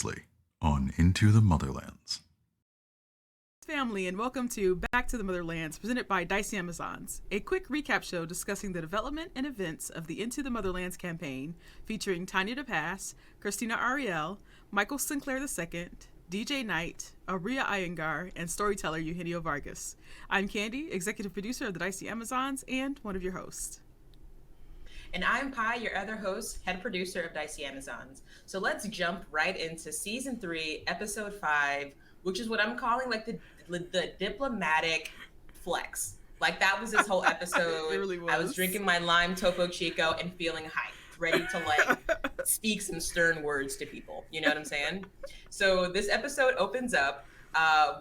previously on Into the Motherlands. Family, and welcome to Back to the Motherlands, presented by Dicey Amazons, a quick recap show discussing the development and events of the Into the Motherlands campaign, featuring Tanya DePass, Christina Ariel, Michael Sinclair II, DJ Knight, Aria Iyengar, and storyteller Eugenio Vargas. I'm Candy, executive producer of the Dicey Amazons, and one of your hosts. And I'm Pi, your other host, head producer of Dicey Amazons. So let's jump right into Season 3, Episode 5, which is what I'm calling like the diplomatic flex. Like that was this whole episode. It really was. I was drinking my lime Topo Chico and feeling hyped, ready to like speak some stern words to people. You know what I'm saying? So this episode opens up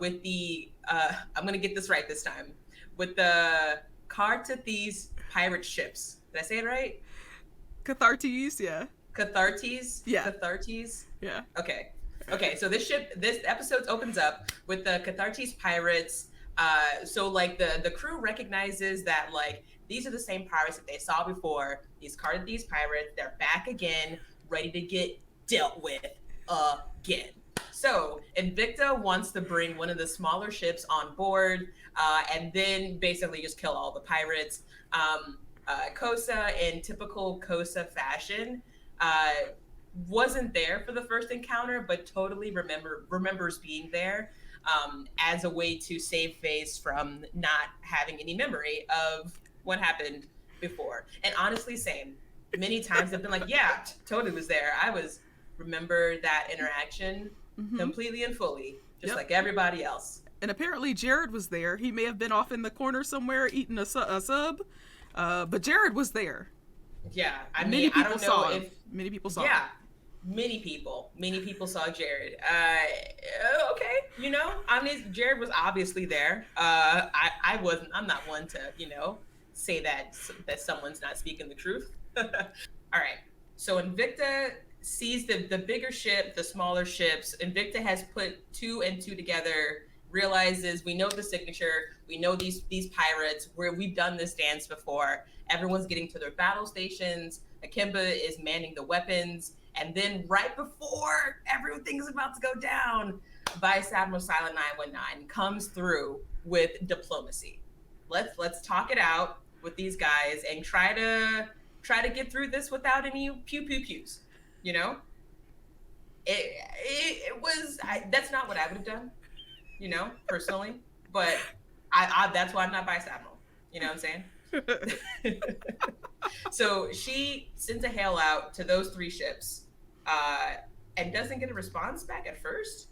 with the, I'm going to get this right this time, with the Cartathes pirate ships. Did I say it right? Cathartes, yeah. Cathartes? Yeah. Cathartes? Yeah. Okay, so this episode opens up with the Cathartes pirates. So like the crew recognizes that like these are the same pirates that they saw before. These Cartathes pirates, they're back again, ready to get dealt with again. So Invicta wants to bring one of the smaller ships on board, and then basically just kill all the pirates. Koseh, in typical Koseh fashion, wasn't there for the first encounter, but totally remembers being there as a way to save face from not having any memory of what happened before. And honestly, same. Many times I've been like, yeah, totally was there. Remember that interaction completely and fully, just like everybody else. And apparently Jared was there. He may have been off in the corner somewhere eating a sub, but Jared was there. Yeah, I mean, I don't know if many people saw. Yeah, many people saw Jared. Okay, you know, I mean, Jared was obviously there. I wasn't. I'm not one to, you know, say that someone's not speaking the truth. All right. So Invicta sees the bigger ship, the smaller ships. Invicta has put two and two together. Realizes we know the signature, we know these pirates, we've done this dance before. Everyone's getting to their battle stations. Ikemba is manning the weapons, and then right before everything is about to go down, Vice Admiral Silent 919 comes through with diplomacy. Let's talk it out with these guys and try to get through this without any pew pew pews. You know, it was that's not what I would have done. You know, personally, but I that's why I'm not Vice Admiral. You know what I'm saying? So she sends a hail out to those three ships, and doesn't get a response back at first,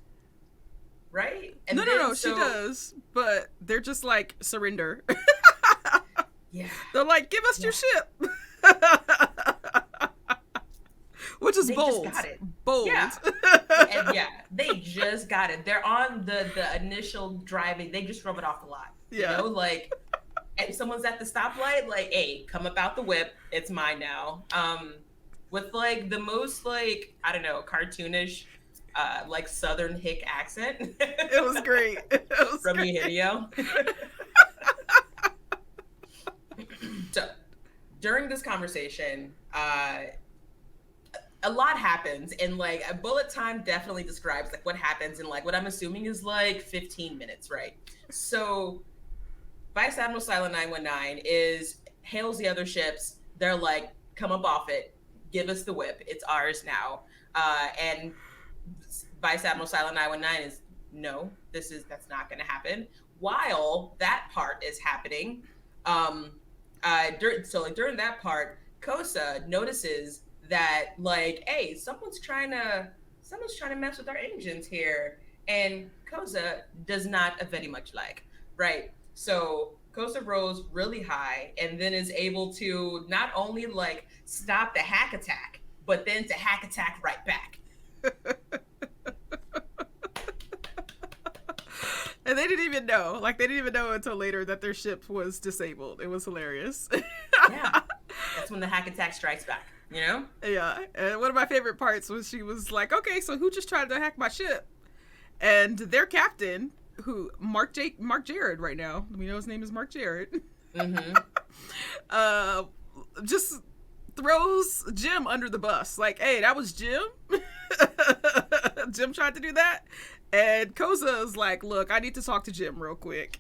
right? And no, she does, but they're just like, surrender. Yeah. They're like, give us your ship. Which is bold. Just got it. Bold. Yeah. And yeah, they just got it. They're on the initial driving. They just drove it off the lot. Yeah. You know, like, and someone's at the stoplight, like, hey, come up out the whip. It's mine now. With like the most like, I don't know, cartoonish, like Southern hick accent. It was great. From Eugenio. So during this conversation, a lot happens, and like a bullet time definitely describes like what happens in like what I'm assuming is like 15 minutes, right? So Vice Admiral Silent 919 hails the other ships. They're like, come up off it, give us the whip, it's ours now. And Vice Admiral Silent 919 is, no, that's not gonna happen. While that part is happening, during that part, Koseh notices that like, hey, someone's trying to mess with our engines here, and Koseh does not very much like, right? So Koseh rose really high and then is able to not only like stop the hack attack, but then to hack attack right back. And they didn't even know. Like, they didn't even know until later that their ship was disabled. It was hilarious. Yeah, that's when the hack attack strikes back. You know? Yeah. And one of my favorite parts was she was like, okay, so who just tried to hack my ship? And their captain, who, Mark Jared right now. We know his name is Mark Jared. Mm-hmm. Just throws Jim under the bus. Like, hey, that was Jim. Jim tried to do that. And Koseh is like, look, I need to talk to Jim real quick.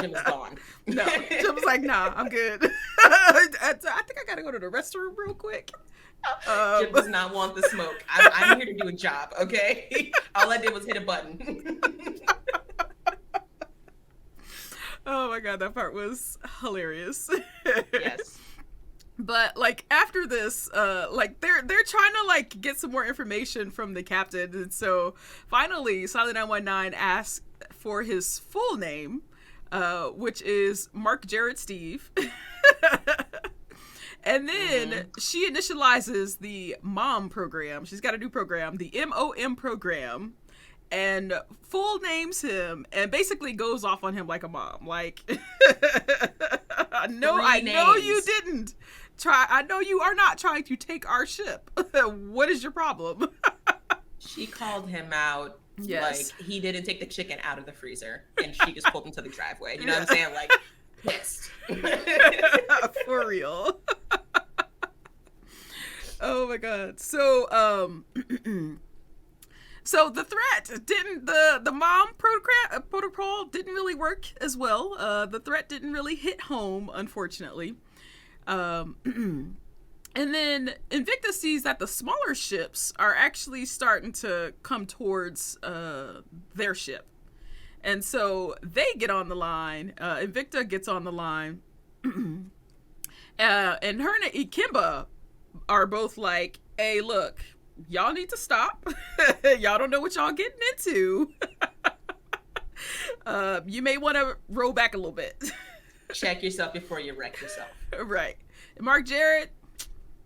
Jim is gone. No, Jim's like, nah, I'm good. I think I gotta go to the restroom real quick. Jim does not want the smoke. I'm here to do a job, okay? All I did was hit a button. Oh my god, that part was hilarious. Yes. But like after this, like they're trying to like get some more information from the captain, and so finally, Silent 919 asks for his full name, which is Mark Jared Steve. And then she initializes the MOM program. She's got a new program, the MOM program, and full names him and basically goes off on him like a mom. Like, I know you didn't try. I know you are not trying to take our ship. What is your problem? She called him out. Yes. Like, he didn't take the chicken out of the freezer and she just pulled him to the driveway. You know what I'm saying? Like, pissed. For real. Oh my god. So so the threat didn't, the MOM protocol didn't really work as well. The threat didn't really hit home, unfortunately. And then Invicta sees that the smaller ships are actually starting to come towards their ship. And so they get on the line. Invicta gets on the line. And her and Ikemba are both like, hey, look, y'all need to stop. Y'all don't know what y'all getting into. You may want to roll back a little bit. Check yourself before you wreck yourself. Right. And Mark Jared,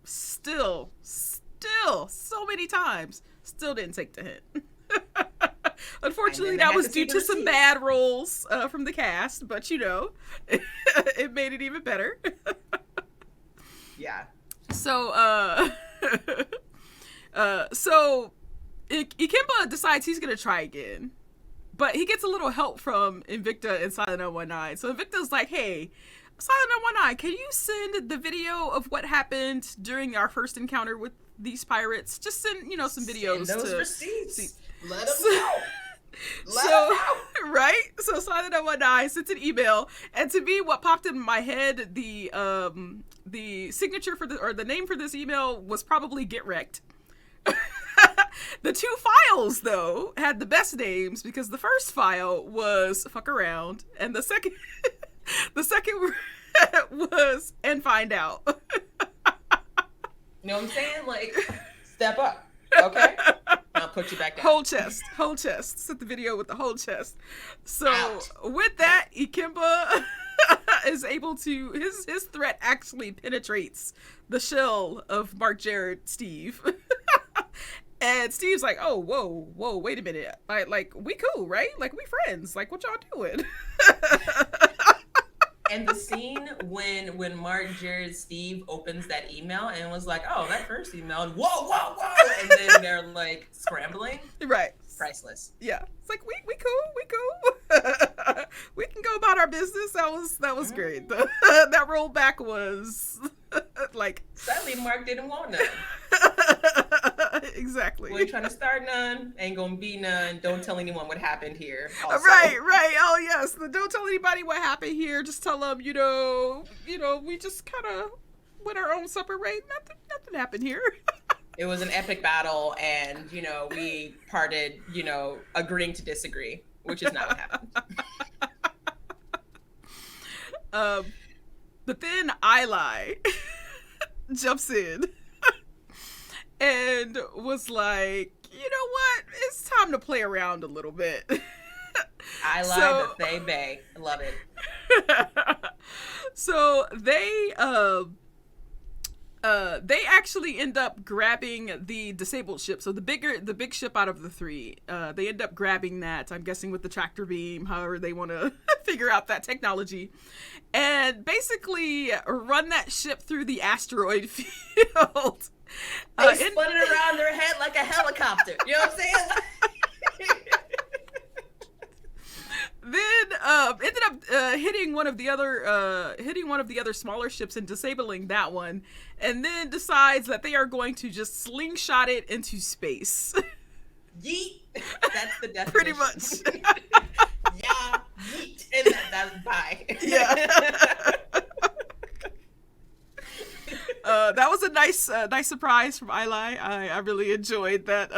still, so many times, still didn't take the hint. Unfortunately, that was due to some bad rolls from the cast, but you know, it made it even better. Yeah. So, so Ikemba decides he's gonna try again, but he gets a little help from Invicta and Silent 919. So Invicta's like, "Hey, Silent 919, can you send the video of what happened during our first encounter with these pirates? Just send, some videos send those to receipts. See. Let them know." Right? So Silent 919 sent an email, and to me, what popped in my head, the signature for the name for this email was probably Get Wrecked. The two files, though, had the best names because the first file was Fuck Around, and the second was And Find Out. You know what I'm saying? Like, step up, okay? I'll put you back down. Whole chest. Set the video with the whole chest. So Out. With that, Ikemba is able to, his threat actually penetrates the shell of Mark Jared Steve. And Steve's like, oh, whoa, wait a minute. Like, we cool, right? Like, we friends. Like, what y'all doing? And the scene when Mark Jared Steve opens that email and was like, oh, that first email, and whoa, and then they're like scrambling. Right. Priceless. Yeah. It's like, we cool. We can go about our business. That was great. That rollback was like, sadly, Mark didn't want none. Exactly. We ain't trying to start none, ain't gonna be none. Don't tell anyone what happened here. Also. Right. Oh yes. Don't tell anybody what happened here. Just tell them, we just kind of went our own separate way. Nothing happened here. It was an epic battle, and we parted, agreeing to disagree, which is not what happened. But then Ilay jumps in and was like, you know what? It's time to play around a little bit. Ilay, the Thay Bay. I love it. So they actually end up grabbing the disabled ship. So the big ship out of the three, they end up grabbing that, I'm guessing with the tractor beam, however they want to figure out that technology, and basically run that ship through the asteroid field. They spun it around their head like a helicopter. You know what I'm saying? Then ended up hitting one of the other smaller ships and disabling that one, and then decides that they are going to just slingshot it into space. Yeet. That's the definition. Pretty much. Yeah. Yeet. And that's bye. Yeah. That was a nice surprise from Ilay. I really enjoyed that.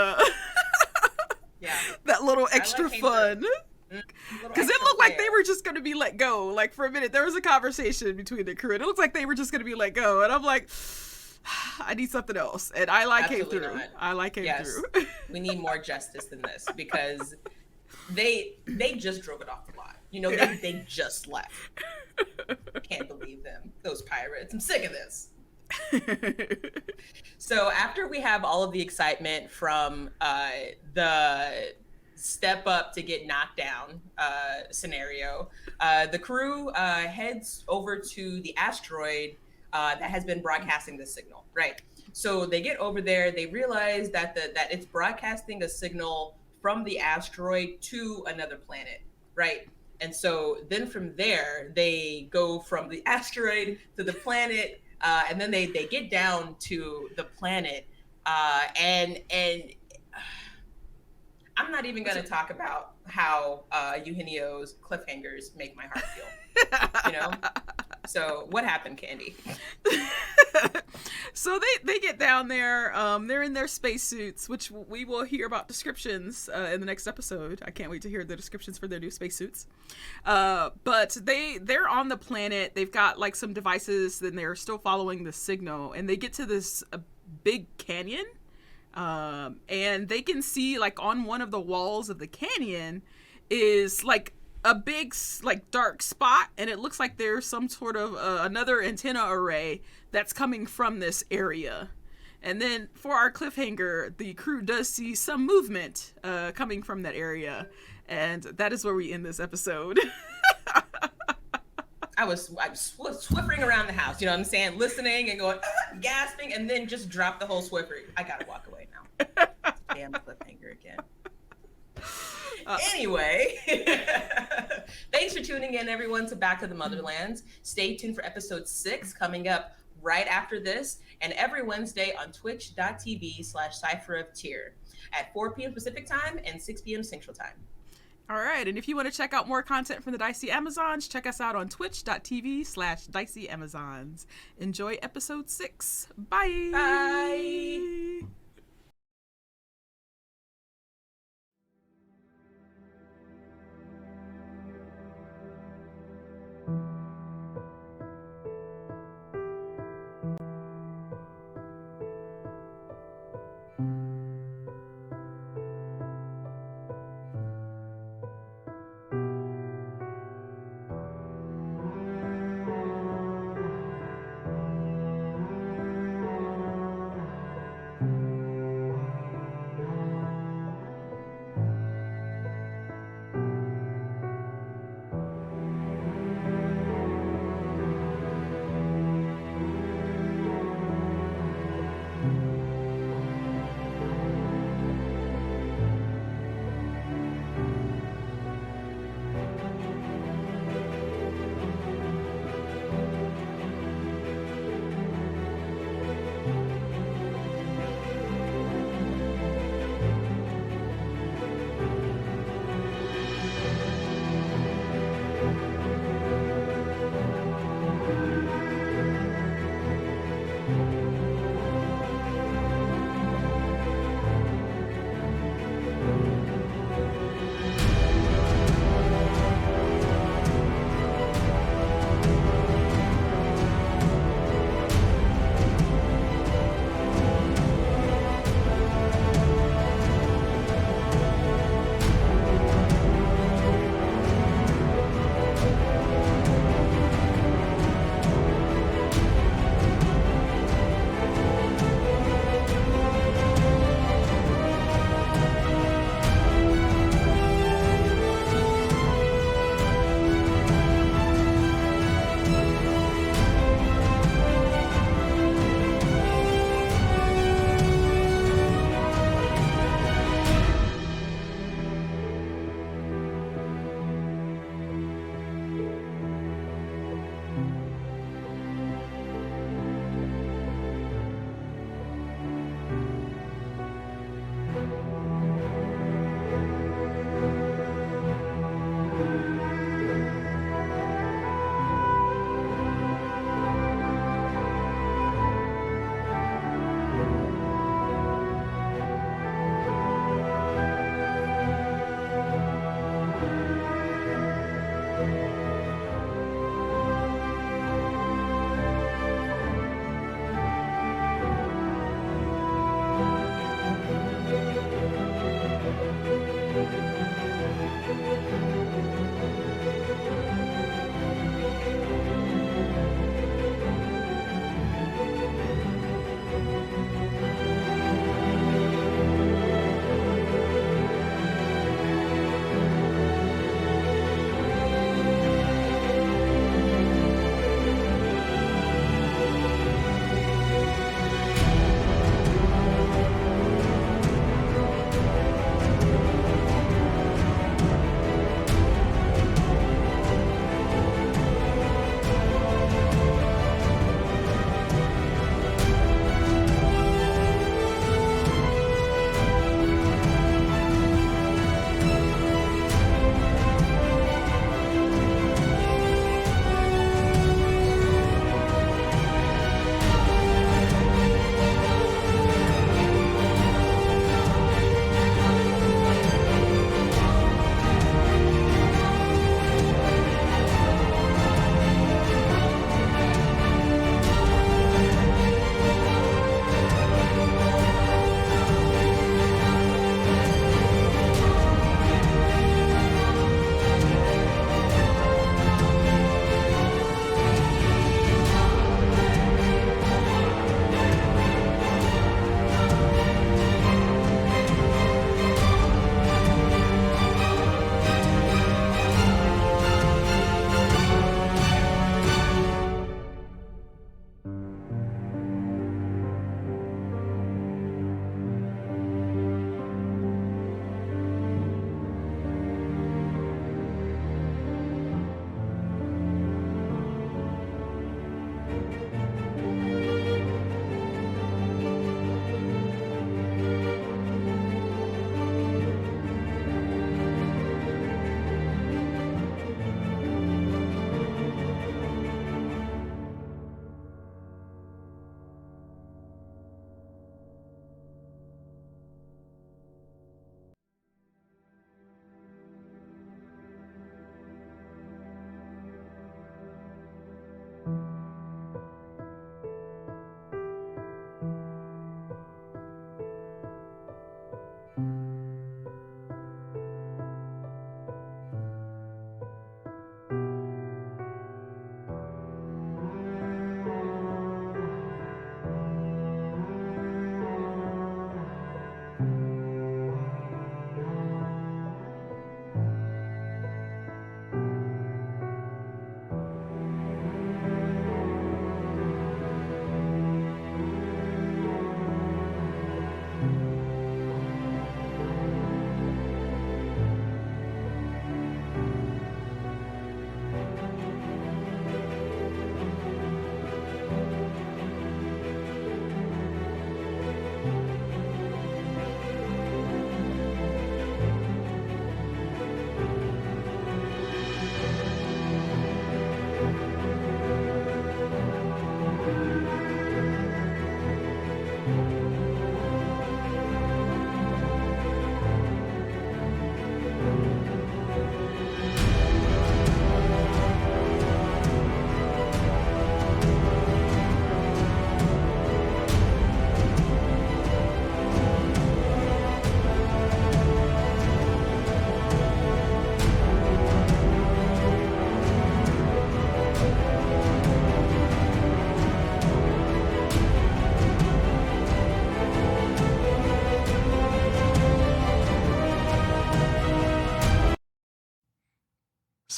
Yeah. That little extra fun. Because it looked like they were just going to be let go. Like, for a minute, there was a conversation between the crew, and it looked like they were just going to be let go. And I'm like, I need something else. And Ilay came through. Ilay came through. We need more justice than this, because they just drove it off the lot. You know, they just left. Can't believe them. Those pirates. I'm sick of this. So after we have all of the excitement from the step up to get knocked down scenario, the crew heads over to the asteroid that has been broadcasting the signal, right? So they get over there, they realize that that it's broadcasting a signal from the asteroid to another planet, right? And so then from there, they go from the asteroid to the planet, and then they get down to the planet, and I'm not even going to talk about how Eugenio's cliffhangers make my heart feel, you know? So what happened, Candy? So they get down there. They're in their spacesuits, which we will hear about descriptions in the next episode. I can't wait to hear the descriptions for their new spacesuits. But they're on the planet. They've got like some devices, and they're still following the signal. And they get to this big canyon. And they can see like on one of the walls of the canyon is like a big like dark spot, and it looks like there's some sort of another antenna array that's coming from this area. And then for our cliffhanger, the crew does see some movement coming from that area, and that is where we end this episode. I was swiffering around the house, you know what I'm saying, listening and going gasping, and then just drop the whole swiffer. I gotta walk away now. Damn cliffhanger again. Anyway, thanks for tuning in, everyone, to Back to the Motherlands. Stay tuned for episode 6 coming up right after this, and every Wednesday on twitch.tv/cypheroftyer at 4 p.m. Pacific time and 6 p.m. Central time. All right, and if you want to check out more content from the Dicey Amazons, check us out on twitch.tv/Dicey Amazons. Enjoy episode 6. Bye. Bye.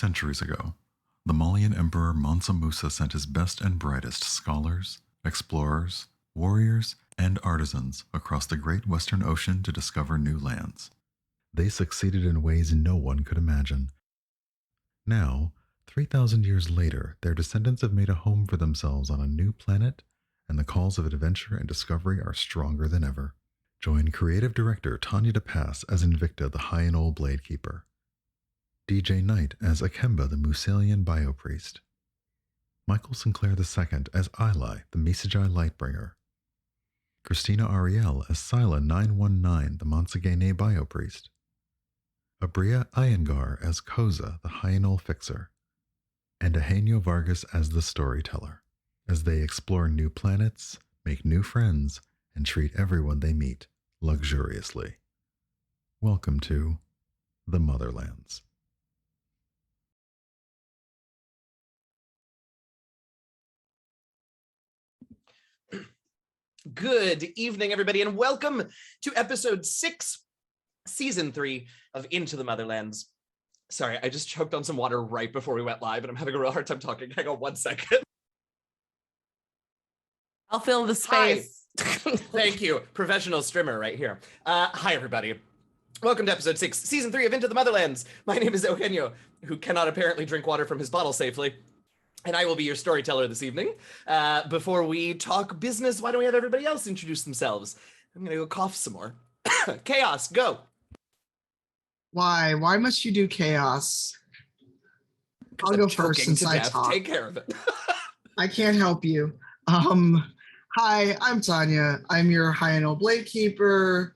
Centuries ago, the Malian Emperor Mansa Musa sent his best and brightest scholars, explorers, warriors, and artisans across the great Western Ocean to discover new lands. They succeeded in ways no one could imagine. Now, 3,000 years later, their descendants have made a home for themselves on a new planet, and the calls of adventure and discovery are stronger than ever. Join creative director Tanya DePass as Invicta, the High and Old Blade Keeper, DJ Knight as Ikemba, the Musalian Biopriest, Michael Sinclair II as Ilay, the Misajai Lightbringer, Christina Ariel as Sila 919, the Monsagene Biopriest, Abria Iyengar as Koseh, the Hyanol Fixer, and Eugenio Vargas as the Storyteller, as they explore new planets, make new friends, and treat everyone they meet luxuriously. Welcome to the Motherlands. Good evening, everybody, and welcome to episode 6, season 3 of Into the Motherlands. Sorry, I just choked on some water right before we went live, and I'm having a real hard time talking. Hang on 1 second. I'll fill the space. Thank you. Professional streamer right here. Hi, everybody. Welcome to episode 6, season 3 of Into the Motherlands. My name is Eugenio, who cannot apparently drink water from his bottle safely. And I will be your storyteller this evening. Before we talk business, why don't we have everybody else introduce themselves? I'm gonna go cough some more. Chaos, go. Why? Why must you do chaos? I'll go first since I talk. Take care of it. I can't help you. Hi, I'm Tanya. I'm your High and Old Blade Keeper.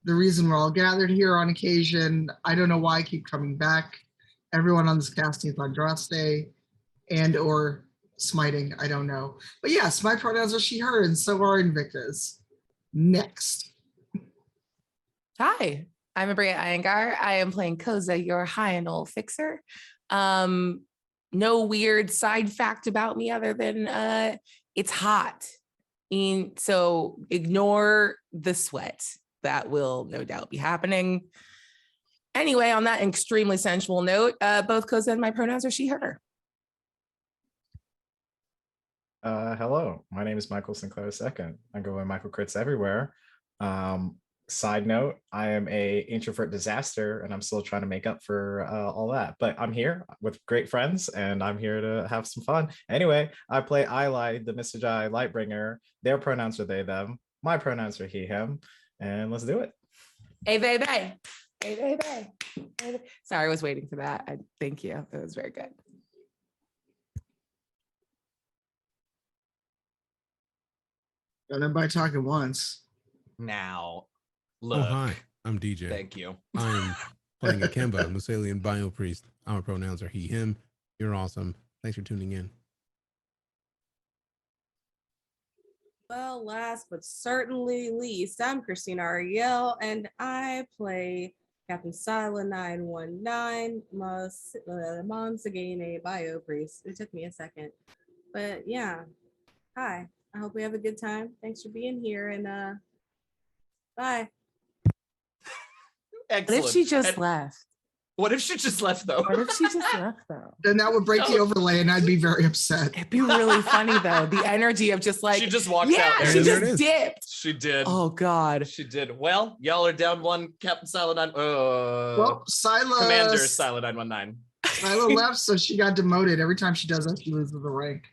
The reason we're all gathered here on occasion. I don't know why I keep coming back. Everyone on this cast needs Andraste and or smiting. I don't know. But yes, my pronouns are she, her, and so are Invicta's. Next. Hi, I'm Abria Iyengar. I am playing Koseh, your high and old fixer. No weird side fact about me other than it's hot. So ignore the sweat. That will no doubt be happening. Anyway, on that extremely sensual note, both Koseh and my pronouns are she, her. Hello, my name is Michael Sinclair II. I go by Michael Crits everywhere. Side note, I am a introvert disaster and I'm still trying to make up for all that. But I'm here with great friends and I'm here to have some fun. Anyway, I play Ilay, the Misajai Lightbringer. Their pronouns are they, them. My pronouns are he, him. And let's do it. Hey, baby. Hey, baby. Sorry, I was waiting for that. Thank you. It was very good. Got everybody talking once. Now, look. Oh, hi. I'm DJ. Thank you. I'm playing Ikemba, Musalian Biopriest. Our pronouns are he, him. You're awesome. Thanks for tuning in. Well, last but certainly least, I'm Christina Ariel, and I play Captain Sila 919, Monsagene Biopriest. It took me a second. But yeah, hi. I hope we have a good time. Thanks for being here, and bye. Excellent. What if she just left? What if she just left, though? What if she just left, though? Then that would break the overlay and I'd be very upset. It'd be really funny, though. The energy of just like, She just walked out. yeah, There she it just is. dipped. She did. Oh, God. She did. Well, y'all are down one, Captain Sila 9. Well, Sila. Commander Sila 919. Sila left, so she got demoted. Every time she does that, she loses the rank.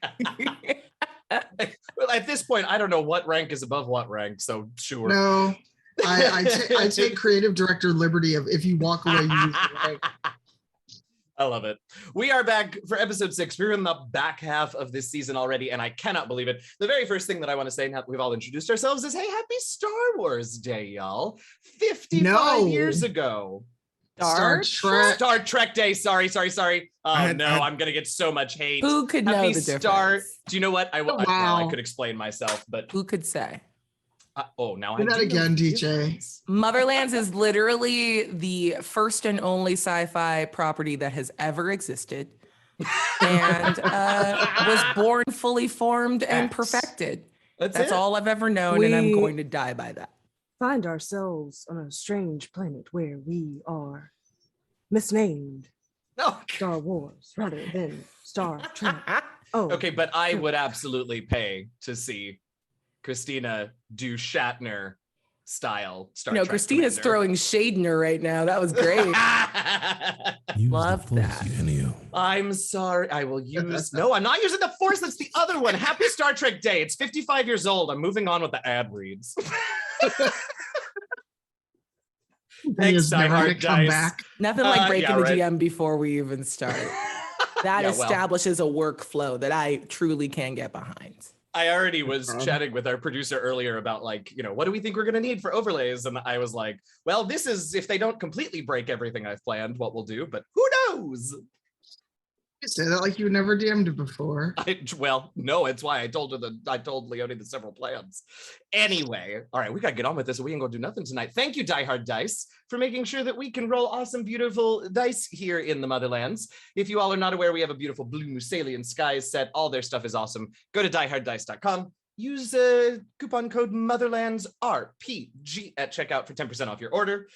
Well, at this point, I don't know what rank is above what rank, so sure. No, I take creative director liberty of if you walk away, you lose the rank. I love it. We are back for episode 6. We're in the back half of this season already, and I cannot believe it. The very first thing that I want to say, now that we've all introduced ourselves, is hey, happy Star Wars Day, y'all. 55 years ago. Star Trek Day. Sorry. I'm going to get so much hate. Who could know the difference? Do you know what? Wow. I could explain myself, but Who could say? now Do I that do again, know. DJ. Motherlands is literally the first and only sci-fi property that has ever existed and was born fully formed and perfected. That's all I've ever known, and I'm going to die by that. Find ourselves on a strange planet where we are misnamed No. Star Wars rather than Star Trek. Oh, Okay, but I sure. would absolutely pay to see Christina do Shatner style Star Trek. Christina's Commander. throwing shade in her right now. That was great. Use Love the force, that. Eugenio. I'm sorry. I will use. No, I'm not using the Force. That's the other one. Happy Star Trek Day. It's 55 years old. I'm moving on with the ad reads. Thanks, Die never Hard to come Dice. back. Nothing like breaking yeah, the right. GM before we even start. That Yeah, well. establishes a workflow that I truly can get behind. I already was chatting with our producer earlier about like, what do we think we're going to need for overlays? And I was like, well, this is if they don't completely break everything I've planned, what we'll do, but who knows? You say that like you never DM'd it before. Well, no, it's why I told Leonie the several plans. Anyway, all right, we got to get on with this. We ain't going to do nothing tonight. Thank you, Die Hard Dice, for making sure that we can roll awesome, beautiful dice here in the Motherlands. If you all are not aware, we have a beautiful blue Musalian Skies set. All their stuff is awesome. Go to dieharddice.com. Use coupon code MOTHERLANDSRPG at checkout for 10% off your order.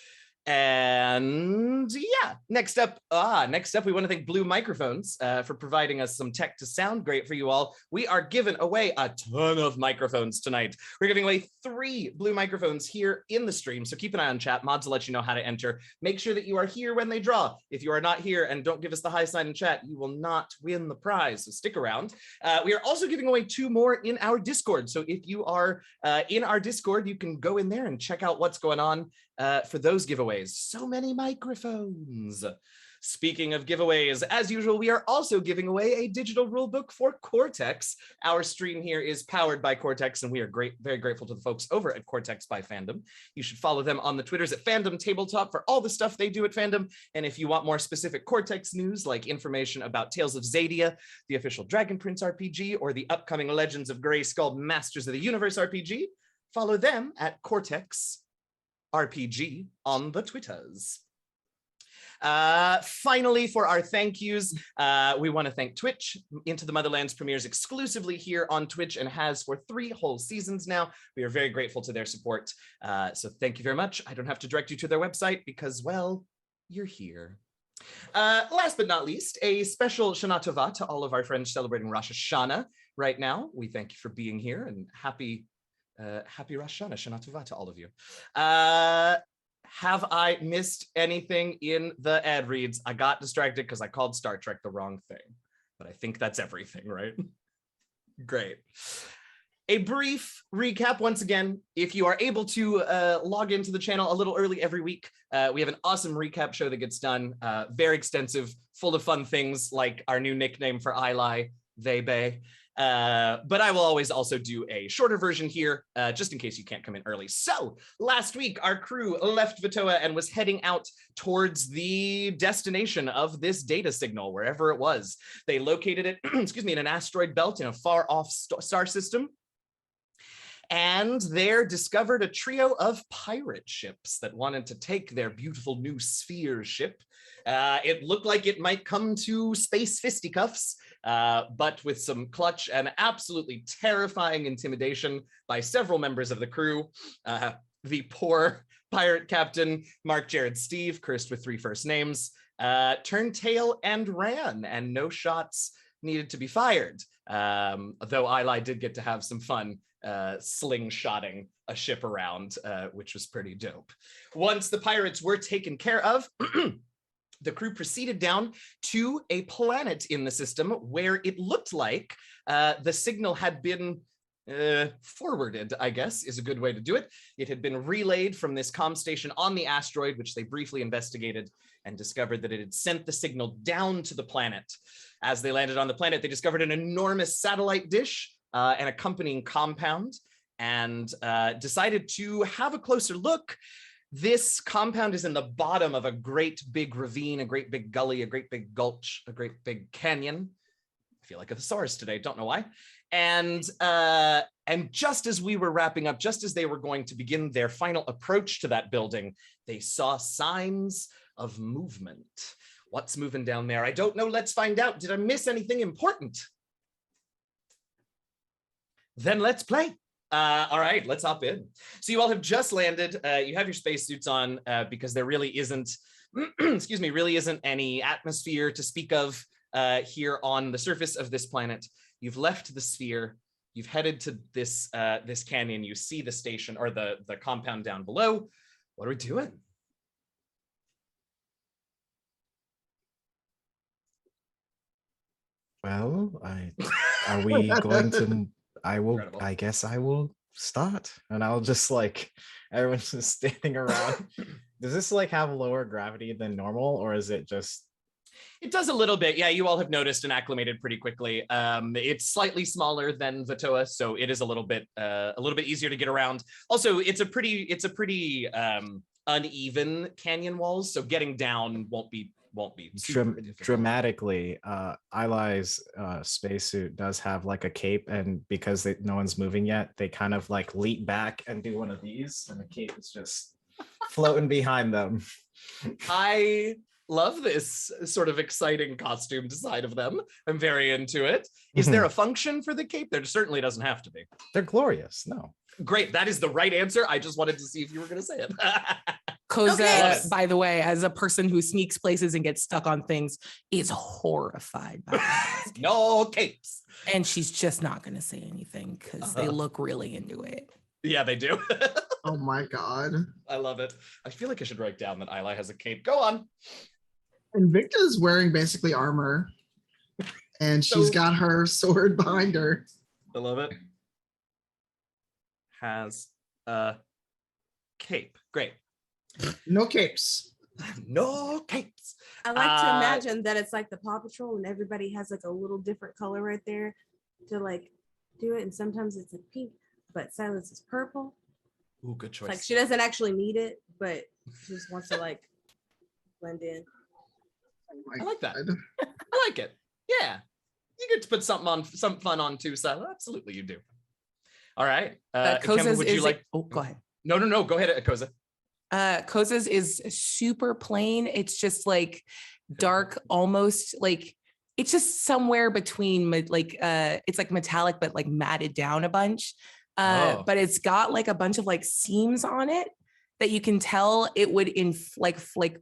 And yeah, next up, we want to thank Blue Microphones for providing us some tech to sound great for you all. We are giving away a ton of microphones tonight. We're giving away 3 Blue microphones here in the stream, so keep an eye on chat. Mods will let you know how to enter. Make sure that you are here when they draw. If you are not here and don't give us the high sign in chat, you will not win the prize, so stick around. We are also giving away 2 more in our Discord, so if you are in our Discord, you can go in there and check out what's going on for those giveaways. So many microphones. Speaking of giveaways, as usual, we are also giving away a digital rulebook for Cortex. Our stream here is powered by Cortex, and we are very grateful to the folks over at Cortex by Fandom. You should follow them on the Twitters at Fandom Tabletop for all the stuff they do at Fandom. And if you want more specific Cortex news, like information about Tales of Xadia, the official Dragon Prince RPG, or the upcoming Legends of Greyskull Masters of the Universe RPG, follow them at Cortex RPG on the Twitters. Finally, for our thank yous, we want to thank Twitch. Into the Motherlands premieres exclusively here on Twitch and has for 3 whole seasons now. We are very grateful to their support. So thank you very much. I don't have to direct you to their website because, well, you're here. Last but not least, a special Shana Tova to all of our friends celebrating Rosh Hashanah right now. We thank you for being here and happy Rosh Hashanah, Shana Tova to all of you. Have I missed anything in the ad reads? I got distracted because I called Star Trek the wrong thing, but I think that's everything, right? Great. A brief recap once again. If you are able to log into the channel a little early every week, we have an awesome recap show that gets done, very extensive, full of fun things like our new nickname for Ilay, They. But I will always also do a shorter version here, just in case you can't come in early. So last week, our crew left Vitoa and was heading out towards the destination of this data signal, wherever it was. They located it, in an asteroid belt in a far off star system. And there discovered a trio of pirate ships that wanted to take their beautiful new sphere ship. It looked like it might come to space fisticuffs, but with some clutch and absolutely terrifying intimidation by several members of the crew. The poor pirate captain, Mark Jared Steve, cursed with 3 first names, turned tail and ran, and no shots needed to be fired. Though Ilay did get to have some fun slingshotting a ship around, which was pretty dope. Once the pirates were taken care of, the crew proceeded down to a planet in the system where it looked like the signal had been forwarded, I guess, is a good way to do it. It had been relayed from this comm station on the asteroid, which they briefly investigated and discovered that it had sent the signal down to the planet. As they landed on the planet, they discovered an enormous satellite dish, an accompanying compound, and decided to have a closer look. This compound is in the bottom of a great big ravine, a great big gully, a great big gulch, a great big canyon. I feel like a thesaurus today, don't know why. And just as we were wrapping up, just as they were going to begin their final approach to that building, they saw signs of movement. What's moving down there? I don't know. Let's find out. Did I miss anything important? Then let's play. All right, let's hop in. So you all have just landed. You have your spacesuits on because there really isn't, excuse me, really isn't any atmosphere to speak of here on the surface of this planet. You've left the sphere. You've headed to this this canyon. You see the station or the compound down below. What are we doing? Well, are we going to? I will. Incredible. I guess I will start, and I'll just like everyone's just standing around. Does this like have lower gravity than normal, or is it just? It does a little bit. Yeah, you all have noticed and acclimated pretty quickly. It's slightly smaller than Vatoa, so it is a little bit easier to get around. Also, it's a pretty uneven canyon walls, so getting down won't be super difficult. Dramatically, Ilay's spacesuit does have like a cape, and because no one's moving yet, they kind of like leap back and do one of these, and the cape is just floating behind them. I love this sort of exciting costume design of them. I'm very into it. Is there a function for the cape? There certainly doesn't have to be. They're glorious. No. Great. That is the right answer. I just wanted to see if you were going to say it. Koseh, Okay. by the way, as a person who sneaks places and gets stuck on things, is horrified by that. No capes. And she's just not going to say anything because they look really into it. Yeah, they do. Oh my god. I love it. I feel like I should write down that Ilay has a cape. Go on. Invicta is wearing basically armor, and she's So- got her sword behind her. I love it. Has a cape. Great. No capes. No capes. I like to Uh, imagine that it's like the Paw Patrol and everybody has like a little different color right there to like do it. And sometimes it's like pink, but Silence is purple. Ooh, good It's choice. like she doesn't actually need it, but she just wants to like blend in. Oh my I like that. God. I like it. Yeah. You get to put some fun on too, Sila. Absolutely, you do. All right. Ikemba, Koseh's would you is like? oh, go ahead. No. Go ahead, Koseh. Koseh's is super plain. It's just like dark, almost like it's just somewhere between it's like metallic, but like matted down a bunch. Oh. But it's got like a bunch of like seams on it that you can tell it would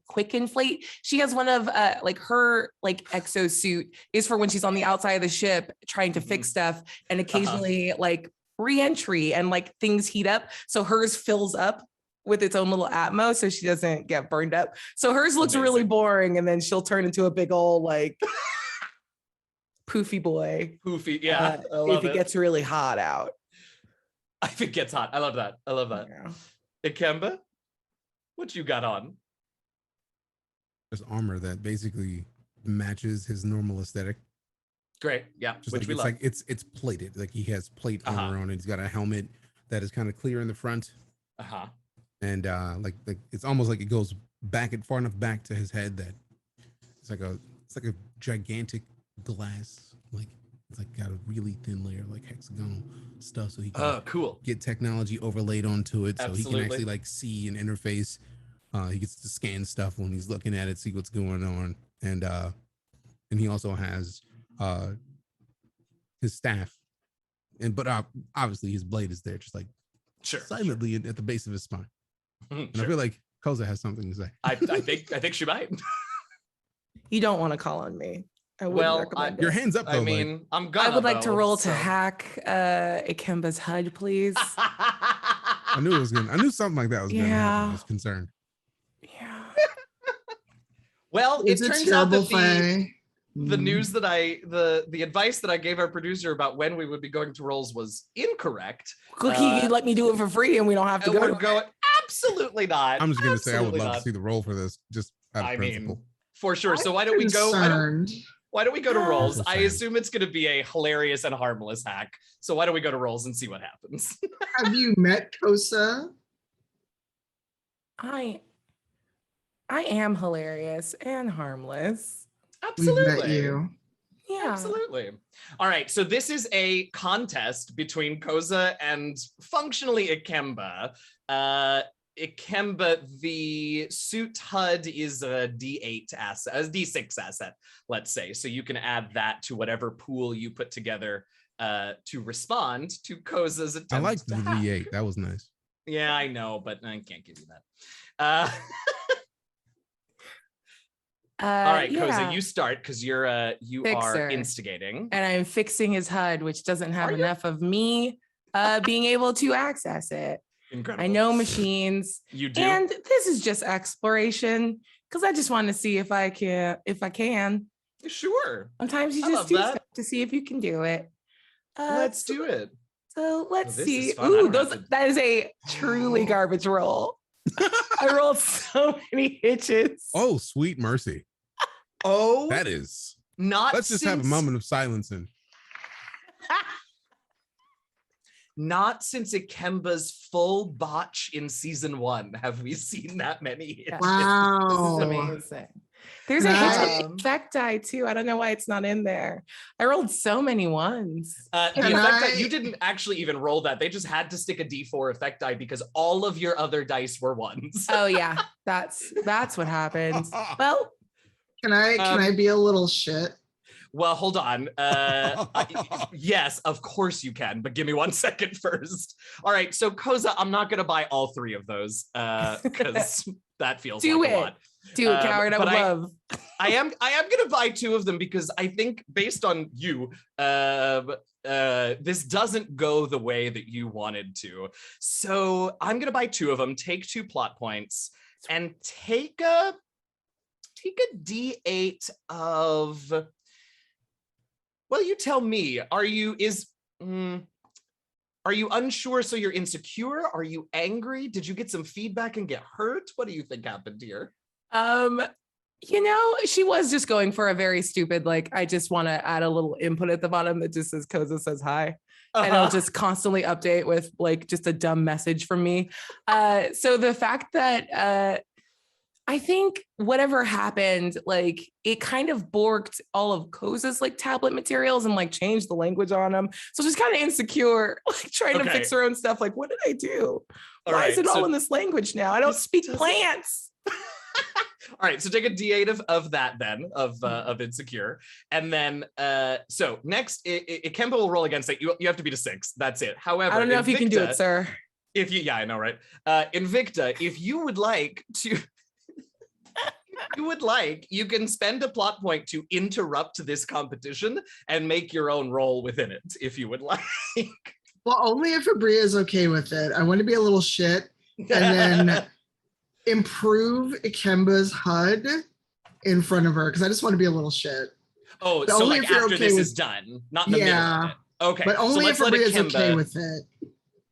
quick inflate. She has one of like her like exosuit is for when she's on the outside of the ship trying to fix stuff, and occasionally like re-entry and like things heat up. So hers fills up with its own little atmo so she doesn't get burned up. So hers looks really Amazing. boring, and then she'll turn into a big old like poofy boy. Poofy. Yeah. I love if it gets really hot out. If it gets hot. I love that. Yeah. Ikemba, what you got on? There's armor that basically matches his normal aesthetic. Great. Yeah. Just Which like we it's love. like it's plated. Like he has plate armor on it. He's got a helmet that is kind of clear in the front. And like it's almost like it goes back and far enough back to his head that it's like a gigantic glass, like it's like got a really thin layer of like hexagonal stuff, so he can Cool. get technology overlaid onto it, so he Absolutely. can actually like see and interface. He gets to scan stuff when he's looking at it, see what's going on, and he also has his staff, but obviously his blade is there, just like Sure. silently at the base of his spine. And I Sure. feel like Koseh has something to say. I think she might. You don't want to call on me. I wouldn't Well, recommend Your it. hands up, though. I like- mean, I'm gonna. I would like to though, roll to so- hack Ikemba's HUD, please. I knew it was gonna. I knew something like that was gonna happen. I was concerned. Yeah. Well, it Is it turns out terrible, that Faye? the news that the advice that I gave our producer about when we would be going to rolls was incorrect. Cookie, you let me do it for free and we don't have to And go. we're going absolutely not. I'm just gonna say I would Absolutely love not. to see the roll for this, just out of I principle. mean, for sure. So why I'm don't we go? concerned. Why don't we go to rolls? I Concerned. assume it's going to be a hilarious and harmless hack. So why don't we go to rolls and see what happens? Have you met Koseh? I am hilarious and harmless. We've met Absolutely. you. Yeah. Absolutely. All right. So this is a contest between Koseh and functionally Ikemba. Ikemba, the suit HUD is a D8 asset, a D6 asset, let's say. So you can add that to whatever pool you put together to respond to Koseh's attempt. I liked the V8. That was nice. Yeah, I know, but I can't give you that. All right, Koseh, you start because you are instigating. And I'm fixing his HUD, which doesn't have enough of me being able to access it. Incredible. I know machines. You do. And this is just exploration because I just want to see if I can. Sure. Sometimes you just do stuff to see if you can do it. Let's do it. So let's see. Ooh, that is a truly garbage roll. I rolled so many hitches. Oh, sweet mercy. Oh, that is not. Let's just have a moment of silence and. Not since Ikemba's full botch in season 1 have we seen that many hits. Wow. This is amazing. There's a hit effect die too. I don't know why it's not in there. I rolled so many ones. The effect die, you didn't actually even roll that. They just had to stick a D4 effect die because all of your other dice were ones. Oh yeah, that's what happens. Well, can I be a little shit? Well, hold on. Yes, of course you can, but give me 1 second first. All right, so Koseh, I'm not going to buy all 3 of those because that feels like a lot. Do it, coward. I would love. I am going to buy 2 of them because I think based on you, this doesn't go the way that you wanted to. So I'm going to buy 2 of them, take 2 plot points, and take a D8 of. Well, you tell me. Are you unsure so you're insecure? Are you angry? Did you get some feedback and get hurt? What do you think happened here? She was just going for a very stupid, like, I just want to add a little input at the bottom that just says Koseh says hi. And it'll just constantly update with like just a dumb message from me. So the fact that I think whatever happened, like it kind of borked all of Koseh's like tablet materials and like changed the language on them. So she's kind of insecure, like trying to fix her own stuff. Like, what did I do? Why is it all in this language now? I don't speak plants. All right, so take a D8 of that then, of insecure. And then, so next, Ikemba will roll against it. You have to beat a 6. That's it. However, I don't know if you can do it, sir. Yeah, I know, right? Invicta, if you would like to... you can spend a plot point to interrupt this competition and make your own role within it, if you would like. Well, only if Abria is okay with it. I want to be a little shit and then improve Ikemba's HUD in front of her because I just want to be a little shit. Oh, so like after this is done, not in the middle of it. Okay, but only if Abria is okay with it.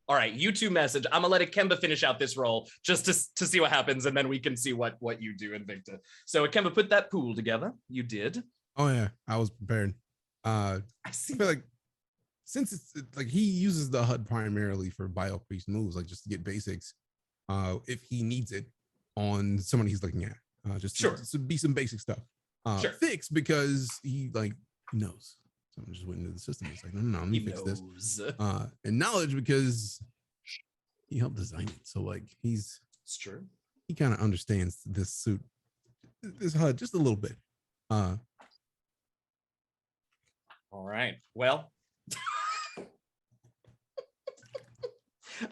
All right, you 2 message. I'm gonna let Ikemba finish out this roll just to see what happens, and then we can see what you do, Invicta. So Ikemba, put that pool together. You did. Oh yeah, I was prepared. I feel like since it's like he uses the HUD primarily for bio-based moves, like just to get basics, if he needs it on someone he's looking at, just to be some basic stuff. Fix because he like knows. So I'm just went into the system. He's like, no, let me fix this. And knowledge because he helped design it. So like it's true. He kind of understands this suit, this HUD just a little bit. All right. Well.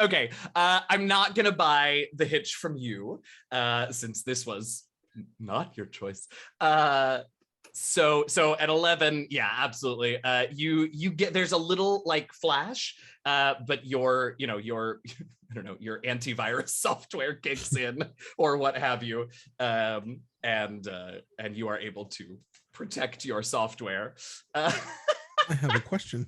Okay. I'm not gonna buy the hitch from you, since this was not your choice. So at 11, yeah, absolutely. You get, there's a little like flash, but your I don't know, your antivirus software kicks in or what have you, and you are able to protect your software. I have a question.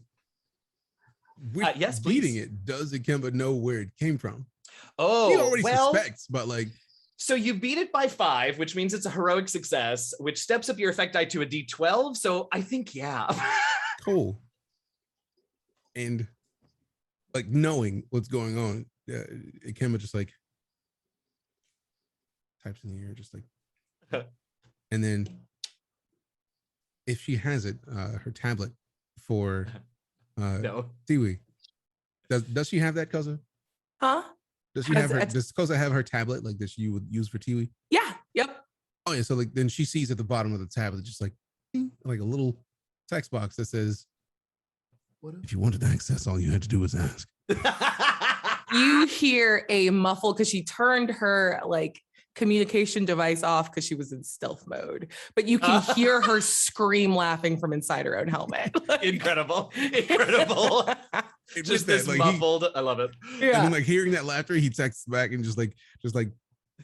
With yes, beating please. it, does Ikemba know where it came from? Oh, he already suspects, but like. So you beat it by 5, which means it's a heroic success, which steps up your effect die to a D12. So I think, yeah. Cool. And like knowing what's going on, Ikemba just like types in the air, just like, and then if she has it, her tablet for no. Tiwi, does she have that, Koseh? Huh? Does she have her? Does Koseh have her tablet like that she would use for Tiwi? Yeah. Yep. Oh yeah. So like then she sees at the bottom of the tablet just like a little text box that says, If you wanted access, all you had to do was ask. You hear a muffle because she turned her like communication device off because she was in stealth mode, but you can hear her scream laughing from inside her own helmet. Incredible. Just this like, muffled. I love it. And then like hearing that laughter, he texts back and just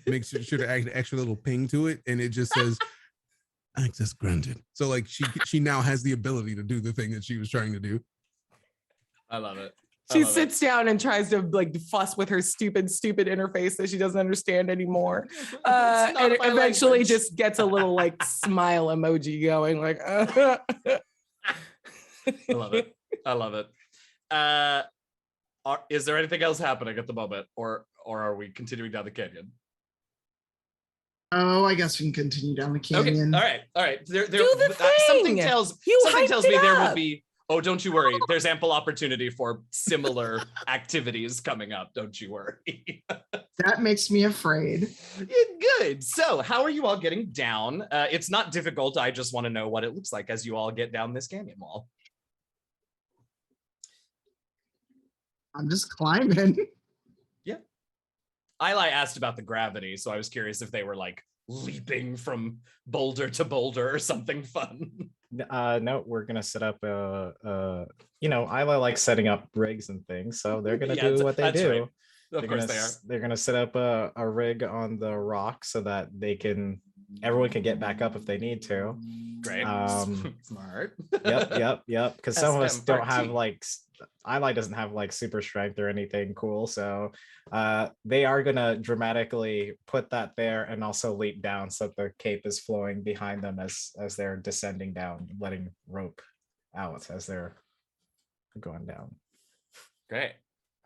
makes sure to add an extra little ping to it, and it just says access granted. So like she now has the ability to do the thing that she was trying to do. I love it. She sits down and tries to like fuss with her stupid interface that she doesn't understand anymore. And eventually just gets a little like smile emoji going like, I love it. I love it. Is there anything else happening at the moment, or are we continuing down the canyon? Oh, I guess we can continue down the canyon. Okay. All right. Do the thing. Something tells me there will be. Oh, don't you worry. There's ample opportunity for similar activities coming up. Don't you worry. That makes me afraid. Good. So, how are you all getting down? It's not difficult. I just want to know what it looks like as you all get down this canyon wall. I'm just climbing. Yeah. Ilay asked about the gravity, so I was curious if they were like leaping from boulder to boulder or something fun. No, we're gonna set up Ilay likes setting up rigs and things, so they're gonna do what they do. Right. Of course they are. They're gonna set up a rig on the rock so that everyone can get back up if they need to. Great. Smart. Yep. Because some of us don't have SMRT. like Ilay doesn't have like super strength or anything cool, so they are gonna dramatically put that there and also leap down so that the cape is flowing behind them as they're descending down, letting rope out as they're going down. Great.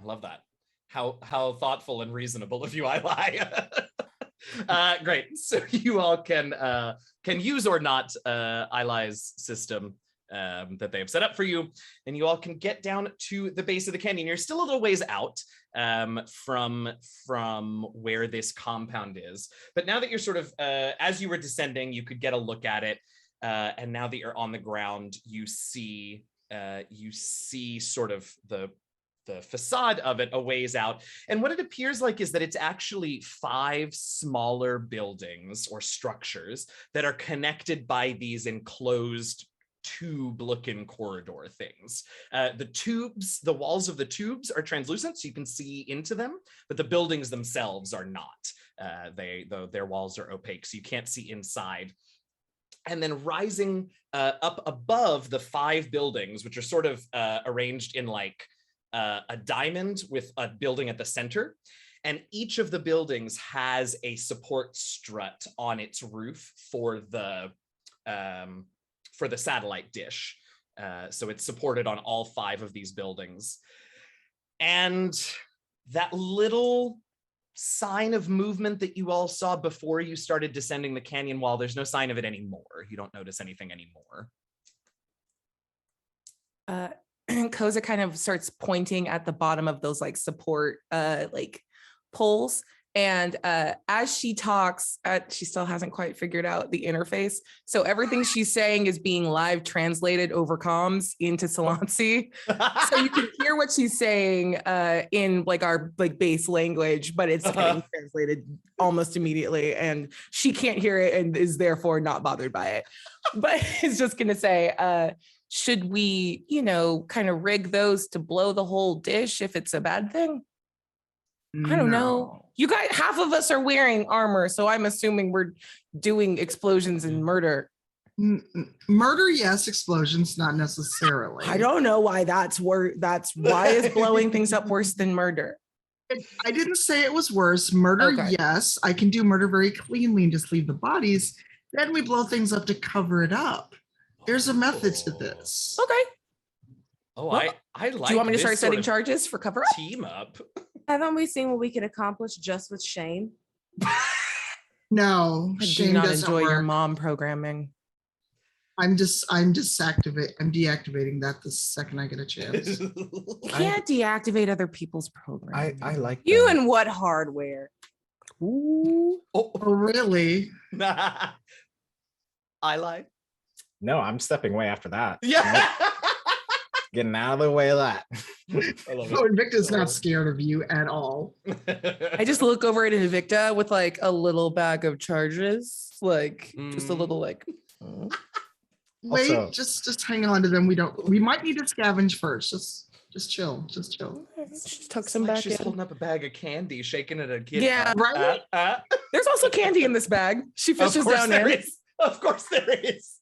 I love that. How thoughtful and reasonable of you, Ilay. Great. So you all can use or not Ilay's system that they have set up for you, and you all can get down to the base of the canyon. You're still a little ways out from where this compound is, but now that you're sort of as you were descending, you could get a look at it, and now that you're on the ground, you see sort of the facade of it a ways out. And what it appears like is that it's actually 5 smaller buildings or structures that are connected by these enclosed tube-looking corridor things. The walls of the tubes are translucent, so you can see into them, but the buildings themselves are not. Their walls are opaque, so you can't see inside. And then rising up above the 5 buildings, which are sort of arranged in like a diamond with a building at the center, and each of the buildings has a support strut on its roof for the satellite dish. So it's supported on all 5 of these buildings. And that little sign of movement that you all saw before you started descending the canyon wall, there's no sign of it anymore. You don't notice anything anymore. Koseh kind of starts pointing at the bottom of those like support like poles. And as she talks, she still hasn't quite figured out the interface. So everything she's saying is being live translated over comms into Salansi. So you can hear what she's saying in like our like base language, but it's getting translated almost immediately. And she can't hear it and is therefore not bothered by it. But it's just going to say, should we, kind of rig those to blow the whole dish if it's a bad thing? I don't know. You guys, half of us are wearing armor, so I'm assuming we're doing explosions and murder. Murder, yes. Explosions, not necessarily. I don't know why why is blowing things up worse than murder? I didn't say it was worse. Murder, Okay. Yes. I can do murder very cleanly and just leave the bodies. Then we blow things up to cover it up. There's a method to this. Okay. Oh, Well, I like. Do you want me to this start sort setting of charges for cover up? team up? Haven't we seen what we could accomplish just with shame? No, I do shame not doesn't enjoy your work. mom programming. I'm deactivating that the second I get a chance. You can't deactivate other people's programs. I like You that. and what hardware? Ooh. Oh, really? I lie. No, I'm stepping away after that. Yeah. Getting out of the way of that. I love Oh, it. Invicta's not scared of you at all. I just look over at Invicta with like a little bag of charges, like just a little like. Wait, Also- just hang on to them. We might need to scavenge first. Just chill. Just chill. Just tuck It's some like back she's in. holding up a bag of candy, shaking it again. Yeah. Right? There's also candy in this bag. She Of fishes course down there in. is. Of course there is.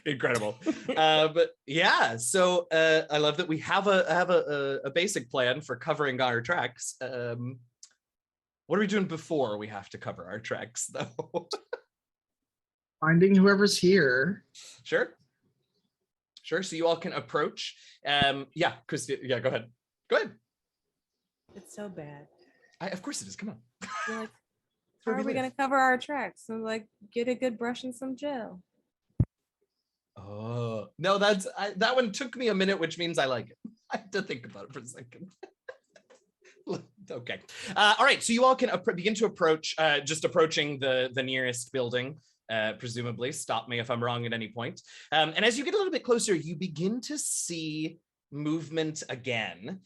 Incredible. But yeah, so I love that we have a basic plan for covering our tracks. What are we doing before we have to cover our tracks, though? Finding whoever's here. Sure. So you all can approach. Yeah, Christy. Yeah, go ahead. Go ahead. It's so bad. Of course it is. Come on. You're like, It's how where are we live. gonna cover our tracks? So like, get a good brush and some gel. Oh no, that one took me a minute, which means I like it. I had to think about it for a second. Okay. All right. So you all can begin to approach, just approaching the nearest building. Presumably, stop me if I'm wrong at any point. And as you get a little bit closer, you begin to see movement again.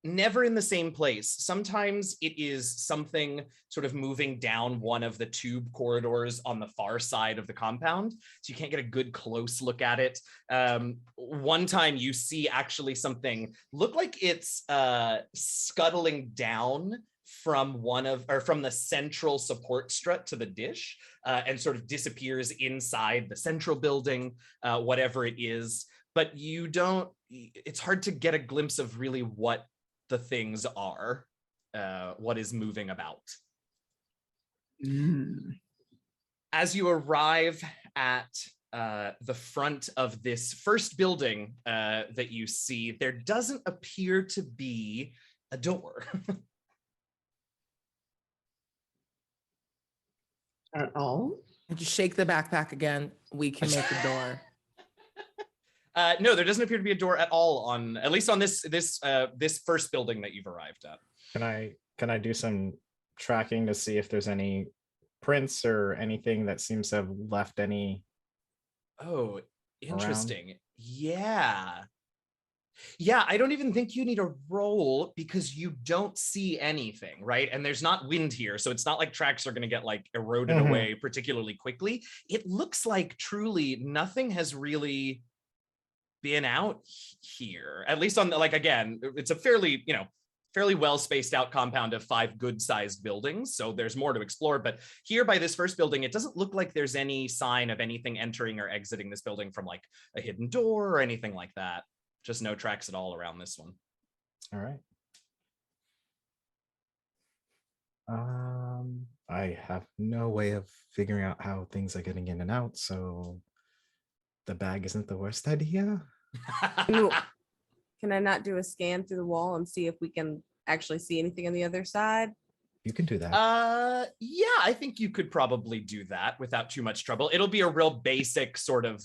Never in the same place. Sometimes it is something sort of moving down one of the tube corridors on the far side of the compound, so you can't get a good close look at it. One time you see actually something look like it's scuttling down from from the central support strut to the dish, and sort of disappears inside the central building, whatever it is. But you don't. It's hard to get a glimpse of really what the things are, what is moving about. As you arrive at the front of this first building that you see, there doesn't appear to be a door. At all? And just shake the backpack again. We can make the door. No, there doesn't appear to be a door at all at least on this first building that you've arrived at. Can I do some tracking to see if there's any prints or anything that seems to have left any? Oh, interesting. Yeah, I don't even think you need a roll because you don't see anything, right? And there's not wind here, so it's not like tracks are going to get like eroded away particularly quickly. It looks like truly nothing has really been out here, at least on the, like, again, it's a fairly well spaced out compound of 5 good sized buildings, so there's more to explore. But here by this first building, it doesn't look like there's any sign of anything entering or exiting this building from like a hidden door or anything like that. Just no tracks at all around this one. All right. I have no way of figuring out how things are getting in and out, so the bag isn't the worst idea. Can I not do a scan through the wall and see if we can actually see anything on the other side? You can do that. Yeah, I think you could probably do that without too much trouble. It'll be a real basic sort of,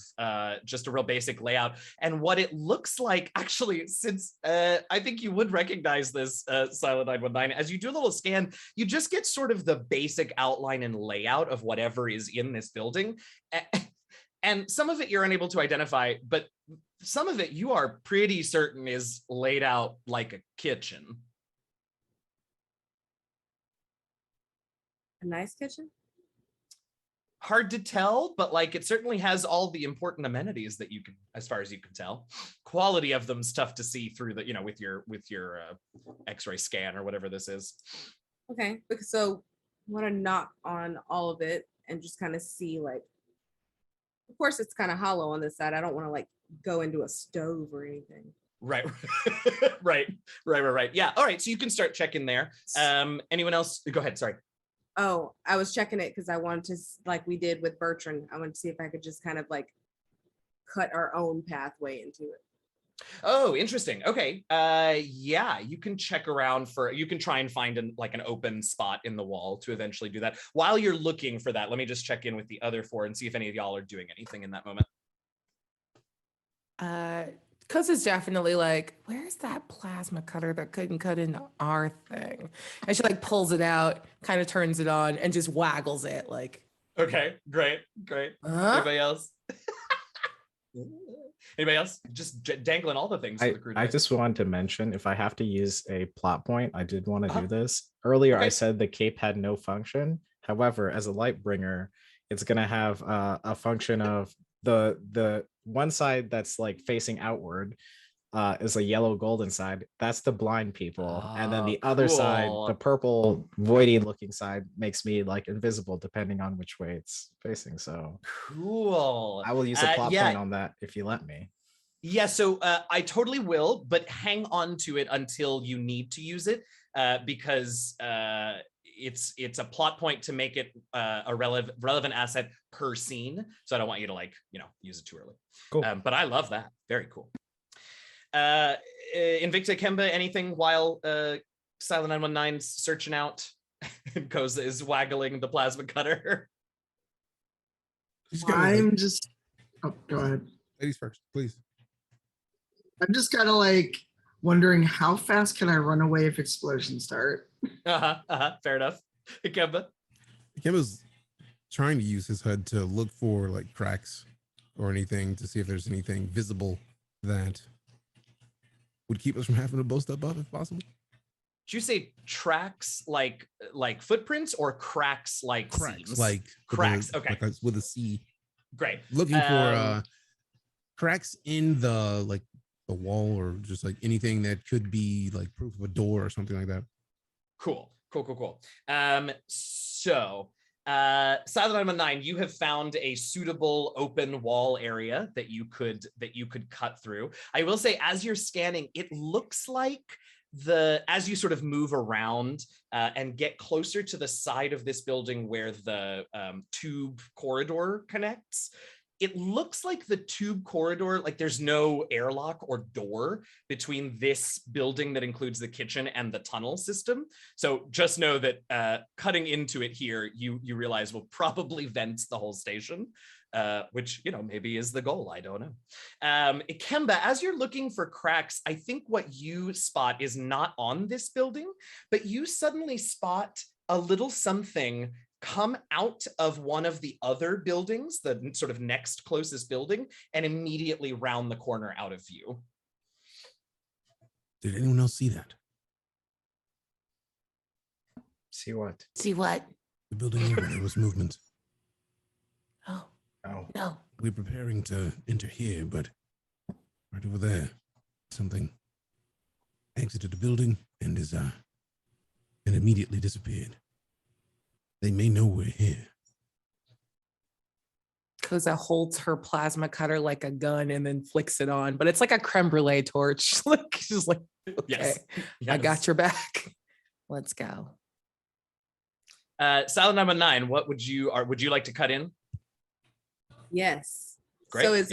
just a real basic layout. And what it looks like, actually, since I think you would recognize this, Silent 919, as you do a little scan, you just get sort of the basic outline and layout of whatever is in this building. And some of it you're unable to identify, but some of it you are pretty certain is laid out like a kitchen. A nice kitchen? Hard to tell, but like it certainly has all the important amenities that you can, as far as you can tell. Quality of them's tough to see through the, with your X-ray scan or whatever this is. Okay, so I want to knock on all of it and just kind of see, like, of course it's kind of hollow on this side. I don't want to like go into a stove or anything. Right. Right. Yeah. All right. So you can start checking there. Anyone else? Go ahead. Sorry. Oh, I was checking it because I wanted to, like we did with Bertrand, I wanted to see if I could just kind of like cut our own pathway into it. Oh, interesting. Okay. Yeah, you can check around you can try and find an open spot in the wall to eventually do that. While you're looking for that, let me just check in with the other 4 and see if any of y'all are doing anything in that moment. Koseh's definitely like, where's that plasma cutter that couldn't cut into our thing? And she like pulls it out, kind of turns it on, and just waggles it like. Okay, great. Anybody else? Anybody else? Just dangling all the things for the crew. I just wanted to mention, if I have to use a plot point, I did want to do this. Earlier, I said the cape had no function. However, as a light bringer, it's going to have a function of the one side that's like facing outward is a yellow golden side. That's the blind people. And then the other side, the purple voidy looking side, makes me like invisible depending on which way it's facing. So cool. I will use a plot point on that if you let me. Yeah, so I totally will, but hang on to it until you need to use it, because it's a plot point to make it a relevant asset per scene. So I don't want you to like, use it too early. Cool. But I love that. Very cool. Invicta, Ikemba, anything while Silent 919's searching out and Koseh is waggling the plasma cutter? I'm just, oh, go ahead. Ladies first, please. I'm just kind of like wondering how fast can I run away if explosions start? Fair enough. Ikemba? Ikemba's trying to use his HUD to look for like cracks or anything to see if there's anything visible that would keep us from having to boast up if possible. Did you say tracks like footprints or cracks like cracks seams? like cracks? With Okay, with a C. Great. Looking for cracks in the wall or just like anything that could be like proof of a door or something like that. Cool. So Silent 919, you have found a suitable open wall area that you could cut through. I will say, as you're scanning, it looks like as you sort of move around and get closer to the side of this building where the tube corridor connects, it looks like the tube corridor, like there's no airlock or door between this building that includes the kitchen and the tunnel system. So just know that cutting into it here, you realize will probably vent the whole station, which, maybe is the goal. I don't know. Ikemba, as you're looking for cracks, I think what you spot is not on this building, but you suddenly spot a little something come out of one of the other buildings, the sort of next closest building, and immediately round the corner out of view. Did anyone else see that? See what? See what? The building over there was movement. Oh. Oh. No. We're preparing to enter here, but right over there, something exited the building and immediately disappeared. They may know we're here. Koseh holds her plasma cutter like a gun and then flicks it on, but it's like a creme brulee torch. Like she's like, okay, yes. I got your back. Let's go. Silent 919, would you like to cut in? Yes. Great. So is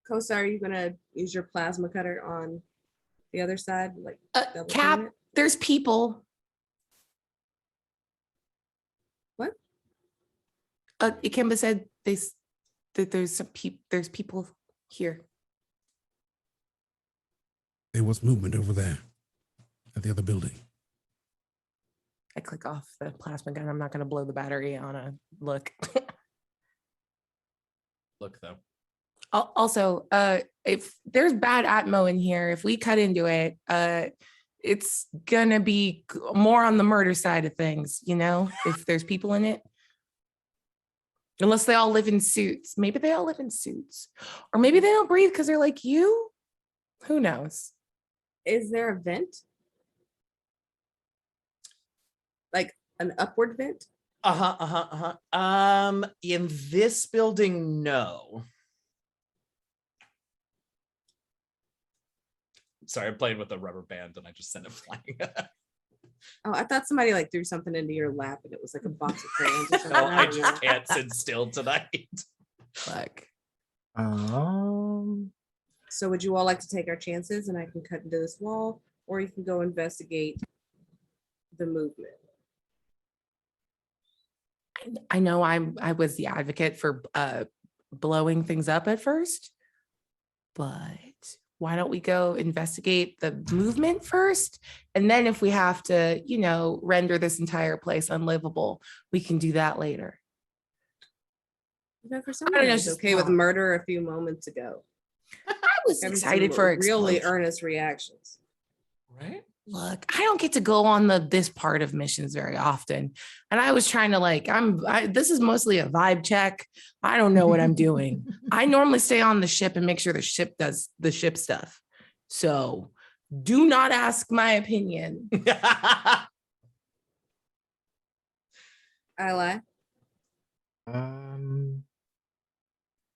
Koseh, are you gonna use your plasma cutter on the other side? Like Cap, there's people. What? Ikemba said that there's people here. There was movement over there at the other building. I click off the plasma gun. I'm not going to blow the battery on a look. Look though. Also, if there's bad atmo in here, if we cut into it, it's gonna be more on the murder side of things, if there's people in it. Unless they all live in suits. Maybe they all live in suits. Or maybe they don't breathe because they're like you. Who knows? Is there a vent? Like an upward vent? In this building, no. Sorry, I'm playing with a rubber band and I just sent it flying. Oh, I thought somebody like threw something into your lap and it was like a box of crayons or something. No, I just can't sit still tonight. Like, so would you all like to take our chances and I can cut into this wall, or you can go investigate the movement? I know I was the advocate for blowing things up at first, but why don't we go investigate the movement first? And then if we have to, render this entire place unlivable, we can do that later. But for some I don't know, reason, I it's was just okay with how- murder a few moments ago. I was Having excited some for really explosion. earnest reactions. Right? Look, I don't get to go on this part of missions very often, and I was trying to this is mostly a vibe check. I don't know what I'm doing. I normally stay on the ship and make sure the ship does the ship stuff. So do not ask my opinion. Ilay.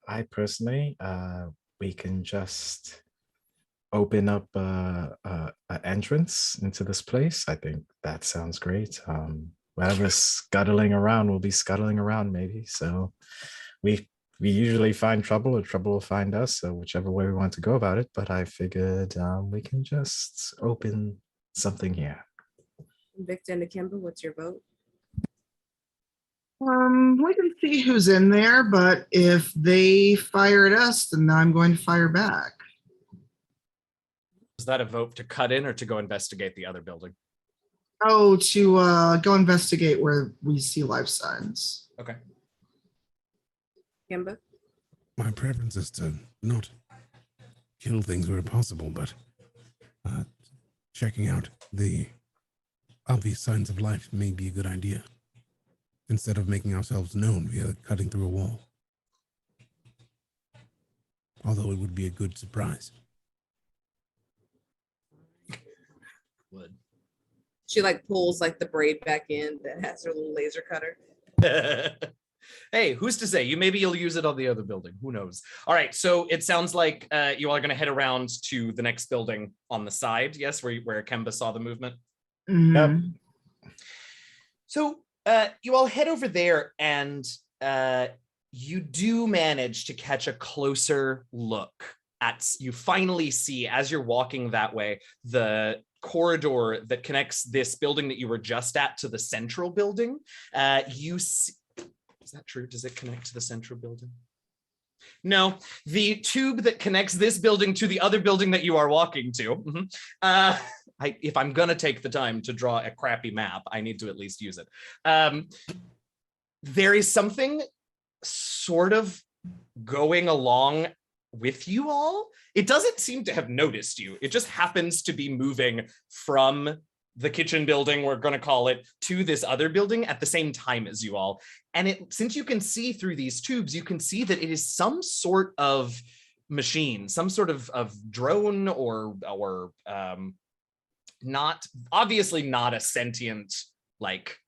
I personally, we can just open up an entrance into this place. I think that sounds great. Whatever's scuttling around will be scuttling around, maybe. So we usually find trouble, or trouble will find us. So whichever way we want to go about it. But I figured we can just open something here. Invicta and Ikemba, what's your vote? We can see who's in there, but if they fire at us, then I'm going to fire back. Is that a vote to cut in or to go investigate the other building? Oh, to go investigate where we see life signs. Okay. Ikemba? My preference is to not kill things where possible, but checking out the obvious signs of life may be a good idea, instead of making ourselves known via cutting through a wall. Although it would be a good surprise. Would. She pulls the braid back in that has her little laser cutter. Hey, who's to say? Maybe you'll use it on the other building. Who knows? All right, so it sounds like you all are going to head around to the next building on the side. Yes, where Ikemba saw the movement. Mhm. Yep. So you all head over there, and you do manage to catch a closer look at. You finally see, as you're walking that way, the corridor that connects this building that you were just at to the central building. You see, is that true? Does it connect to the central building? No, the tube that connects this building to the other building that you are walking to. Mm-hmm. If I'm gonna take the time to draw a crappy map, I need to at least use it. There is something sort of going along with you all. It doesn't seem to have noticed you. It just happens to be moving from the kitchen building, we're going to call it, to this other building at the same time as you all. And since you can see through these tubes, you can see that it is some sort of machine, some sort of drone or not, obviously not a sentient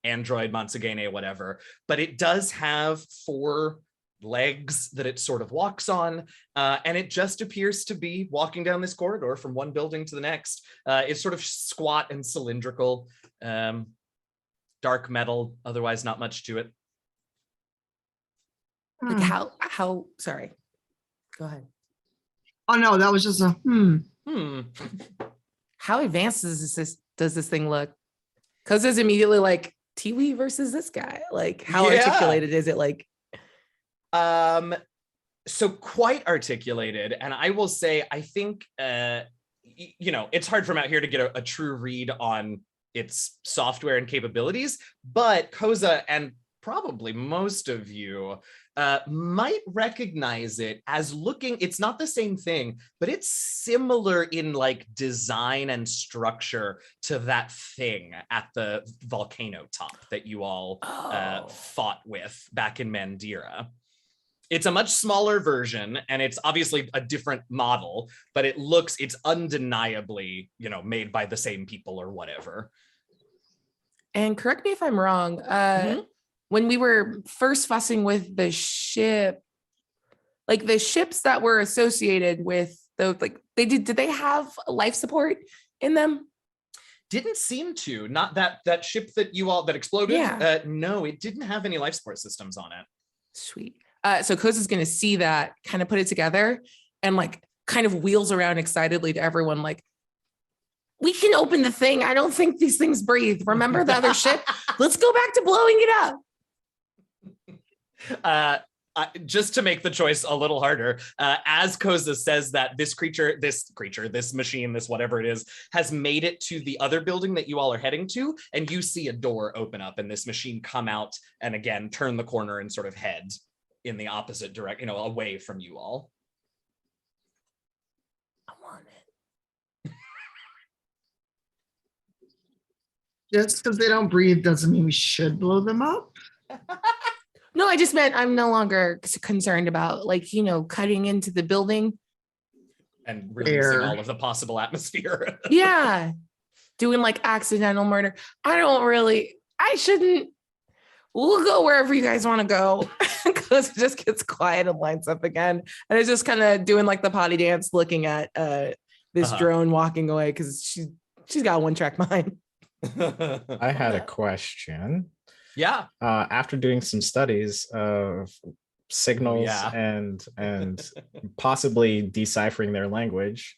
android, Mansagene, whatever, but it does have 4 legs that it sort of walks on, and it just appears to be walking down this corridor from one building to the next. It's sort of squat and cylindrical, dark metal, otherwise not much to it. How sorry, go ahead. Oh no, that was just a How advanced does this thing look? Because it's immediately Tiwi versus this guy. How articulated is it? So quite articulated, and I will say, I think, it's hard from out here to get a true read on its software and capabilities, but Koseh and probably most of you might recognize it as looking, it's not the same thing, but it's similar in design and structure to that thing at the volcano top that you all fought with back in Mandira. It's a much smaller version, and it's obviously a different model, but it's undeniably, made by the same people or whatever. And correct me if I'm wrong, when we were first fussing with the ship, the ships that were associated with those, did they have life support in them? Didn't seem to. Not that ship that you all that exploded. Yeah. No, it didn't have any life support systems on it. Sweet. So Koseh is going to see that, kind of put it together, and kind of wheels around excitedly to everyone, we can open the thing. I don't think these things breathe. Remember the other ship? Let's go back to blowing it up. Just to make the choice a little harder, as Koseh says that this machine, this whatever it is, has made it to the other building that you all are heading to, and you see a door open up and this machine come out and again turn the corner and sort of head. in the opposite direction, away from you all. I want it. Just because they don't breathe doesn't mean we should blow them up. No, I just meant I'm no longer concerned about cutting into the building and releasing all of the possible atmosphere. Yeah. Doing like accidental murder. I shouldn't. We'll go wherever you guys want to go. Because it just gets quiet and lights up again. And it's just kind of doing like the potty dance, looking at this drone walking away because she's got a one-track mind. I had a question. Yeah. After doing some studies of signals and possibly deciphering their language,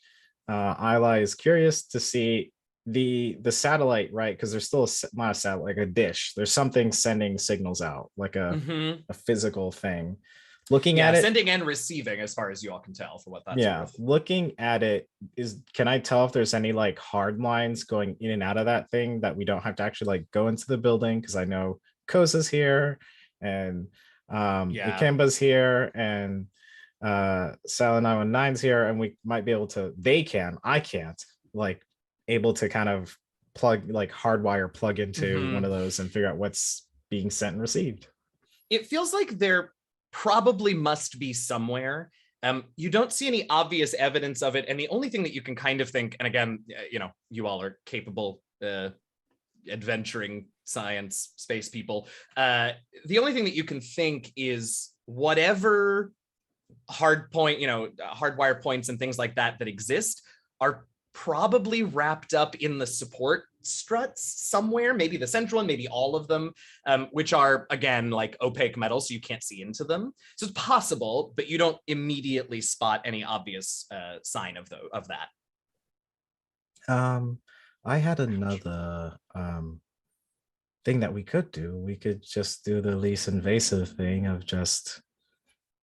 Ilay is curious to see the satellite, right? Because there's still not a satellite, like a dish. There's something sending signals out, like a physical thing. Looking at it, sending and receiving, as far as you all can tell, for what that's worth. Looking at it, can I tell if there's any like hard lines going in and out of that thing that we don't have to actually like go into the building? Because I know Koseh's here and Ikemba's here and Sal 919's here, and we might be able to. I can't able to kind of plug into one of those and figure out what's being sent and received. It feels like there probably must be somewhere. You don't see any obvious evidence of it, and the only thing that you can kind of think, and again, you all are capable adventuring science space people, the only thing that you can think is whatever hardwire points and things like that exist are probably wrapped up in the support struts somewhere, maybe the central one, maybe all of them, which are, again, like opaque metal, so you can't see into them. So it's possible, but you don't immediately spot any obvious sign of that. I had another thing that we could do. We could just do the least invasive thing of just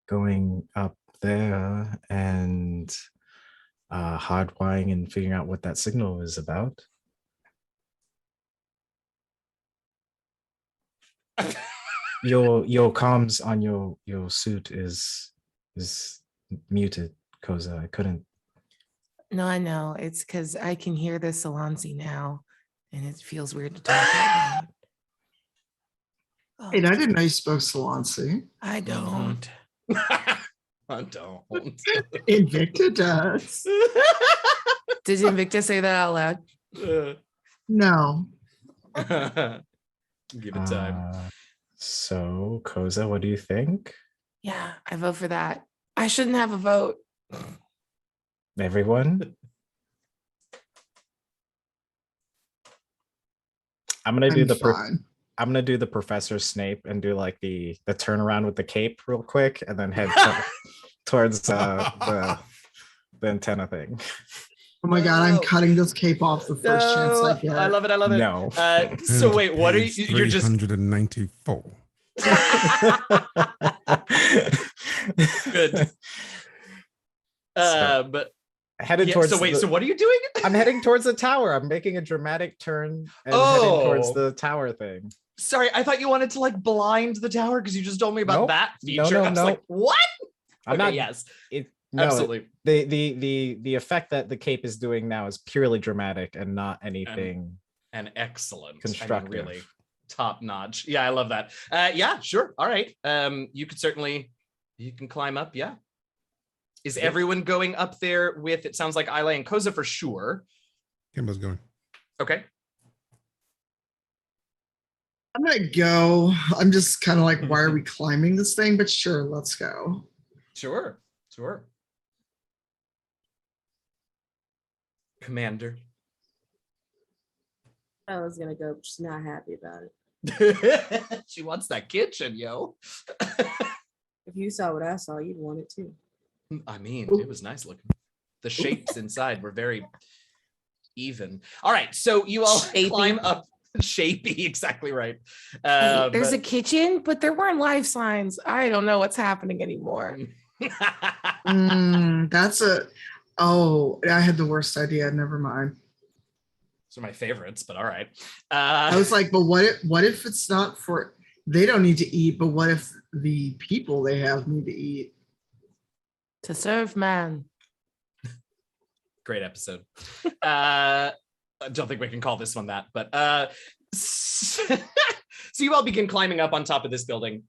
going up there and hardwiring and figuring out what that signal is about. Your comms on your suit is muted, Koseh. I couldn't. No, I know. It's because I can hear the Solansi now, and it feels weird to talk about. Hey, I didn't know you spoke Solansi. I don't. I don't. Invicta does. Did Invicta say that out loud? No. Give it time. So, Koseh, what do you think? Yeah, I vote for that. I shouldn't have a vote. Everyone? I'm gonna do the Professor Snape and do like the turnaround with the cape real quick, and then head towards the antenna thing. Oh my god, I'm cutting this cape off the first chance I get. I love it. No. So wait, what are you? You're just 394. Good. But headed towards. So what are you doing? I'm heading towards the tower. I'm making a dramatic turn and heading towards the tower thing. Sorry, I thought you wanted to like blind the tower because you just told me about that feature. I was like, what? I'm not. Yes. Absolutely. The effect that the cape is doing now is purely dramatic and not anything. And excellent. Constructive. Really top notch. Yeah, I love that. Yeah, sure. All right. You can climb up. Yeah. Is everyone going up there with, it sounds like Ilay and Koseh for sure. Kimba's going. Okay. I'm gonna go. I'm just kind of like, why are we climbing this thing? But sure, let's go. Sure. Commander. I was gonna go, but she's not happy about it. She wants that kitchen, yo. If you saw what I saw, you'd want it too. I mean, it was nice looking. The shapes inside were very even. All right, so you all climb up. Shapy, exactly right. There's a kitchen, but there weren't life signs. I don't know what's happening anymore. I had the worst idea. Never mind. Those are my favorites, but all right. I was like, but what if it's not for they don't need to eat, but what if the people they have need to eat? To serve man. Great episode. I don't think we can call this one that, but so you all begin climbing up on top of this building,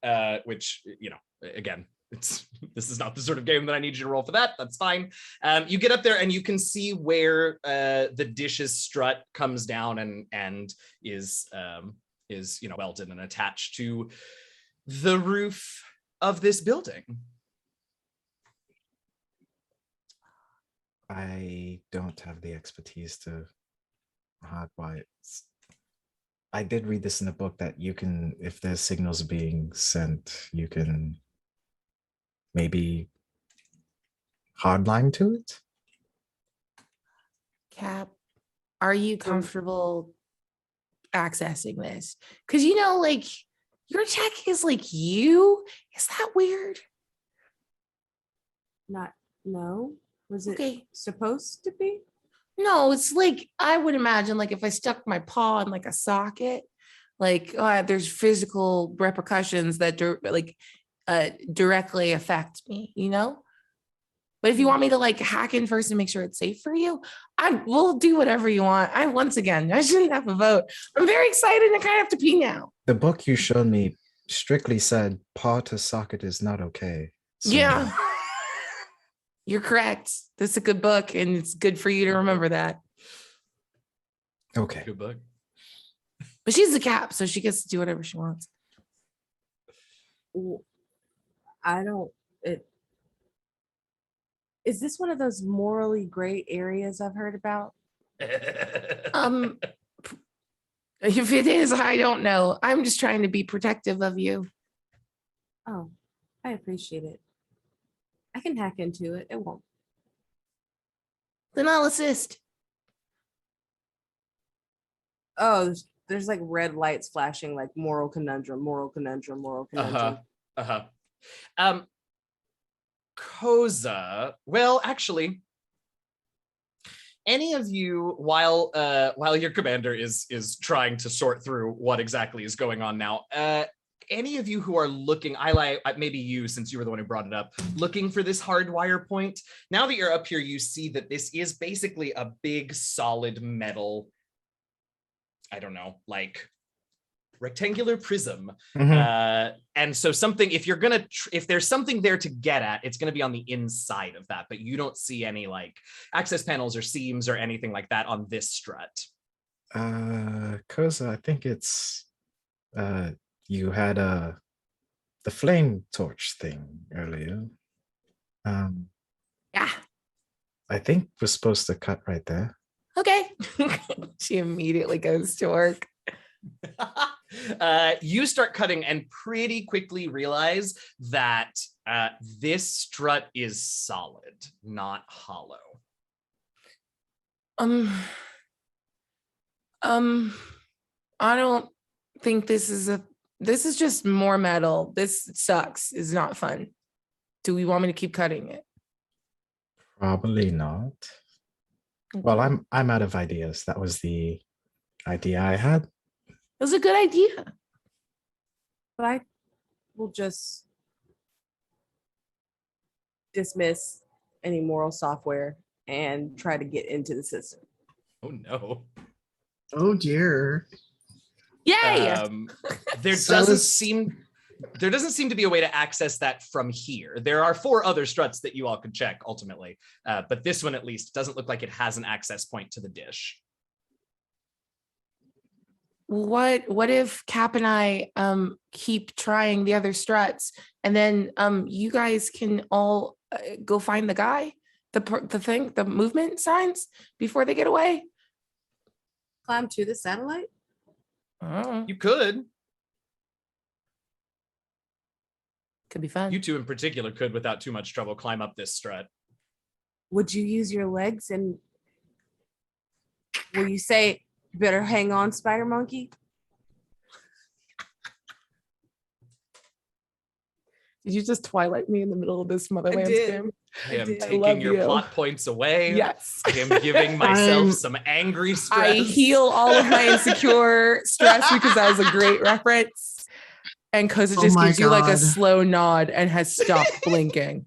which, you know, again, this is not the sort of game that I need you to roll for that. That's fine. You get up there and you can see where the dishes strut comes down and is welded and attached to the roof of this building. I don't have the expertise to hardwire it. I did read this in a book that you can, if there's signals being sent, you can maybe hardline to it. Cap, are you comfortable accessing this? Because, you know, like, your tech is like you. Is that weird? No. Was it Okay. supposed to be? No, it's like, I would imagine, like, if I stuck my paw in like a socket, like, there's physical repercussions that directly affect me, you know? But if you want me to like hack in first and make sure it's safe for you, I will do whatever you want. I shouldn't have a vote. I'm very excited and I kind of have to pee now. The book you showed me strictly said paw to socket is not okay. So Yeah. You're correct. This is a good book and it's good for you to remember that. Okay. Good book. But she's the Cap, so she gets to do whatever she wants. Is this one of those morally gray areas I've heard about? If it is, I don't know. I'm just trying to be protective of you. Oh, I appreciate it. I can hack into it. It won't. Then I'll assist. Oh, there's like red lights flashing, like moral conundrum, moral conundrum, moral conundrum. Koseh, well, actually, any of you, while your commander is trying to sort through what exactly is going on now, any of you who are looking, Ilay, maybe you, since you were the one who brought it up, looking for this hardwire point, now that you're up here, you see that this is basically a big solid metal, I don't know, like rectangular prism. And so something, if there's something there to get at, it's going to be on the inside of that, but you don't see any like access panels or seams or anything like that on this strut. Koseh, I think it's you had the flame torch thing earlier. Yeah. I think we're supposed to cut right there. Okay. She immediately goes to work. You start cutting and pretty quickly realize that this strut is solid, not hollow. I don't think this is just more metal. This sucks. It's not fun. Do we want me to keep cutting it? Probably not. Okay. Well, I'm out of ideas. That was the idea I had. It was a good idea. But I will just dismiss any moral software and try to get into the system. Oh no. Oh dear. Yay! There doesn't seem to be a way to access that from here. There are 4 other struts that you all could check ultimately, but this one at least doesn't look like it has an access point to the dish. What if Cap and I keep trying the other struts, and then you guys can all go find the guy, the movement signs before they get away? Climb to the satellite? You could. Could be fun. You two in particular could, without too much trouble, climb up this strut. Would you use your legs and will you say, "You better hang on, Spider Monkey"? Did you just Twilight me in the middle of this Motherlands did. game? I am did. I love taking your you. plot points away. Yes. I am giving myself some angry stress. I heal all of my insecure stress because that was a great reference. And Koseh Oh just my gives you like a God. slow nod and has stopped blinking.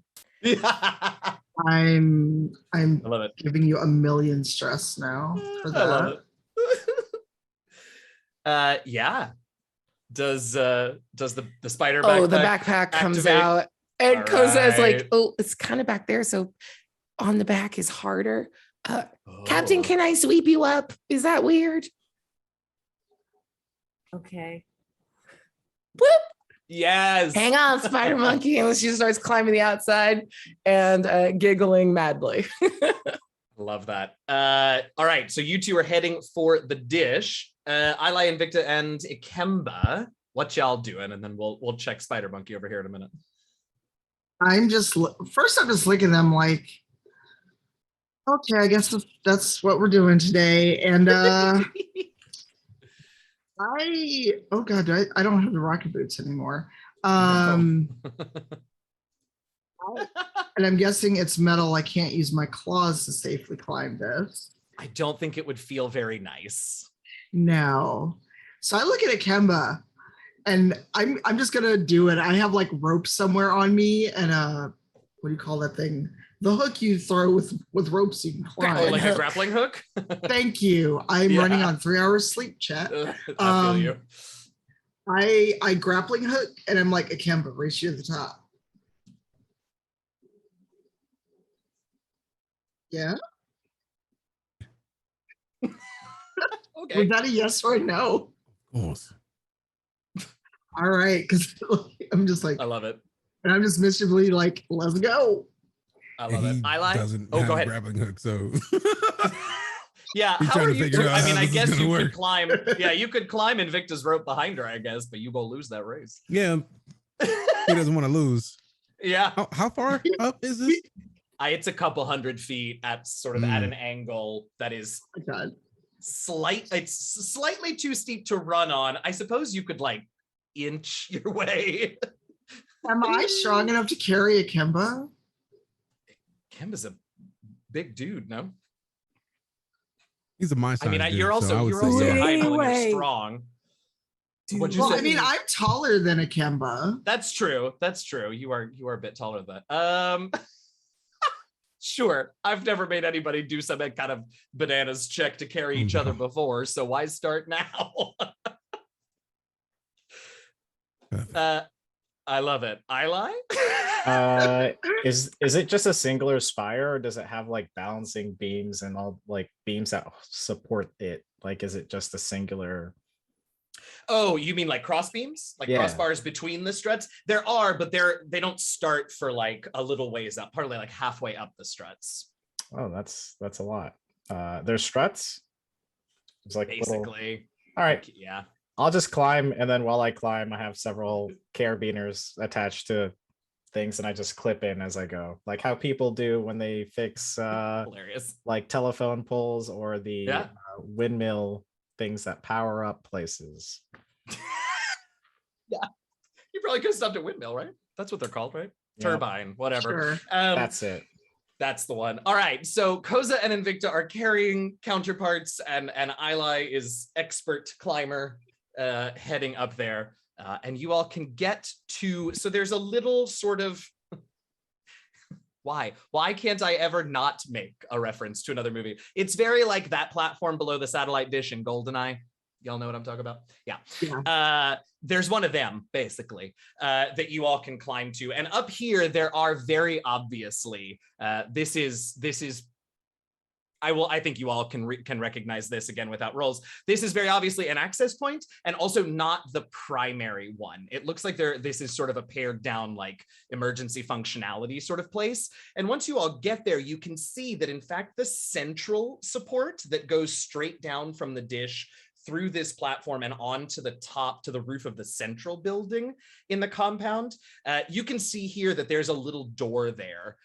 I'm I love it. giving you a million stress now for that. I love it. Yeah. Does the spider backpack? Oh, the backpack comes activate? out. And All Koseh is like, right. oh, it's kind of back there. So on the back is harder. Captain, can I sweep you up? Is that weird? Okay. Whoop. Yes. Hang on, spider monkey. And she starts climbing the outside and giggling madly. Love that. All right, so you two are heading for the dish. Ilay, Invicta, and Ikemba. What y'all doing? And then we'll check Spider Monkey over here in a minute. I'm just looking at them like, okay, I guess that's what we're doing today. And oh God, I don't have the rocket boots anymore. And I'm guessing it's metal. I can't use my claws to safely climb this. I don't think it would feel very nice. No. So I look at Ikemba and I'm just gonna do it. I have like rope somewhere on me and what do you call that thing? The hook you throw with ropes you can climb. Oh, like a grappling hook? Thank you. I'm running on 3 hours sleep, chat. I feel you. I grappling hook and I'm like, Ikemba, race you to the top. Yeah. Okay. Was that a yes or a no? Of course. All right, because I'm just like, I love it. and I'm just mischievously like, let's go. I love it. He Ilay? doesn't Oh, have go a ahead. grappling hook, so Yeah, He's how trying are to you figure two? out I how mean, I this is guess gonna you work. could climb. Yeah, you could climb Invicta's rope behind her, I guess, but you go lose that race. yeah, he doesn't want to lose. Yeah. How far up is this? It's a couple 100 feet at sort of at an angle that is Oh my God. it's slightly too steep to run on. I suppose you could like inch your way. Am I strong enough to carry Ikemba? Kemba's a big dude, no? He's a my size. I mean, dude, you're so I also would you're say also yeah. high and Anyway. you're strong. What'd you Well, say? I mean, I'm taller than Ikemba. That's true. That's true. You are a bit taller than that. Sure. I've never made anybody do some kind of bananas check to carry each other before, so why start now? I love it. Ilay? Is it just a singular spire, or does it have like balancing beams and all like beams that support it? Like, is it just a singular? Oh, you mean like cross beams, like Yeah. crossbars between the struts? There are, but they don't start for like a little ways up, partly like halfway up the struts. Oh, that's a lot. There's struts. It's like Basically. All right. Like, yeah. I'll just climb, and then while I climb, I have several carabiners attached to things, and I just clip in as I go, like how people do when they fix Hilarious. like telephone poles or the windmill things that power up places. Yeah, you probably could have stopped at windmill, right? That's what they're called, right? Yeah. Turbine, whatever. Sure. That's it. That's the one. All right. So Koseh and Invicta are carrying counterparts, and Ilay is expert climber heading up there. And you all can get to, so there's a little sort of, why can't I ever not make a reference to another movie? It's very like that platform below the satellite dish in GoldenEye. Y'all know what I'm talking about? Yeah. There's one of them basically that you all can climb to. And up here, there are very obviously, this is I think you all can recognize this again without rolls. This is very obviously an access point, and also not the primary one. It looks like this is sort of a pared down like emergency functionality sort of place. And once you all get there, you can see that in fact the central support that goes straight down from the dish through this platform and onto the top, to the roof of the central building in the compound. You can see here that there's a little door there.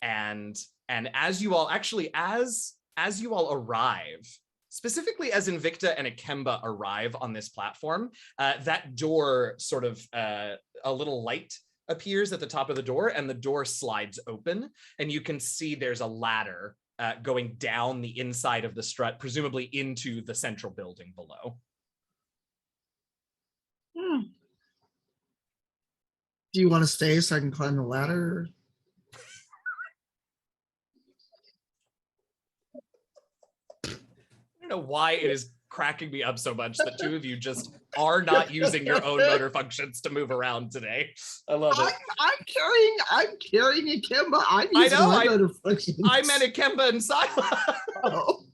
And as you all as you all arrive, specifically as Invicta and Ikemba arrive on this platform, that door sort of a little light appears at the top of the door, and the door slides open, and you can see there's a ladder going down the inside of the strut, presumably into the central building below. Do you want to stay so I can climb the ladder? I don't know why it is cracking me up so much that two of you just are not using your own motor functions to move around today. I love it. I'm carrying Ikemba. I'm using my motor functions. I meant Ikemba and Sila. Oh.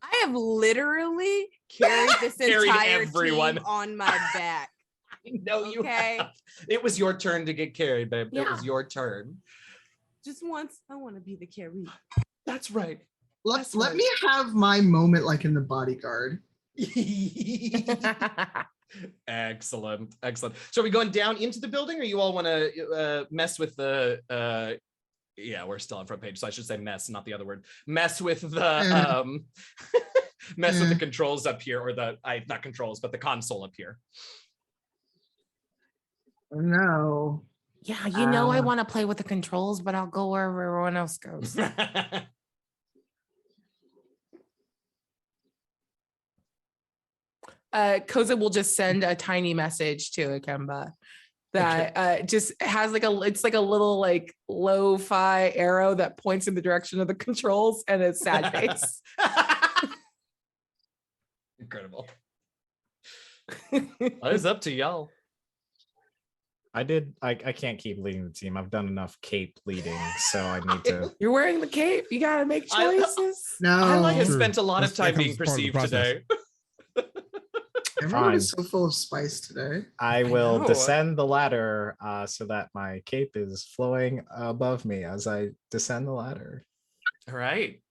I have literally carried this Carried entire everyone. team on my back. No, you Okay. have. It was your turn to get carried, babe. It Yeah. was your turn. Just once, I want to be the carry. That's right. Let me have my moment like in The Bodyguard. Excellent. So are we going down into the building, or you all want to mess with the yeah, we're still on front page, so I should say mess, not the other word. Mess with the mess with the controls up here, or the not controls, but the console up here. No. Yeah, you know I want to play with the controls, but I'll go wherever everyone else goes. Koseh will just send a tiny message to Ikemba that just has it's like a little like lo-fi arrow that points in the direction of the controls and a sad face. Incredible. What is up to y'all? I can't keep leading the team. I've done enough cape leading, so I need to. You're wearing the cape. You gotta make choices. No. I have Sure. spent a lot of That time being comes as part of the perceived today. Everyone is so full of spice today. I will know. descend the ladder so that my cape is flowing above me as I descend the ladder. All right.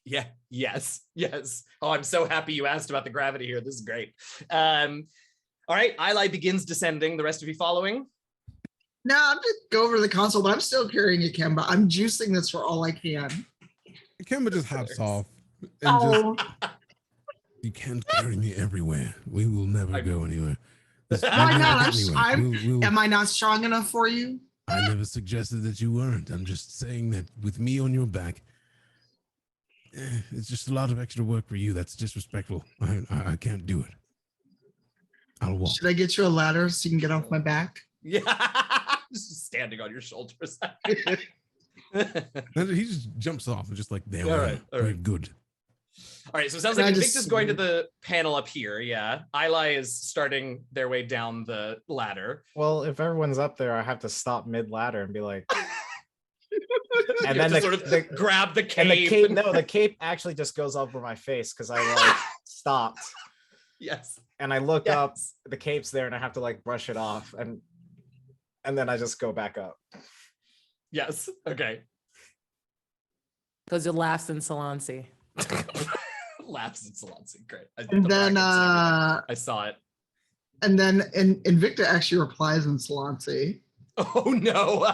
Yeah. Yes. Oh, I'm so happy you asked about the gravity here. This is great. All right. Ilay begins descending. The rest of you following? No, I'm just go over to the console, but I'm still carrying Ikemba. I'm juicing this for all I can. Ikemba just hops off. And Oh. you can't carry me everywhere. We will never go anywhere. Why not? We'll- Am I not strong enough for you? I never suggested that you weren't. I'm just saying that with me on your back, it's just a lot of extra work for you. That's disrespectful. I can't do it. I'll walk. Should I get you a ladder so you can get off my back? Yeah. Just standing on your shoulders. And he just jumps off and just like, there we All are. right, all Very right. good. All right. So it sounds Can like I just- Invicta's going to the panel up here. Yeah. Ilay is starting their way down the ladder. Well, if everyone's up there, I have to stop mid ladder and be like, You and have then to the, sort of grab the cape. and the cape. No, the cape actually just goes over my face because I like stopped Yes. and I look Yes. up. The cape's there, and I have to like brush it off, and then I just go back up. Yes. Okay. Those are laughs in Salansi. Laughs in Salansi. Great. And then I saw it. and then Invicta actually replies in Salansi. Oh no.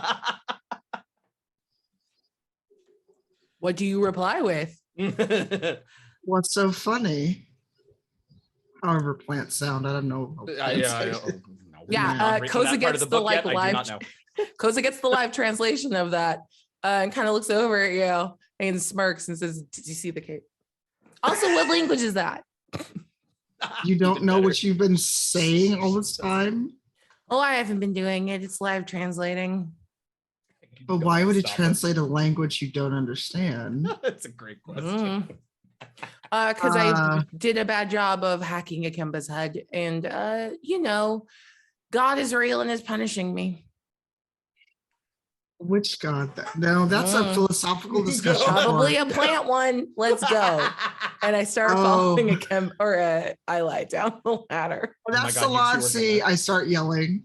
What do you reply with? What's so funny? However plants sound, I don't know. how plants sound. Yeah, Koseh gets the like live. Koseh gets the live translation of that and kind of looks over at you and smirks and says, "Did you see the cape?" Also, what language is that? You don't know what you've been saying all this time? Oh, I haven't been doing it. It's live translating. But why would it translate a language you don't understand? That's a great question. Because I did a bad job of hacking Ikemba's head, and God is real and is punishing me. Which god? No, that's a philosophical discussion. Probably a plant one. Let's go. And I start following Ikemba or Ilay down the ladder. Well, that's Salansi. I start yelling.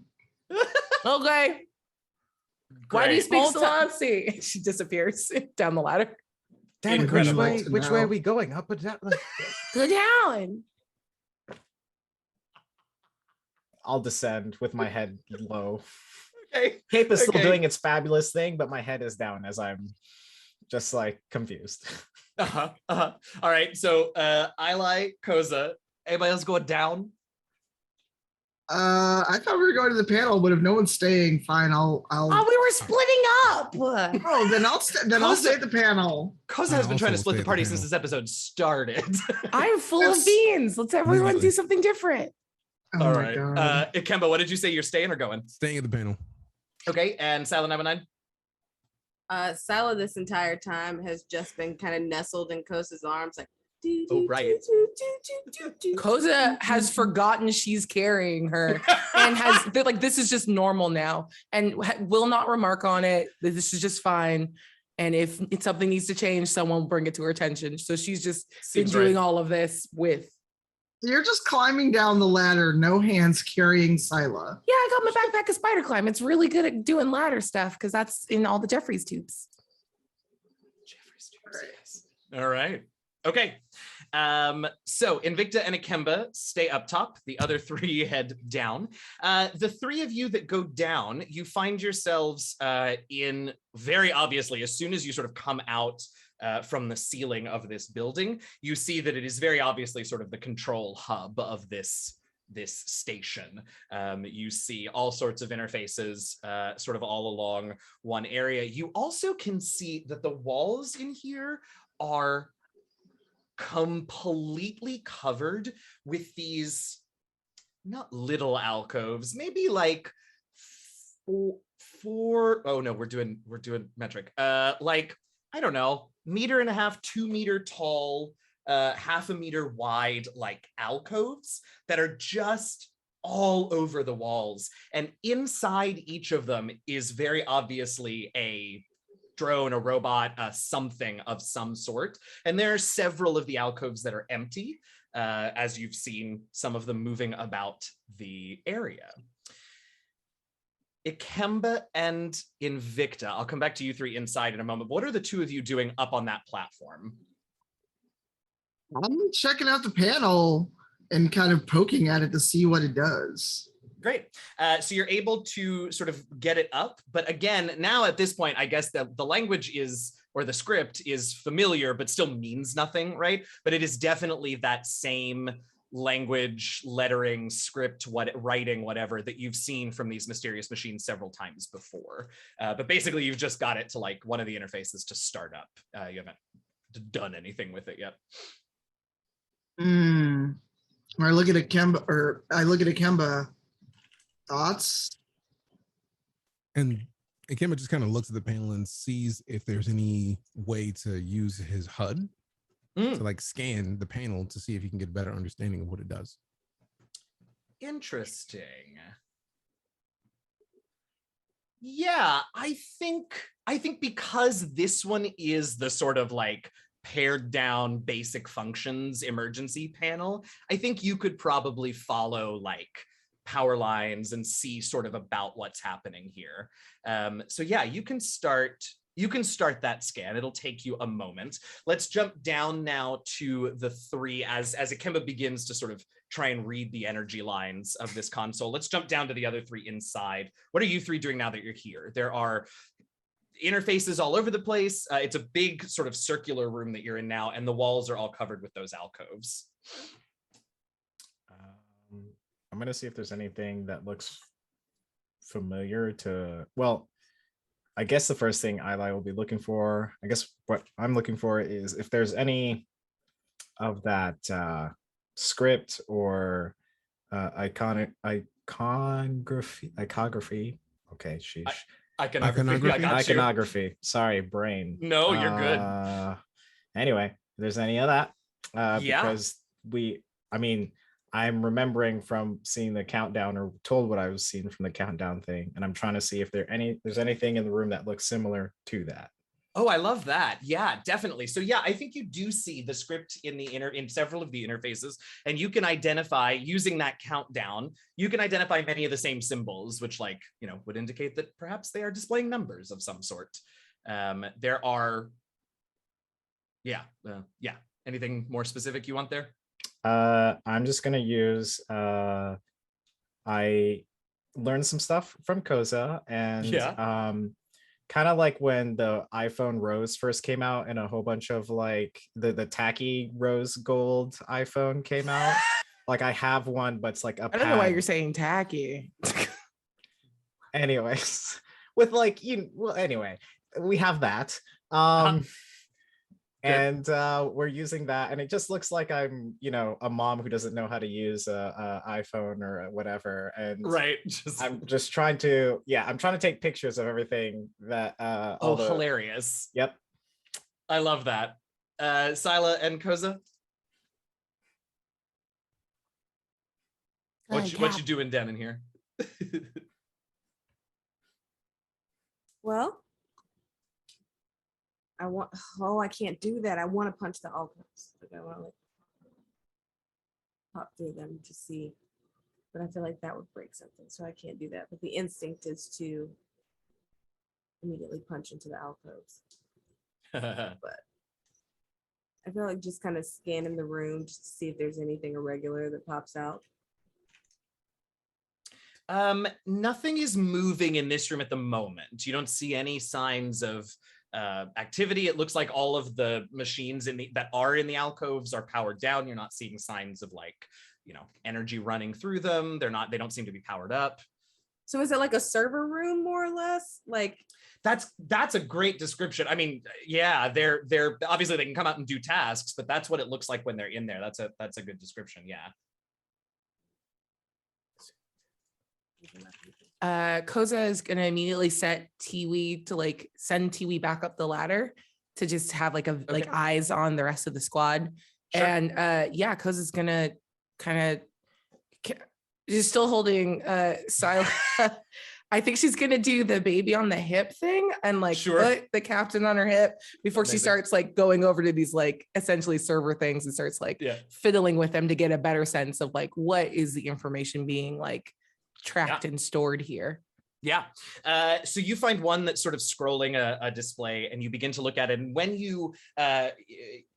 Okay. Why do you speak Hold on. Salansi? She disappears down the ladder. Damn, Incredible. which way are we going? Up or down? Go down. I'll descend with my head low. Okay. Cape is still Okay. doing its fabulous thing, but my head is down as I'm just like confused. All right. So Ilay, Koseh, anybody else going down? I thought we were going to the panel, but if no one's staying, fine. Oh, we were splitting up. Oh, then I'll stay at the panel. Koseh I has been trying to also split stay the at the party panel. since this episode started. I'm full of Yes. beans. Let's everyone do something different. Oh All my right. god. Ikemba, what did you say? You're staying or going? Staying at the panel. Okay, and Silent 919? Sala this entire time has just been kind of nestled in Koseh's arms, like. Oh, right. Koseh has forgotten she's carrying her and they're like, this is just normal now and will not remark on it. This is just fine. And if something needs to change, someone will bring it to her attention. So she's just Seems been doing right. all of this with. You're just climbing down the ladder, no hands, carrying Scylla. Yeah, I got my backpack of spider climb. It's really good at doing ladder stuff because that's in all the Jeffries tubes. Yes. All right. Okay. So Invicta and Ikemba stay up top. The other three head down. The three of you that go down, you find yourselves in very obviously, as soon as you sort of come out from the ceiling of this building, you see that it is very obviously sort of the control hub of this station. You see all sorts of interfaces sort of all along one area. You also can see that the walls in here are completely covered with these not little alcoves, maybe like four. Oh no, we're doing metric. Like, I don't know, 1.5 meters, 2 meter tall, 0.5 meter wide, like alcoves that are just all over the walls. And inside each of them is very obviously a drone, a robot, something of some sort. And there are several of the alcoves that are empty, as you've seen some of them moving about the area. Ikemba and Invicta, I'll come back to you three inside in a moment. What are the two of you doing up on that platform? I'm checking out the panel and kind of poking at it to see what it does. Great. So you're able to sort of get it up. But again, now at this point, I guess the language is, or the script is familiar, but still means nothing, right? But it is definitely that same language, lettering, script, writing, whatever, that you've seen from these mysterious machines several times before. But basically, you've just got it to like one of the interfaces to start up. You haven't done anything with it yet. I look at Ikemba, thoughts? And Ikemba just kind of looks at the panel and sees if there's any way to use his HUD to like scan the panel to see if he can get a better understanding of what it does. Interesting. Yeah, I think because this one is the sort of like pared down basic functions emergency panel, I think you could probably follow like power lines and see sort of about what's happening here. So yeah, you can start that scan. It'll take you a moment. Let's jump down now to the three as Ikemba begins to sort of try and read the energy lines of this console. Let's jump down to the other three inside. What are you three doing now that you're here? There are interfaces all over the place. It's a big sort of circular room that you're in now, and the walls are all covered with those alcoves. I'm gonna see if there's anything that looks familiar to, well, I guess the first thing Ilay will be looking for, I guess what I'm looking for is if there's any of that script or iconography. Okay, sheesh. Iconography. Sorry, brain. No, you're good. Anyway, if there's any of that, because I'm remembering from seeing the countdown, or told what I was seeing from the countdown thing, and I'm trying to see if there's anything in the room that looks similar to that. Oh, I love that. Yeah, definitely. So yeah, I think you do see the script in several of the interfaces, and you can identify, using that countdown, you can identify many of the same symbols, which would indicate that perhaps they are displaying numbers of some sort. There are, anything more specific you want there? I'm just gonna use, I learned some stuff from Koseh, and kind of like when the iPhone Rose first came out and a whole bunch of like the tacky rose gold iPhone came out. Like I have one, but it's like a I don't know why you're saying tacky. Anyways, with like, anyway, we have that. And we're using that, and it just looks like I'm, a mom who doesn't know how to use a iPhone or whatever. And Right. I'm just trying to, I'm trying to take pictures of everything that. Hilarious. Yep. I love that. Sila and Koseh, what you doing down in here? Well, I can't do that. I want to punch the alcoves. Like I want to pop through them to see, but I feel like that would break something, so I can't do that. But the instinct is to immediately punch into the alcoves. But I feel like just kind of scanning the room just to see if there's anything irregular that pops out. Nothing is moving in this room at the moment. You don't see any signs of activity. It looks like all of the machines that are in the alcoves are powered down. You're not seeing signs of energy running through them. They don't seem to be powered up. So is it like a server room, more or less? Like that's a great description. I mean, yeah, they're obviously they can come out and do tasks, but that's what it looks like when they're in there. That's a good description. Yeah. Koseh is gonna immediately set Tiwi to send Tiwi back up the ladder to just have eyes on the rest of the squad. Sure. And Koseh's gonna kind of just still holding Sila. I think she's gonna do the baby on the hip thing and put the captain on her hip before she starts going over to these essentially server things and starts fiddling with them to get a better sense of what is the information being tracked and stored here. Yeah. So you find one that's sort of scrolling a display, and you begin to look at it. And when you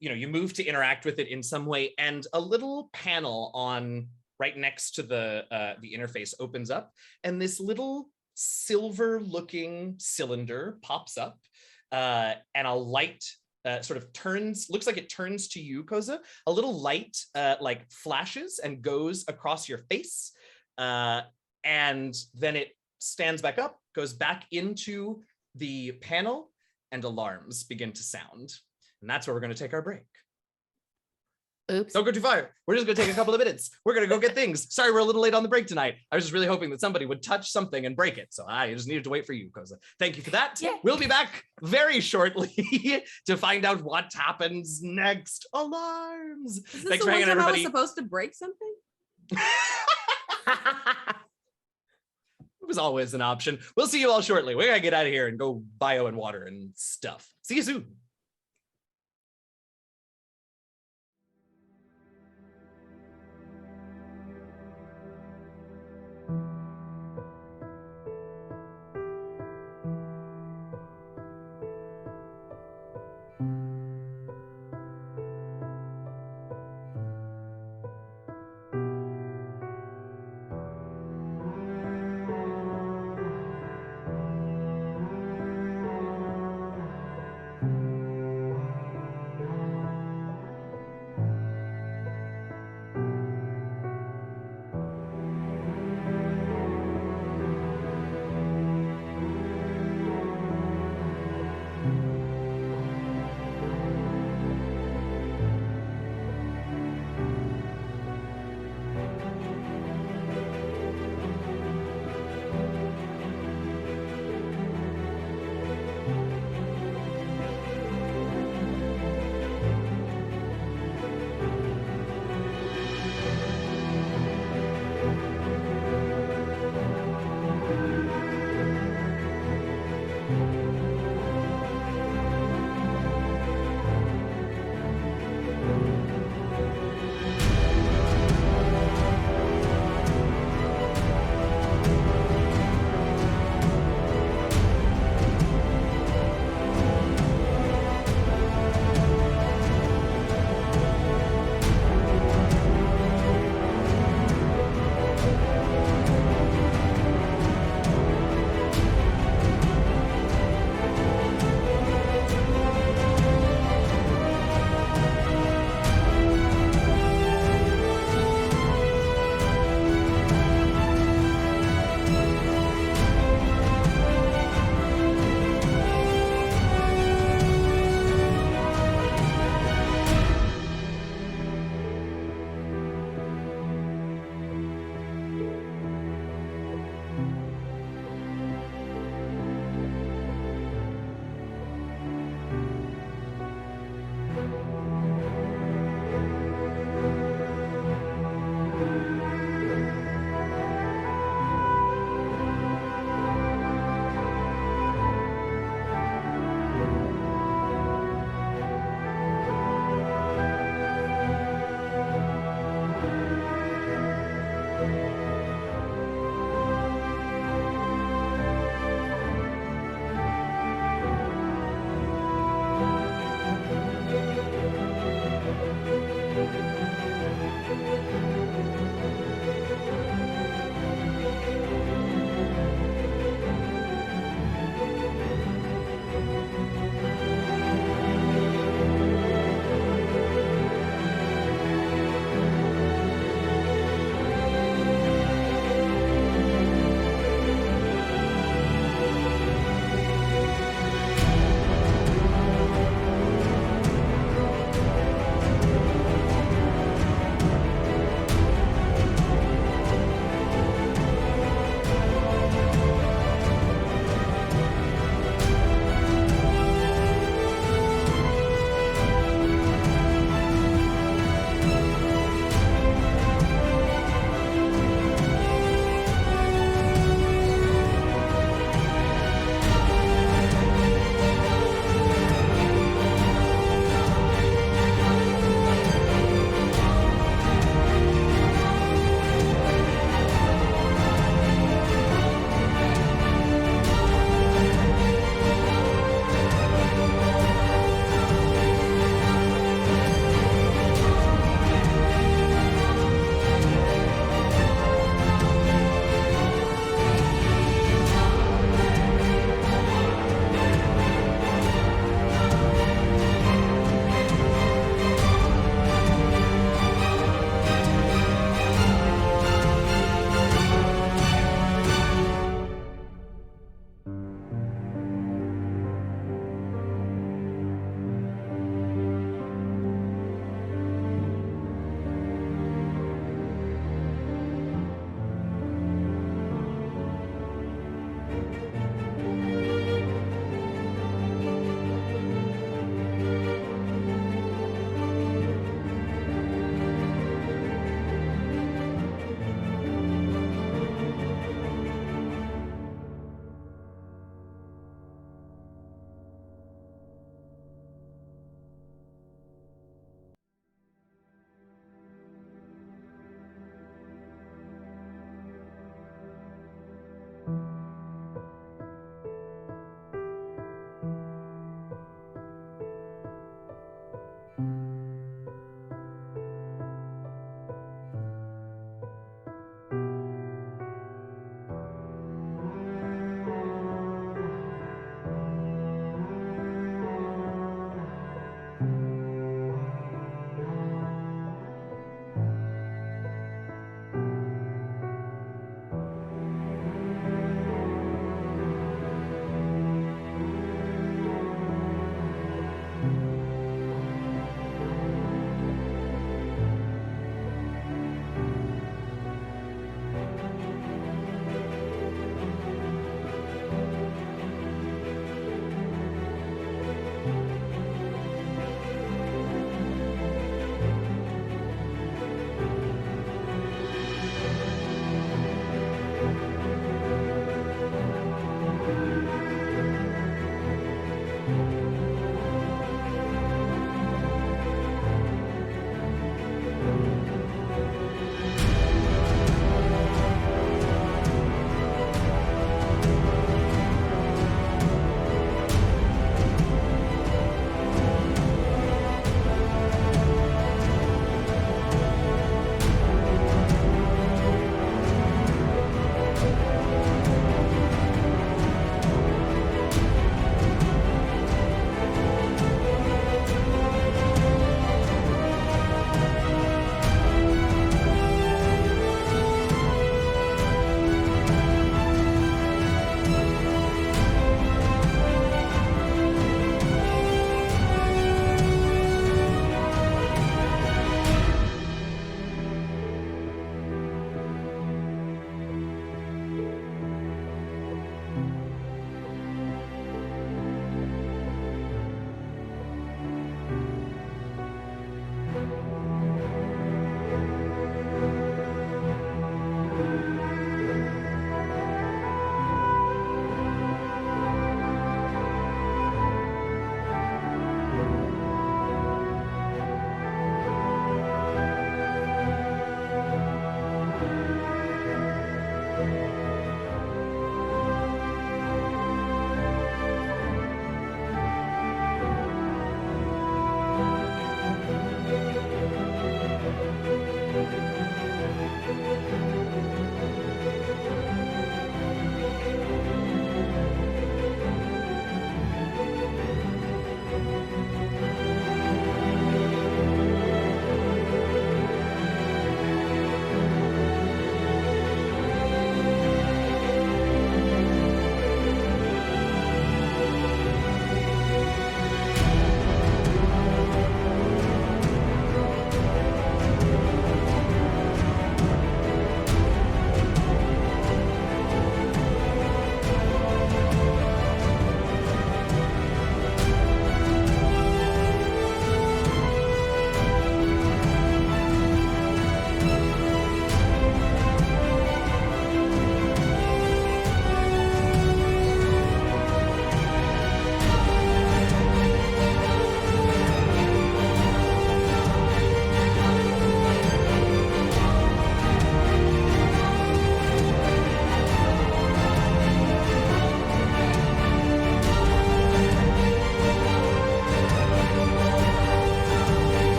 move to interact with it in some way, and a little panel on right next to the interface opens up, and this little silver-looking cylinder pops up, and a light sort of looks like it turns to you, Koseh. A little light flashes and goes across your face. And then it stands back up, goes back into the panel, and alarms begin to sound. And that's where we're going to take our break. Oops. Don't go too far. We're just going to take a couple of minutes. We're going to go get things. Sorry, we're a little late on the break tonight. I was just really hoping that somebody would touch something and break it. So I just needed to wait for you, Koseh. Thank you for that. Yeah. We'll be back very shortly to find out what happens next. Alarms. Is this Thanks the for one hanging, time I was everybody. supposed to break something? It was always an option. We'll see you all shortly. We gotta get out of here and go bio and water and stuff. See you soon.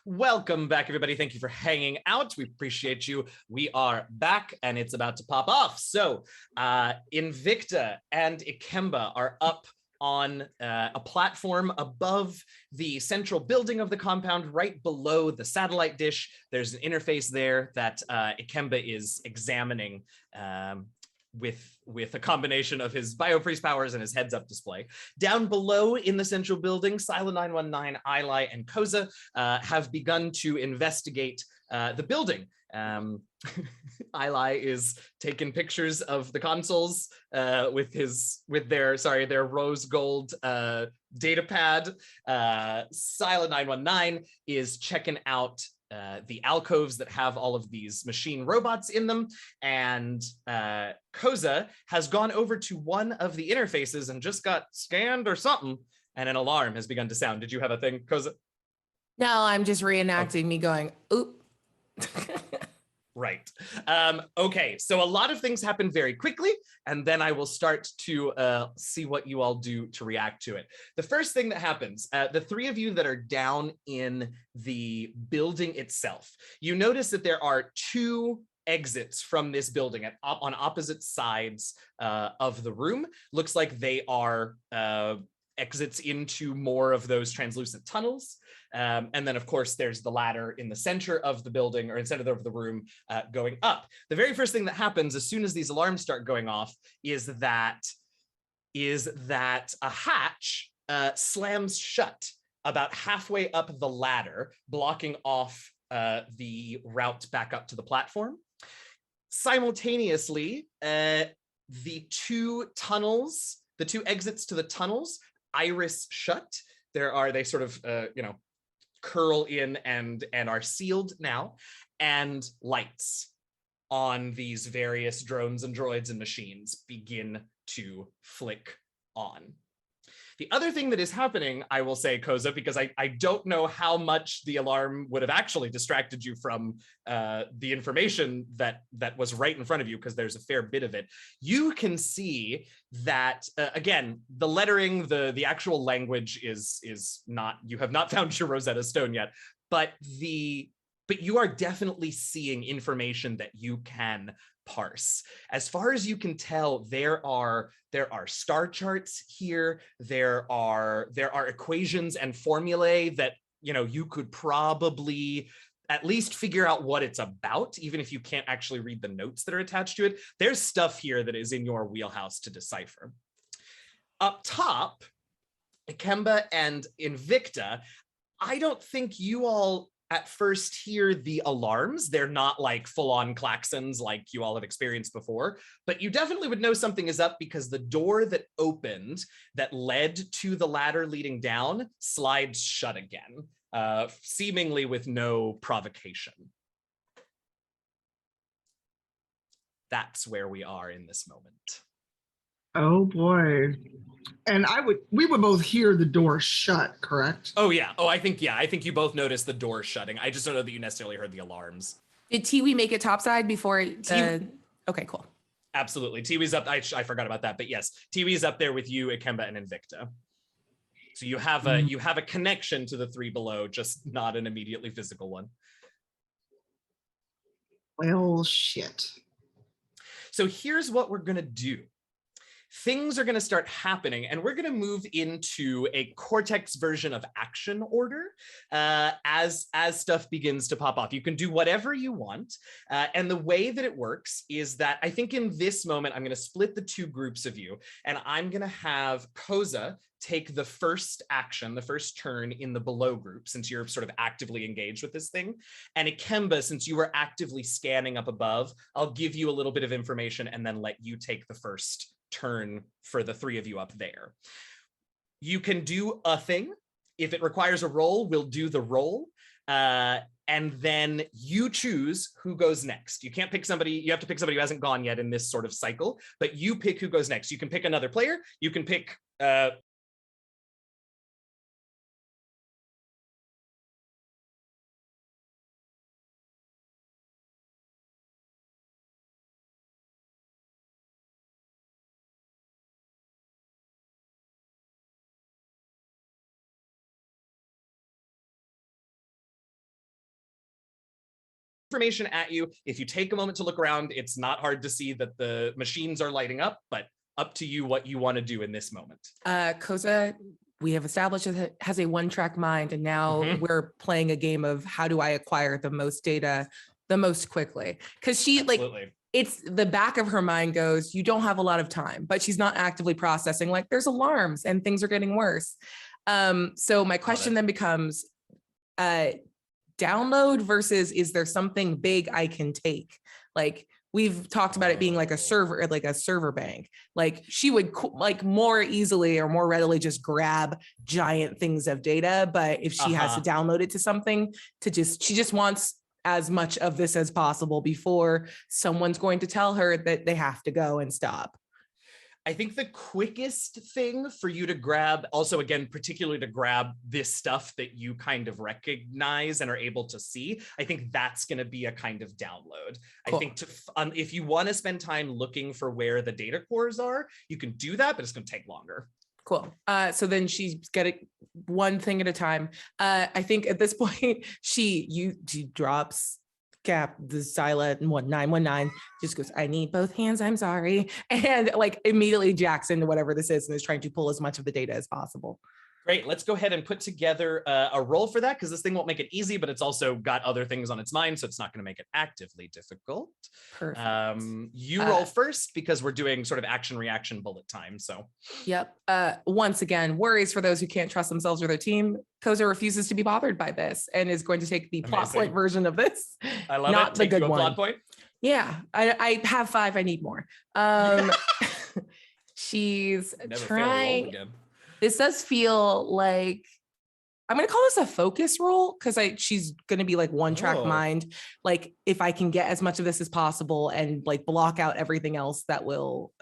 Welcome back, everybody. Thank you for hanging out. We appreciate you. We are back, and it's about to pop off. So, Invicta and Ikemba are up on a platform above the central building of the compound, right below the satellite dish. There's an interface there that Ikemba is examining with a combination of his biopriest powers and his heads-up display. Down below in the central building, Sila 919, Ilay, and Koseh have begun to investigate the building. Ilay is taking pictures of the consoles with their rose gold data pad. Sila 919 is checking out the alcoves that have all of these machine robots in them, and Koseh has gone over to one of the interfaces and just got scanned or something, and an alarm has begun to sound. Did you have a thing, Koseh? No, I'm just reenacting me going, oop. Right. Okay, so a lot of things happen very quickly, and then I will start to see what you all do to react to it. The first thing that happens, the three of you that are down in the building itself, you notice that there are two exits from this building on opposite sides of the room. Looks like they are exits into more of those translucent tunnels. And then, of course, there's the ladder in the center of the building, or in the center of the room, going up. The very first thing that happens as soon as these alarms start going off is that a hatch slams shut about halfway up the ladder, blocking off the route back up to the platform. Simultaneously, the two exits to the tunnels iris shut. They sort of curl in and are sealed now, and lights on these various drones and droids and machines begin to flick on. The other thing that is happening, I will say, Koseh, because I don't know how much the alarm would have actually distracted you from the information that was right in front of you, because there's a fair bit of it. You can see that, again, the lettering, the actual language is not, you have not found your Rosetta Stone yet, but you are definitely seeing information that you can parse. As far as you can tell, there are star charts here. There are equations and formulae that you could probably at least figure out what it's about, even if you can't actually read the notes that are attached to it. There's stuff here that is in your wheelhouse to decipher. Up top, Ikemba and Invicta, I don't think you all at first hear the alarms. They're not like full-on klaxons like you all have experienced before, but you definitely would know something is up because the door that opened that led to the ladder leading down slides shut again, seemingly with no provocation. That's where we are in this moment. Oh boy. And we would both hear the door shut, correct? Oh yeah. Oh, I think you both noticed the door shutting. I just don't know that you necessarily heard the alarms. Did Tiwi make it topside before? Okay, cool. Absolutely. Tiwi's up. I forgot about that, but yes, Tiwi's up there with you, Ikemba, and Invicta. So you have a connection to the three below, just not an immediately physical one. Well, shit. So here's what we're gonna do. Things are going to start happening, and we're going to move into a Cortex version of action order as stuff begins to pop off. You can do whatever you want, and the way that it works is that I think in this moment, I'm going to split the two groups of you, and I'm going to have Koseh take the first action, the first turn in the below group, since you're sort of actively engaged with this thing. And Ikemba, since you were actively scanning up above, I'll give you a little bit of information and then let you take the first turn for the three of you up there. You can do a thing. If it requires a roll, we'll do the roll. And then you choose who goes next. You can't pick somebody, you have to pick somebody who hasn't gone yet in this sort of cycle, but you pick who goes next. You can pick another player. You can pick information at you. If you take a moment to look around, it's not hard to see that the machines are lighting up, but up to you what you want to do in this moment. Koseh, we have established it has a one-track mind, and now we're playing a game of how do I acquire the most data the most quickly? Because she Absolutely. it's the back of her mind goes, you don't have a lot of time, but she's not actively processing like there's alarms and things are getting worse. So my question then becomes, download versus is there something big I can take? Like we've talked about it being like a server bank. Like she would like more easily or more readily just grab giant things of data. But if she has to download it to something she just wants as much of this as possible before someone's going to tell her that they have to go and stop. I think the quickest thing for you to grab, also again, particularly to grab this stuff that you kind of recognize and are able to see, I think that's going to be a kind of download. Cool. I think if you want to spend time looking for where the data cores are, you can do that, but it's going to take longer. Cool. So then she's getting one thing at a time. I think at this point, she drops Cap, the silent 919 just goes, I need both hands, I'm sorry. And like immediately jacks into whatever this is and is trying to pull as much of the data as possible. Great. Let's go ahead and put together a roll for that, because this thing won't make it easy, but it's also got other things on its mind, so it's not going to make it actively difficult. Perfect. You roll first because we're doing sort of action reaction bullet time. So. Yep. Once again, worries for those who can't trust themselves or their team. Koseh refuses to be bothered by this and is going to take the plot point version of this. I love not it. the good one. Plot point. Yeah, I have 5. I need more. She's trying. This does feel like I'm going to call this a focus roll because she's going to be like one track mind. Like if I can get as much of this as possible and like block out everything else that will,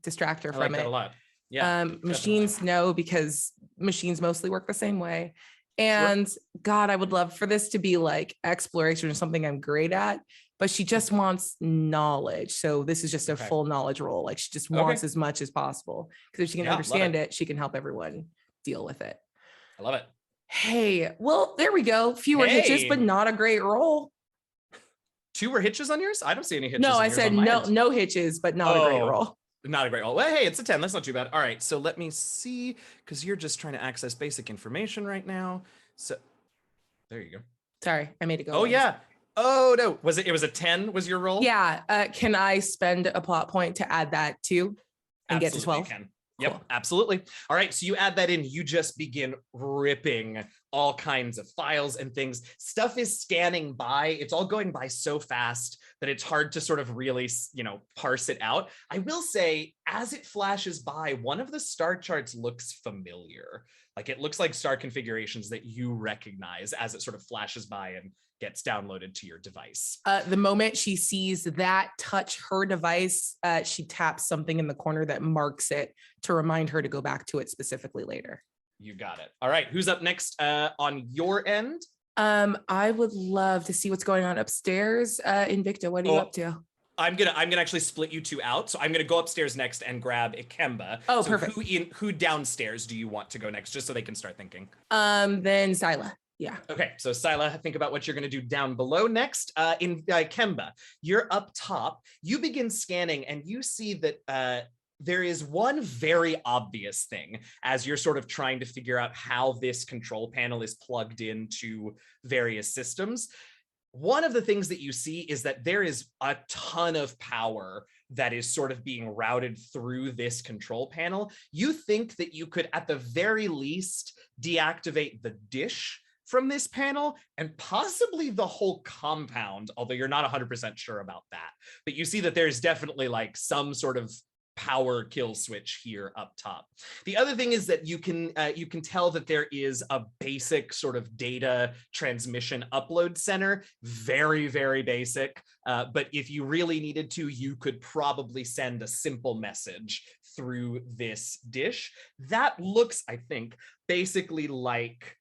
distract her from it. A lot. Yeah. Machines know because machines mostly work the same way. And God, I would love for this to be like exploration or something I'm great at, but she just wants knowledge. So this is just a full knowledge roll. Like she just wants as much as possible because if she can understand it, she can help everyone deal with it. I love it. Hey, well, there we go. Fewer hitches, but not a great roll. 2 were hitches on yours? I don't see any hitches. No, I said no hitches, but not a great roll. Not a great roll. Well, hey, it's a 10. That's not too bad. All right, so let me see, because you're just trying to access basic information right now. So there you go. Sorry, I made it go. Oh, yeah. Oh, no. It was a 10 was your roll? Yeah. Can I spend a plot point to add that too and get to 12? Can. Yep, cool. Absolutely. All right, so you add that in, you just begin ripping all kinds of files and things. Stuff is scanning by. It's all going by so fast that it's hard to sort of really, parse it out. I will say, as it flashes by, one of the star charts looks familiar. Like it looks like star configurations that you recognize as it sort of flashes by and gets downloaded to your device. The moment she sees that touch her device, she taps something in the corner that marks it to remind her to go back to it specifically later. You got it. All right, who's up next on your end? I would love to see what's going on upstairs. Invicta, what are you up to? I'm gonna actually split you 2 out. So I'm gonna go upstairs next and grab Ikemba. Oh, so perfect. Who downstairs do you want to go next, just so they can start thinking? Then Sila. Yeah. Okay, so Sila, think about what you're going to do down below next. In Ikemba, you're up top. You begin scanning, and you see that there is one very obvious thing as you're sort of trying to figure out how this control panel is plugged into various systems. One of the things that you see is that there is a ton of power that is sort of being routed through this control panel. You think that you could, at the very least, deactivate the dish from this panel and possibly the whole compound, although you're not 100% sure about that. But you see that there's definitely like some sort of power kill switch here up top. The other thing is that you can tell that there is a basic sort of data transmission upload center, very, very basic. But if you really needed to, you could probably send a simple message through this dish. That looks, I think, basically like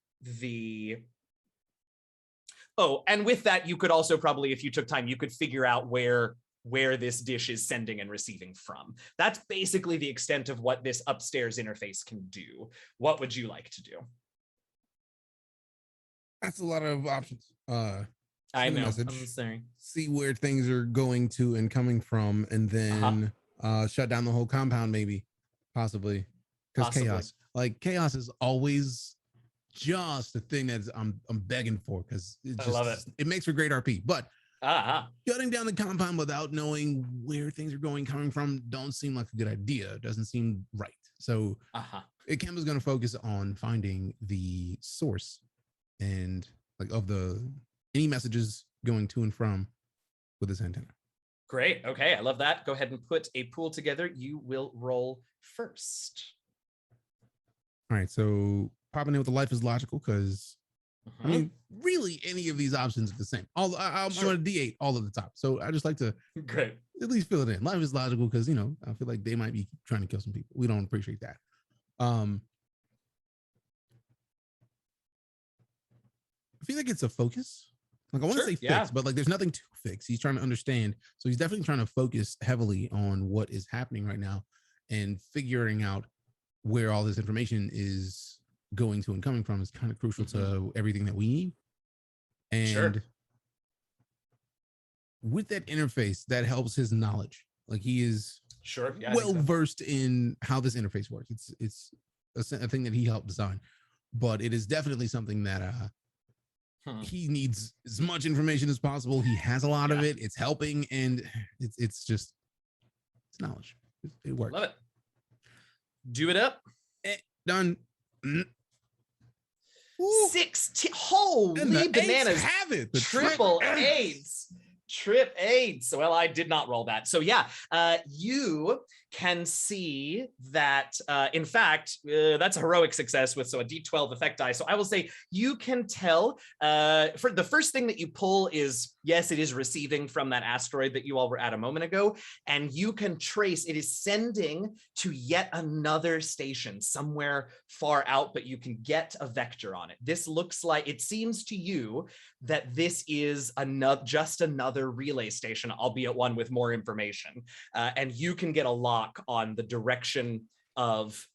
and with that, you could also probably, if you took time, you could figure out where this dish is sending and receiving from. That's basically the extent of what this upstairs interface can do. What would you like to do? That's a lot of options. I send a know. message, I'm sorry. see where things are going to and coming from, and then shut down the whole compound, maybe, possibly, because chaos. Like chaos is always just a thing that I'm begging for, because it just, I love it. It makes for great RP. But shutting down the compound without knowing where things are going, coming from, don't seem like a good idea. It doesn't seem right. So Ikemba's going to focus on finding the source and like of any messages going to and from with this antenna. Great. Okay, I love that. Go ahead and put a pool together. You will roll first. All right, so popping in with the life is logical because I mean, really, any of these options are the same. I'm on a D8 all at the top, so I just like to at least fill it in. Life is logical because I feel like they might be trying to kill some people. We don't appreciate that. I feel like it's a focus. Like I want to say fix, but like there's nothing to fix. He's trying to understand, so he's definitely trying to focus heavily on what is happening right now and figuring out where all this information is going to and coming from is kind of crucial to everything that we need. And with that interface, that helps his knowledge. Like he is well versed in how this interface works. It's a thing that he helped design, but it is definitely something that he needs as much information as possible. He has a lot of it. It's helping, and it's knowledge. It works. Love it. Do it up. Done. 16. Holy bananas. Have it. The triple AIDS. Trip AIDS. Well, I did not roll that. So yeah, you can see that, in fact, that's a heroic success with a D12 effect die. So I will say you can tell for the first thing that you pull is, yes, it is receiving from that asteroid that you all were at a moment ago. And you can trace it is sending to yet another station somewhere far out, but you can get a vector on it. This looks like, it seems to you that this is just another relay station, albeit one with more information. And you can get a lock on the direction of,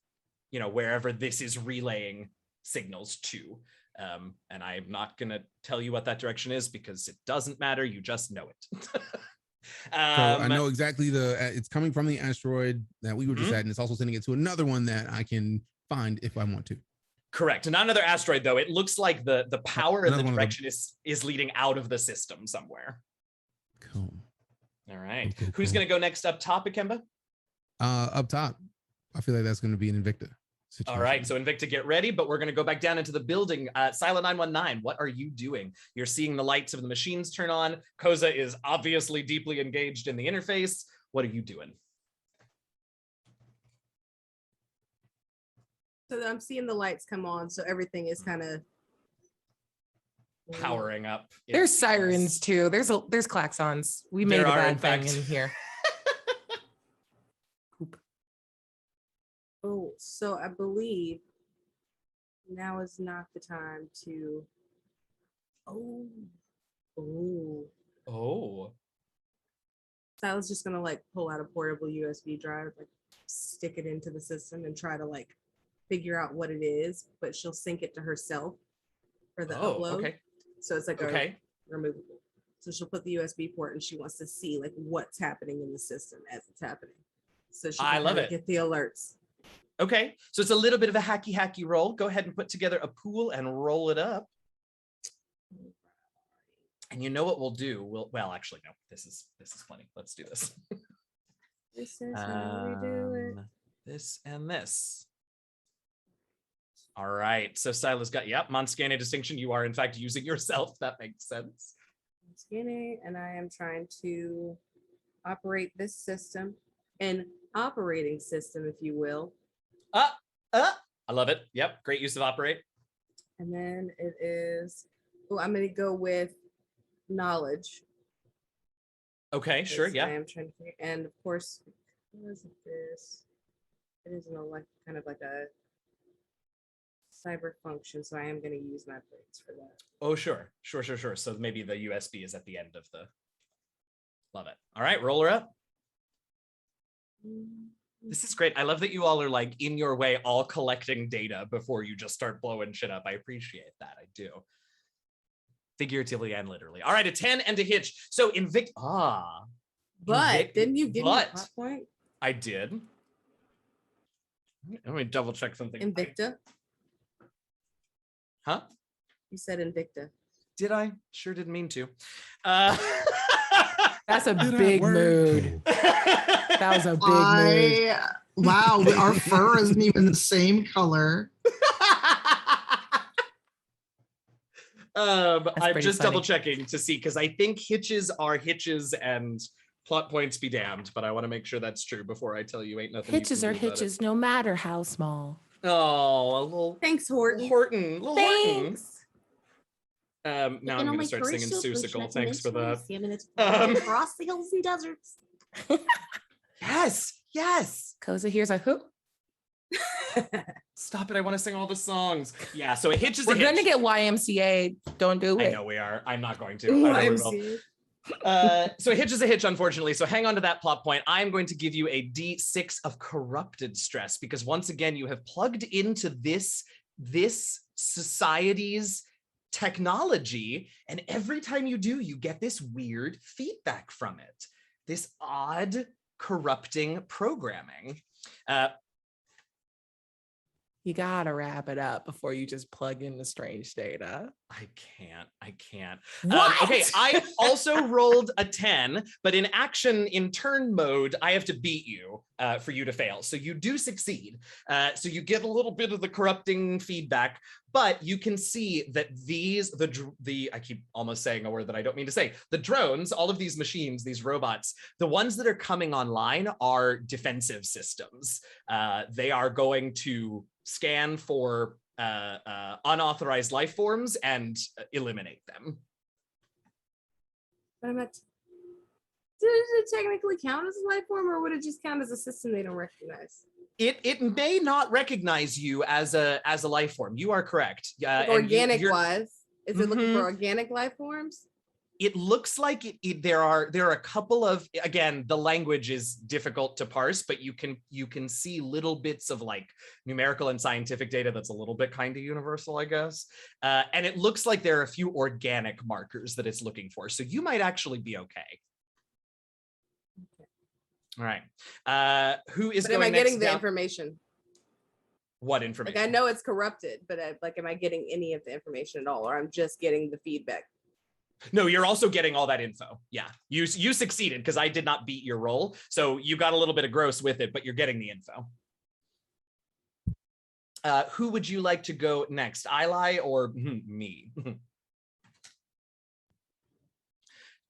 wherever this is relaying signals to. And I'm not going to tell you what that direction is because it doesn't matter. You just know it. So I know exactly it's coming from the asteroid that we were just at, and it's also sending it to another one that I can find if I want to. Correct. Not another asteroid, though. It looks like the power and the direction is leading out of the system somewhere. Cool. All right. Cool. Who's going to go next up top, Ikemba? Up top. I feel like that's going to be an Invicta situation. All right. So Invicta, get ready, but we're going to go back down into the building. Silent 919, what are you doing? You're seeing the lights of the machines turn on. Koseh is obviously deeply engaged in the interface. What are you doing? So I'm seeing the lights come on, so everything is kind of powering up. There's sirens too. There's klaxons. We made a bad thing in here. Oh, so I believe now is not the time to. Oh. So I was just gonna pull out a portable USB drive, stick it into the system and try to figure out what it is, but she'll sync it to herself for the upload. Okay. So it's a removable. So she'll put the USB port and she wants to see what's happening in the system as it's happening. So she can get the alerts. Okay. So it's a little bit of a hacky roll. Go ahead and put together a pool and roll it up. And you know what we'll do? Well, actually, no. This is funny. Let's do this. This is how we do it. This and this. All right. So Sila's got, Monscane distinction. You are, in fact, using yourself. That makes sense. Monscane, and I am trying to operate this system, an operating system, if you will. I love it. Yep. Great use of operate. And then it is, I'm going to go with knowledge. Okay, sure. Yeah. I am trying to figure, and of course, what is this? It is kind of like a cyber function, so I am going to use my plates for that. Oh, sure. So maybe the USB is at the end of the. Love it. All right, roll her up. This is great. I love that you all are in your way, all collecting data before you just start blowing shit up. I appreciate that. I do. figuratively and literally. All right, a 10 and a hitch. So But didn't you give me a plot point? I did. Let me double check something. Invicta. Huh? You said Invicta. Did I? Sure didn't mean to. That's a big mood. That was a big mood. Wow, our fur isn't even the same color. I'm just funny. double checking to see, because I think hitches are hitches and plot points be damned, but I want to make sure that's true before I tell you ain't nothing. Hitches are hitches, no matter how small. Oh, a little Thanks, Horton. Horton. Thanks. Now I'm gonna start singing Susicle. Thanks for that. Across the hills and deserts. Yes. Koseh, here's a who. Stop it! I want to sing all the songs. Yeah, so a hitch is a We're hitch. gonna get YMCA. Don't do it. I know we are. I'm not going to. I know we will. So a hitch is a hitch, unfortunately. So hang on to that plot point. I'm going to give you a D6 of corrupted stress, because once again, you have plugged into this society's technology, and every time you do, you get this weird feedback from it. This odd, corrupting programming. You gotta wrap it up before you just plug in the strange data. I can't. What? Okay, I also rolled a 10, but in action, in turn mode, I have to beat you for you to fail. So you do succeed. So you get a little bit of the corrupting feedback, but you can see that I keep almost saying a word that I don't mean to say. The drones, all of these machines, these robots, the ones that are coming online are defensive systems. They are going to scan for unauthorized life forms and eliminate them. But does it technically count as a life form, or would it just count as a system they don't recognize? It may not recognize you as a life form. You are correct. Like organic wise, is it looking for organic life forms? It looks like there are a couple of, again, the language is difficult to parse, but you can see little bits of like numerical and scientific data that's a little bit kind of universal, I guess. And it looks like there are a few organic markers that it's looking for. So you might actually be okay. All right. Who is going next? Am I getting the information? What information? Like, I know it's corrupted, but am I getting any of the information at all, or I'm just getting the feedback? No, you're also getting all that info. Yeah, you succeeded because I did not beat your roll. So you got a little bit of gross with it, but you're getting the info. Who would you like to go next? Ilay or me?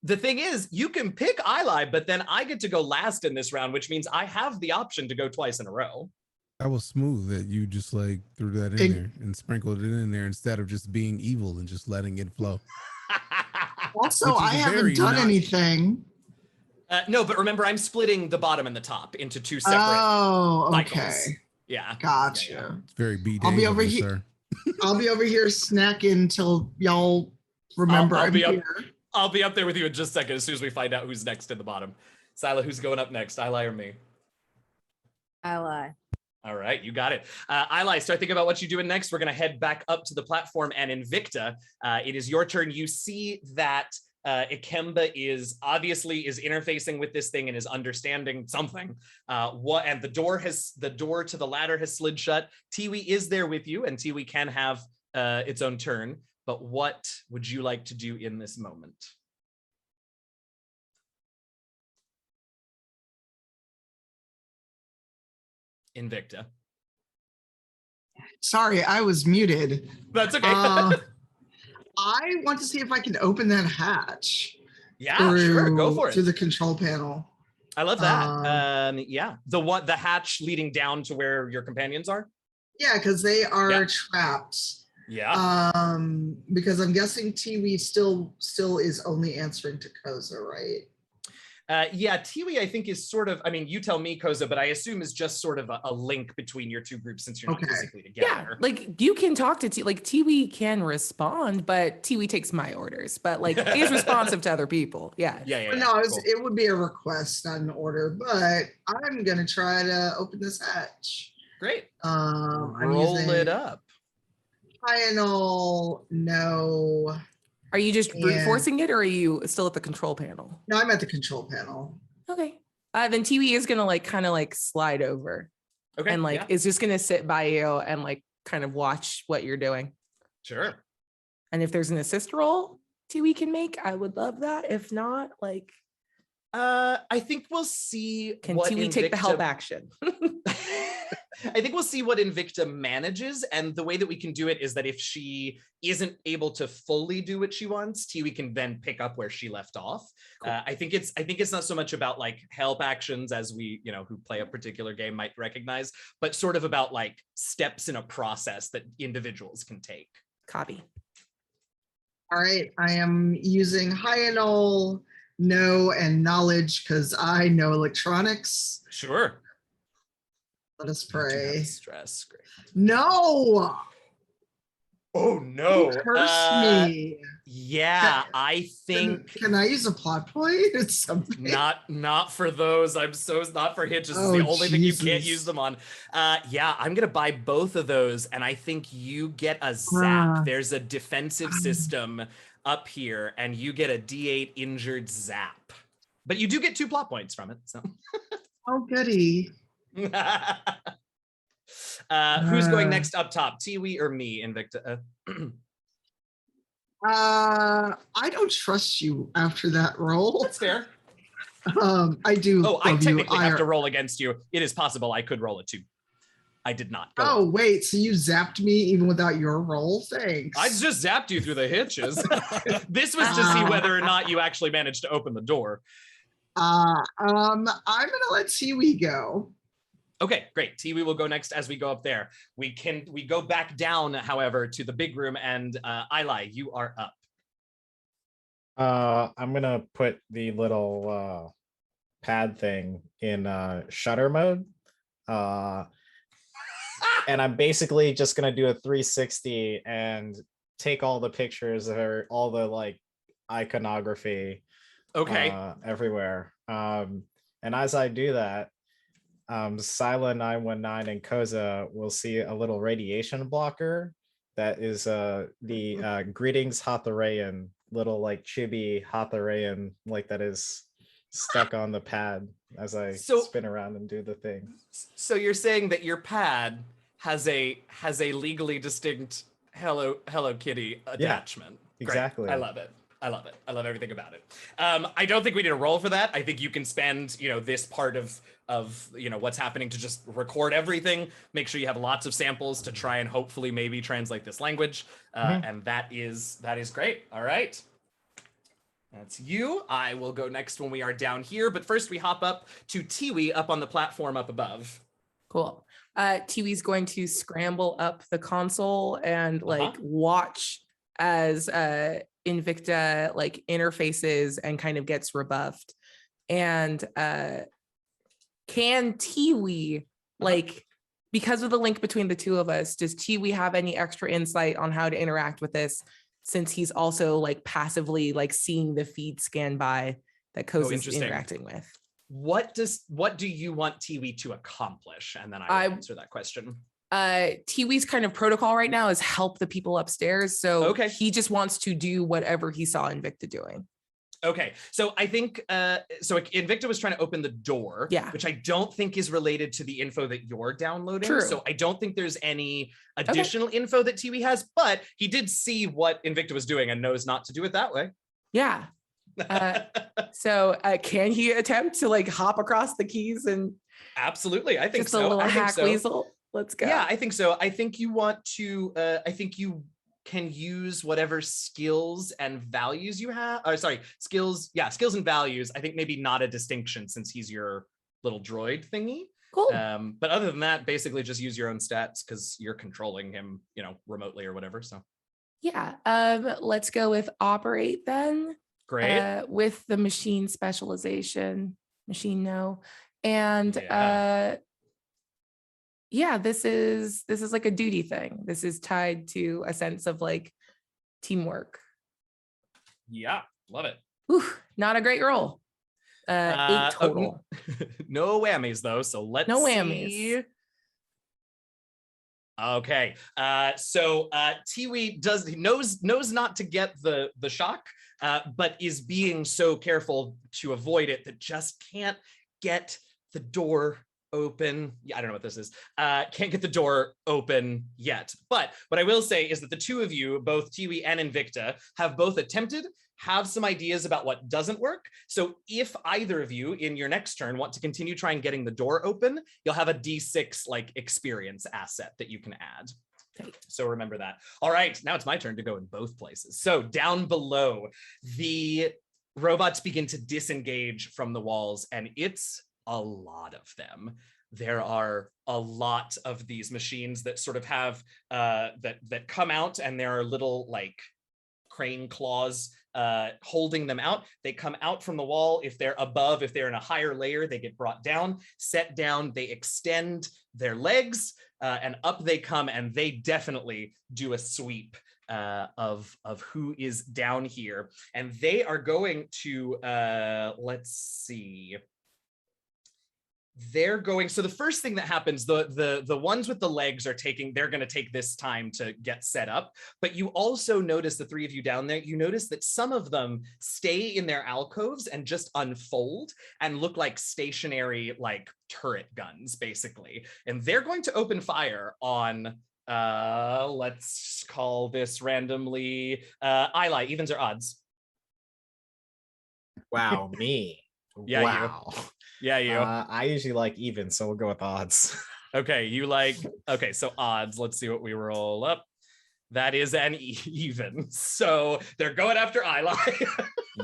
The thing is, you can pick Ilay, but then I get to go last in this round, which means I have the option to go twice in a row. That was smooth that you just like threw that in there and sprinkled it in there instead of just being evil and just letting it flow. Also, I haven't done anything. No, but remember, I'm splitting the bottom and the top into two separate okay. cycles. Yeah. Gotcha. Yeah. It's very B-Day. I'll be over here. I'll be over here snacking until y'all remember I'm here. I'll be up there with you in just a second as soon as we find out who's next in the bottom. Sila, who's going up next? Ilay or me? Ilay. All right, you got it. Ilay, start thinking about what you're doing next. We're going to head back up to the platform, and Invicta, it is your turn. You see that Ikemba is interfacing with this thing and is understanding something. And the door to the ladder has slid shut. Tiwi is there with you, and Tiwi can have its own turn. But what would you like to do in this moment? Invicta. Sorry, I was muted. That's okay. I want to see if I can open that hatch. Yeah, sure. Go for it. To the control panel. I love that. Yeah. The hatch leading down to where your companions are? Yeah, because they are trapped. Yeah. Because I'm guessing Tiwi still is only answering to Koseh, right? Yeah, Tiwi, I think, is sort of, I mean, you tell me, Koseh, but I assume is just sort of a link between your two groups since you're not physically together. Yeah, like you can talk to Tiwi can respond, but Tiwi takes my orders, but like is responsive to other people. Yeah. No, it would be a request, not an order, but I'm going to try to open this hatch. Great. I'm Roll it up. Final, no. Are you just brute And- forcing it, or are you still at the control panel? No, I'm at the control panel. Okay. Then Tiwi is gonna like kind of like slide over, Okay. and like yeah, is just gonna sit by you and like kind of watch what you're doing. sure. And if there's an assist roll Tiwi can make, I would love that. If not, like, I think we'll see. can what Tiwi take the help Invicta- action? I think we'll see what Invicta manages, and the way that we can do it is that if she isn't able to fully do what she wants, Tiwi can then pick up where she left off. Cool. I think it's not so much about like help actions as we, who play a particular game might recognize, but sort of about like steps in a process that individuals can take. Copy. All right, I am using Hyanol, Know, and Knowledge because I know electronics. Sure. Let us You do have pray. stress. Great. No! Oh no. Curse me. Yeah, I think Can I use a plot point? It's something. not for those. I'm so not for hitches. Oh, It's the only thing you can't Jesus. use them on. Yeah, I'm gonna buy both of those, and I think you get a zap. Ah. There's a defensive system up here, and you get a D8 injured zap. But you do get 2 plot points from it. So Oh, goody. who's going next up top? Tiwi or me, Invicta? I don't trust you after that roll. That's fair. I do. Oh, I love you. technically have to roll against you. It is possible I could roll a 2. I did not. Go on. Oh, wait. So you zapped me even without your roll? Thanks. I just zapped you through the hitches. This was to see whether or not you actually managed to open the door. I'm gonna let Tiwi go. Okay, great. Tiwi will go next as we go up there. We go back down, however, to the big room, and Ilay, you are up. I'm gonna put the little pad thing in shutter mode. And I'm basically just gonna do a 360 and take all the pictures or all the like iconography everywhere. And as I do that, Sila 919 and Koseh will see a little radiation blocker that is the greetings Hatharayan, little like chibi Hatharayan, like that is stuck on the pad as I spin around and do the thing. So you're saying that your pad has a legally distinct Hello Kitty attachment. Yeah, exactly. Great. I love it. I love everything about it. I don't think we need a roll for that. I think you can spend, this part of what's happening to just record everything. Make sure you have lots of samples to try and hopefully maybe translate this language. And that is great. All right. That's you. I will go next when we are down here. But first we hop up to Tiwi up on the platform up above. Cool. Tiwi's going to scramble up the console and like watch as Invicta like interfaces and kind of gets rebuffed. And can Tiwi like, because of the link between the two of us, does Tiwi have any extra insight on how to interact with this, since he's also like passively like seeing the feed scan by that Koseh is interacting with? What do you want Tiwi to accomplish? And then I will answer that question. Tiwi's kind of protocol right now is help the people upstairs. So he just wants to do whatever he saw Invicta doing. Okay, so I think, Invicta was trying to open the door, which I don't think is related to the info that you're downloading. True. So I don't think there's any additional info that Tiwi has, but he did see what Invicta was doing and knows not to do it that way. Yeah. So can he attempt to like hop across the keys and? Absolutely, I think just so. a little I think hack so. weasel. Let's go. Yeah, I think so. I think you want to, I think you can use whatever skills and values you have. Skills and values. I think maybe not a distinction since he's your little droid thingy. Cool. But other than that, basically just use your own stats because you're controlling him, remotely or whatever. So yeah, let's go with operate then. Great. With the machine specialization, machine know, and this is like a duty thing. This is tied to a sense of like teamwork. Yeah, love it. Whew, not a great roll. 8 total. No whammies though. So let's no see. whammies. Okay. So Tiwi knows not to get the shock, but is being so careful to avoid it that just can't get the door open. Yeah, I don't know what this is. Can't get the door open yet. But what I will say is that the two of you, both Tiwi and Invicta, have both attempted, have some ideas about what doesn't work. So if either of you in your next turn want to continue trying getting the door open, you'll have a D6 like experience asset that you can add. So remember that. All right, now it's my turn to go in both places. So down below, the robots begin to disengage from the walls, and it's a lot of them. There are a lot of these machines that sort of have that come out, and there are little like crane claws holding them out. They come out from the wall. If they're above, if they're in a higher layer, they get brought down, set down, they extend their legs, and up they come, and they definitely do a sweep of who is down here. And they are going to, let's see. They're going, so the first thing that happens, the ones with the legs are they're going to take this time to get set up. But you also notice, the three of you down there, you notice that some of them stay in their alcoves and just unfold and look like stationary, like turret guns, basically. And they're going to open fire on, let's call this randomly, Ilay, evens or odds? Wow, me. Yeah, wow. You. Yeah, you. I usually like even, so we'll go with odds. Okay, okay, so odds. Let's see what we roll up. That is an even. So they're going after Ilay.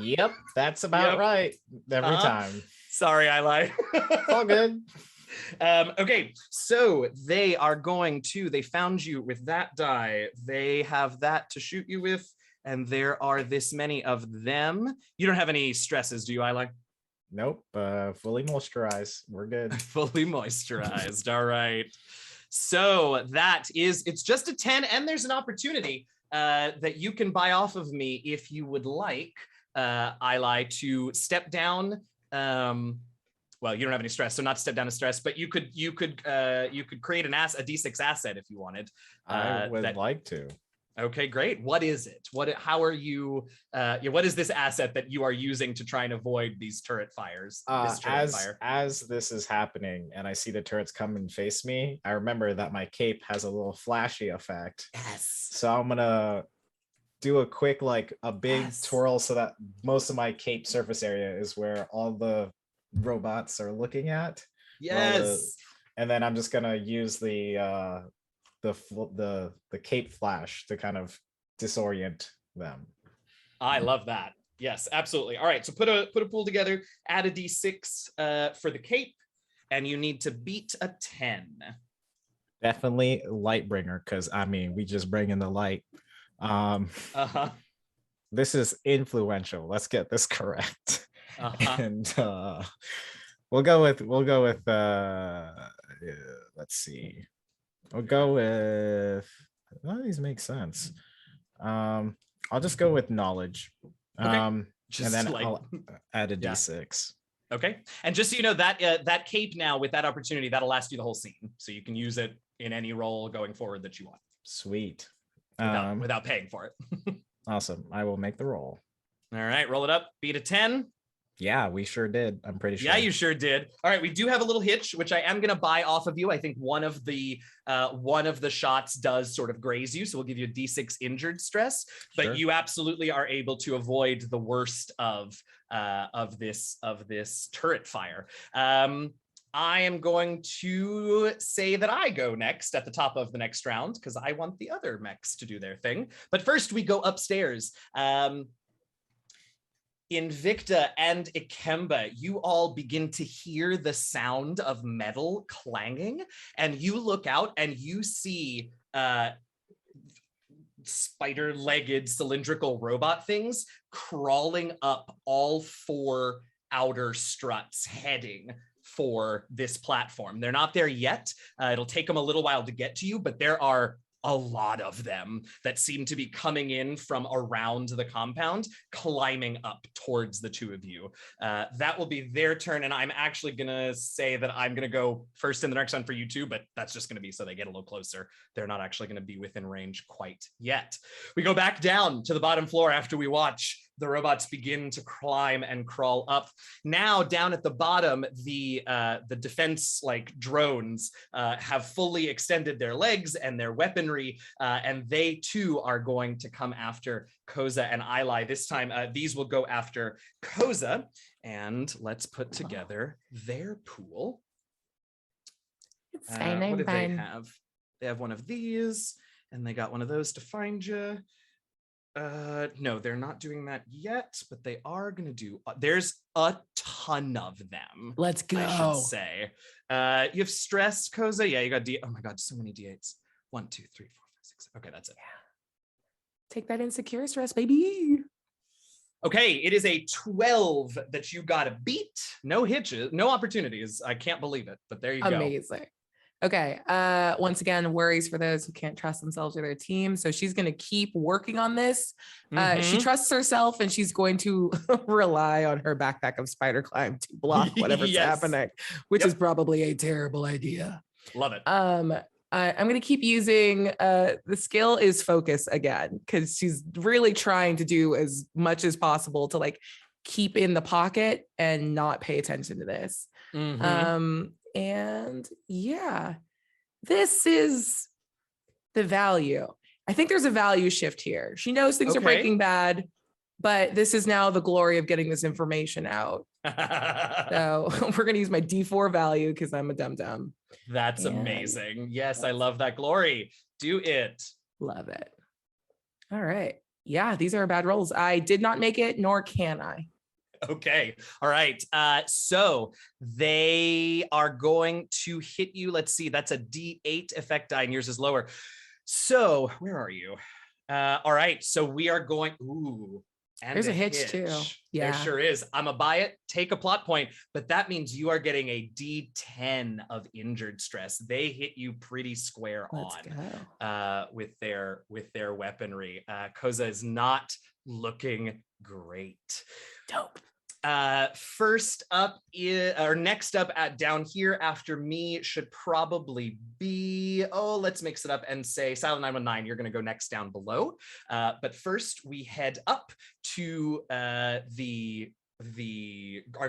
Yep, that's about right every time. Sorry, Ilay. All good. Okay, so they found you with that die. They have that to shoot you with, and there are this many of them. You don't have any stresses, do you, Ilay? Nope, fully moisturized. We're good. Fully moisturized. All right. So it's just a 10, and there's an opportunity that you can buy off of me if you would like, Ilay, to step down. Well, you don't have any stress, so not step down to stress, but you could create a D6 asset if you wanted. I would like to. Okay, great. What is it? How are you? What is this asset that you are using to try and avoid these turret fires? As this is happening, and I see the turrets come and face me, I remember that my cape has a little flashy effect. Yes. So I'm gonna do a quick, like a big twirl, so that most of my cape surface area is where all the robots are looking at. Yes. And then I'm just gonna use the cape flash to kind of disorient them. I love that. Yes, absolutely. All right, so put a pool together, add a D6 for the cape, and you need to beat a 10. Definitely Lightbringer, because I mean, we just bring in the light. This is influential. Let's get this correct. And we'll go with let's see. We'll go with, none of these make sense. I'll just go with knowledge. Okay. And then I'll add a D6. Okay. And just so you know, that cape now with that opportunity, that'll last you the whole scene. So you can use it in any role going forward that you want. Sweet. Without paying for it. Awesome. I will make the roll. All right, roll it up. Beat a 10. Yeah, we sure did. I'm pretty sure. Yeah, you sure did. All right, we do have a little hitch, which I am going to buy off of you. I think one of the shots does sort of graze you, so we'll give you a D6 injured stress. But Sure. You absolutely are able to avoid the worst of this turret fire. I am going to say that I go next at the top of the next round because I want the other mechs to do their thing. But first, we go upstairs. Invicta and Ikemba, you all begin to hear the sound of metal clanging, and you look out and you see spider-legged cylindrical robot things crawling up all four outer struts, heading for this platform. They're not there yet. It'll take them a little while to get to you, but there are a lot of them that seem to be coming in from around the compound, climbing up towards the two of you. That will be their turn, and I'm actually gonna say that I'm gonna go first in the next one for you two, but that's just gonna be so they get a little closer. They're not actually gonna be within range quite yet. We go back down to the bottom floor after we watch the robots begin to climb and crawl up. Now down at the bottom, the defense drones have fully extended their legs and their weaponry, and they too are going to come after Koseh and Ilay. This time, these will go after Koseh, and let's put together their pool. It's fine, I'm what do they fine. have? They have one of these, and they got one of those to find you. No, they're not doing that yet, but they are going to do, there's a ton of them. Let's go. I should say. You have stress, Koseh? Yeah, you got oh my God, so many D8s. 1, 2, 3, 4, 5, 6. Okay, that's it. Yeah. Take that insecure stress, baby. Okay, it is a 12 that you got to beat. No hitches, no opportunities. I can't believe it, but there you go. Amazing. Okay. Once again, worries for those who can't trust themselves or their team. So she's going to keep working on this. She trusts herself, and she's going to rely on her backpack of spider climb to block whatever's happening, which is probably a terrible idea. Love it. I'm going to keep using the skill is focus again, because she's really trying to do as much as possible to keep in the pocket and not pay attention to this. And yeah, this is the value. I think there's a value shift here. She knows things are breaking bad, but this is now the glory of getting this information out. So we're going to use my D4 value because I'm a dum-dum. That's amazing. Yes, I love that glory. Do it. Love it. All right. Yeah, these are bad rolls. I did not make it, nor can I. Okay. All right. So they are going to hit you. Let's see. That's a D8 effect die, and yours is lower. So where are you? All right. So we are going. Ooh. And there's a hitch too. Yeah. There sure is. I'm a buy it, take a plot point, but that means you are getting a D10 of injured stress. They hit you pretty square on with their weaponry. Koseh is not looking great. Dope. First up or next up at down here after me should probably be, let's mix it up and say Silent 919, you're going to go next down below. But first we head up to our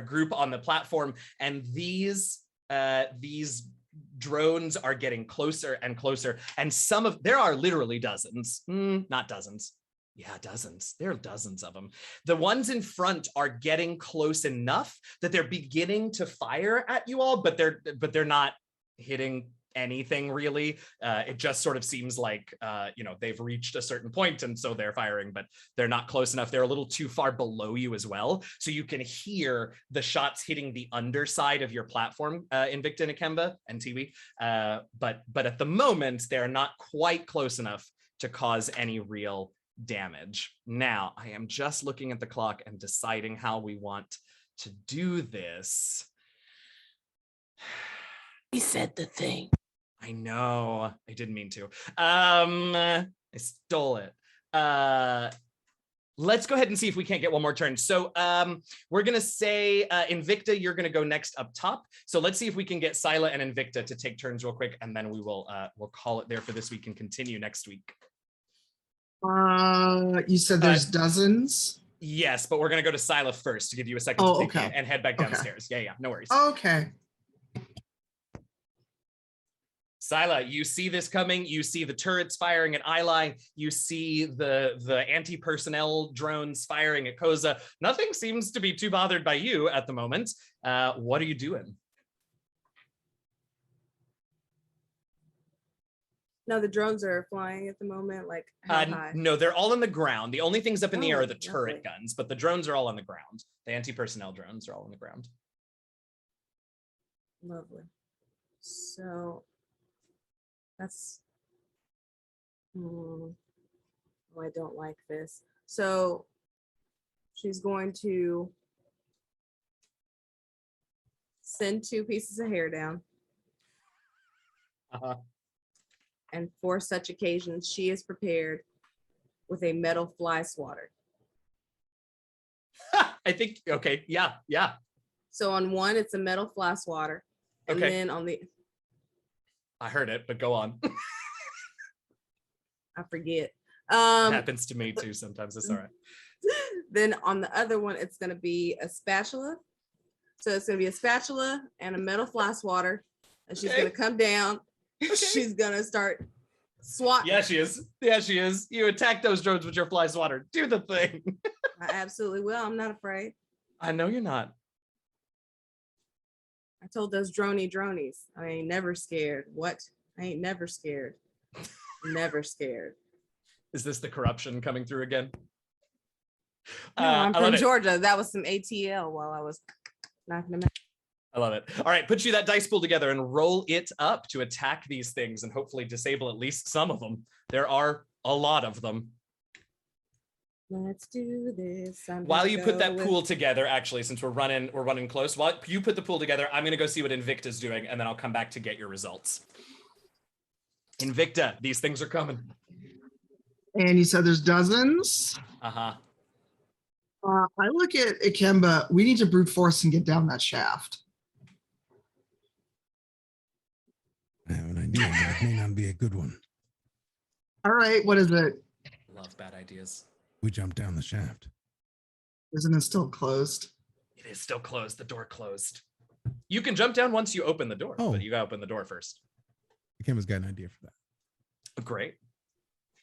group on the platform, and these drones are getting closer and closer, and there are literally dozens, not dozens. Yeah, dozens. There are dozens of them. The ones in front are getting close enough that they're beginning to fire at you all, but they're not hitting anything really. It just sort of seems like they've reached a certain point, and so they're firing, but they're not close enough. They're a little too far below you as well, so you can hear the shots hitting the underside of your platform, Invicta and Ikemba and Tiwi. But at the moment, they're not quite close enough to cause any real damage. Now, I am just looking at the clock and deciding how we want to do this. He said the thing. I know. I didn't mean to. I stole it. Let's go ahead and see if we can't get one more turn. So we're going to say, Invicta, you're going to go next up top. So let's see if we can get Sila and Invicta to take turns real quick, and then we will we'll call it there for this week and continue next week. You said there's dozens? Yes, but we're going to go to Sila first to give you a second to think and head back downstairs. Yeah, no worries. Okay. Sila, you see this coming. You see the turrets firing at Ilay. You see the anti-personnel drones firing at Koseh. Nothing seems to be too bothered by you at the moment. What are you doing? No, the drones are flying at the moment. How high? No, they're all on the ground. The only things up in the air are the turret guns, but the drones are all on the ground. The anti-personnel drones are all on the ground. Lovely. So that's, I don't like this. So she's going to send 2 pieces of hair down. and for such occasions, she is prepared with a metal fly swatter. I think, okay, yeah. So on one, it's a metal fly swatter. And Okay. then on the... I heard it, but go on. I forget. It happens to me too sometimes, it's all right. Then on the other one, it's going to be a spatula. So it's going to be a spatula and a metal fly swatter. And she's going to come down. Okay. She's going to start swatting. Yeah, she is. You attack those drones with your fly swatter. Do the thing. I absolutely will. I'm not afraid. I know you're not. I told those dronies, I ain't never scared. What? I ain't never scared. Never scared. Is this the corruption coming through again? No, I'm I love from it. Georgia. That was some ATL while I was knocking them out. I love it. All right, put you that dice pool together and roll it up to attack these things and hopefully disable at least some of them. There are a lot of them. Let's do this. While you put that pool together, actually, since we're running close, while you put the pool together, I'm gonna go see what Invicta's doing, and then I'll come back to get your results. Invicta, these things are coming. And you said there's dozens. Uh-huh. I look at Ikemba. We need to brute force and get down that shaft. I have an idea, but it may not be a good one. All right, what is it? Love bad ideas. We jump down the shaft. Isn't it still closed? It is still closed. The door closed. You can jump down once you open the door, but you gotta open the door first. Ikemba's got an idea for that. Great.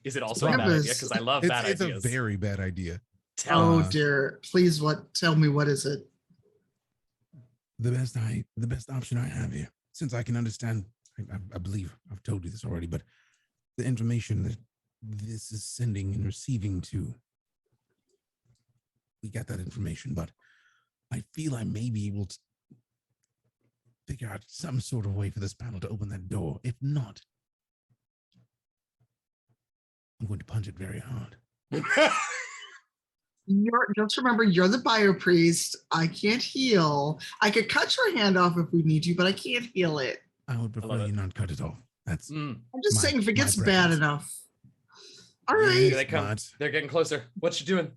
Is it also a bad idea? Because I love bad ideas. It's a very bad idea. Oh dear. Please, tell me, what is it? The best option I have here, since I can understand, I believe I've told you this already, but the information that this is sending and receiving to, we got that information, but I feel I may be able to figure out some sort of way for this panel to open that door. If not, I'm going to punch it very hard. Just remember, you're the biopriest. I can't heal. I could cut your hand off if we need to, but I can't heal it. I would prefer you not cut it off. That's. I'm just saying, if it gets bad enough. All right. Here they come. They're getting closer. What you doing?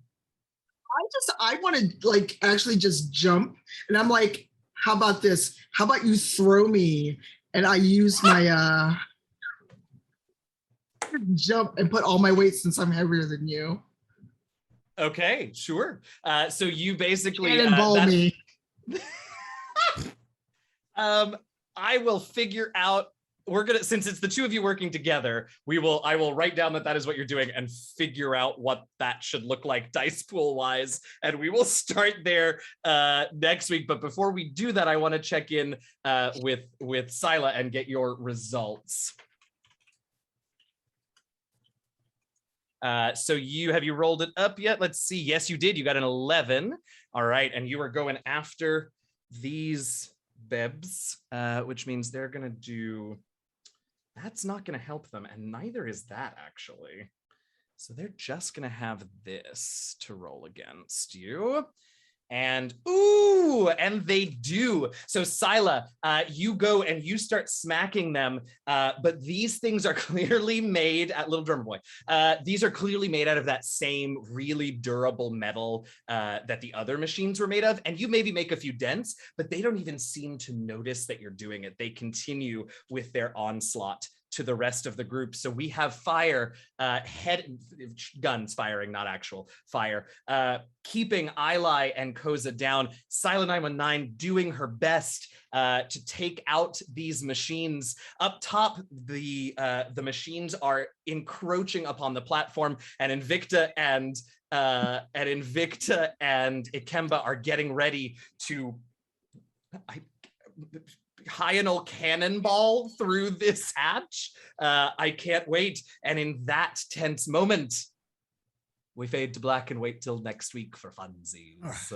I want to actually just jump, and I'm like, how about this? How about you throw me, and I use my jump and put all my weight since I'm heavier than you. Okay, sure. So you basically cannonball me. I will figure out. Since it's the two of you working together, I will write down that is what you're doing and figure out what that should look like dice pool wise, and we will start there next week. But before we do that, I want to check in with Sila and get your results. So have you rolled it up yet? Let's see. Yes, you did. You got an 11. All right, and you are going after these bebs, which means they're gonna do. That's not going to help them, and neither is that, actually. So they're just going to have this to roll against you. And, ooh, and they do. So Sila, you go and you start smacking them, but these things are clearly made, little drummer boy, these are clearly made out of that same really durable metal that the other machines were made of. And you maybe make a few dents, but they don't even seem to notice that you're doing it. They continue with their onslaught to the rest of the group. So we have fire, guns firing, not actual fire, keeping Ilay and Koseh down. Sila 919 doing her best to take out these machines. Up top, the machines are encroaching upon the platform, and Invicta and Ikemba are getting ready to Hyanal cannonball through this hatch. I can't wait. And in that tense moment, we fade to black and wait till next week for funsies.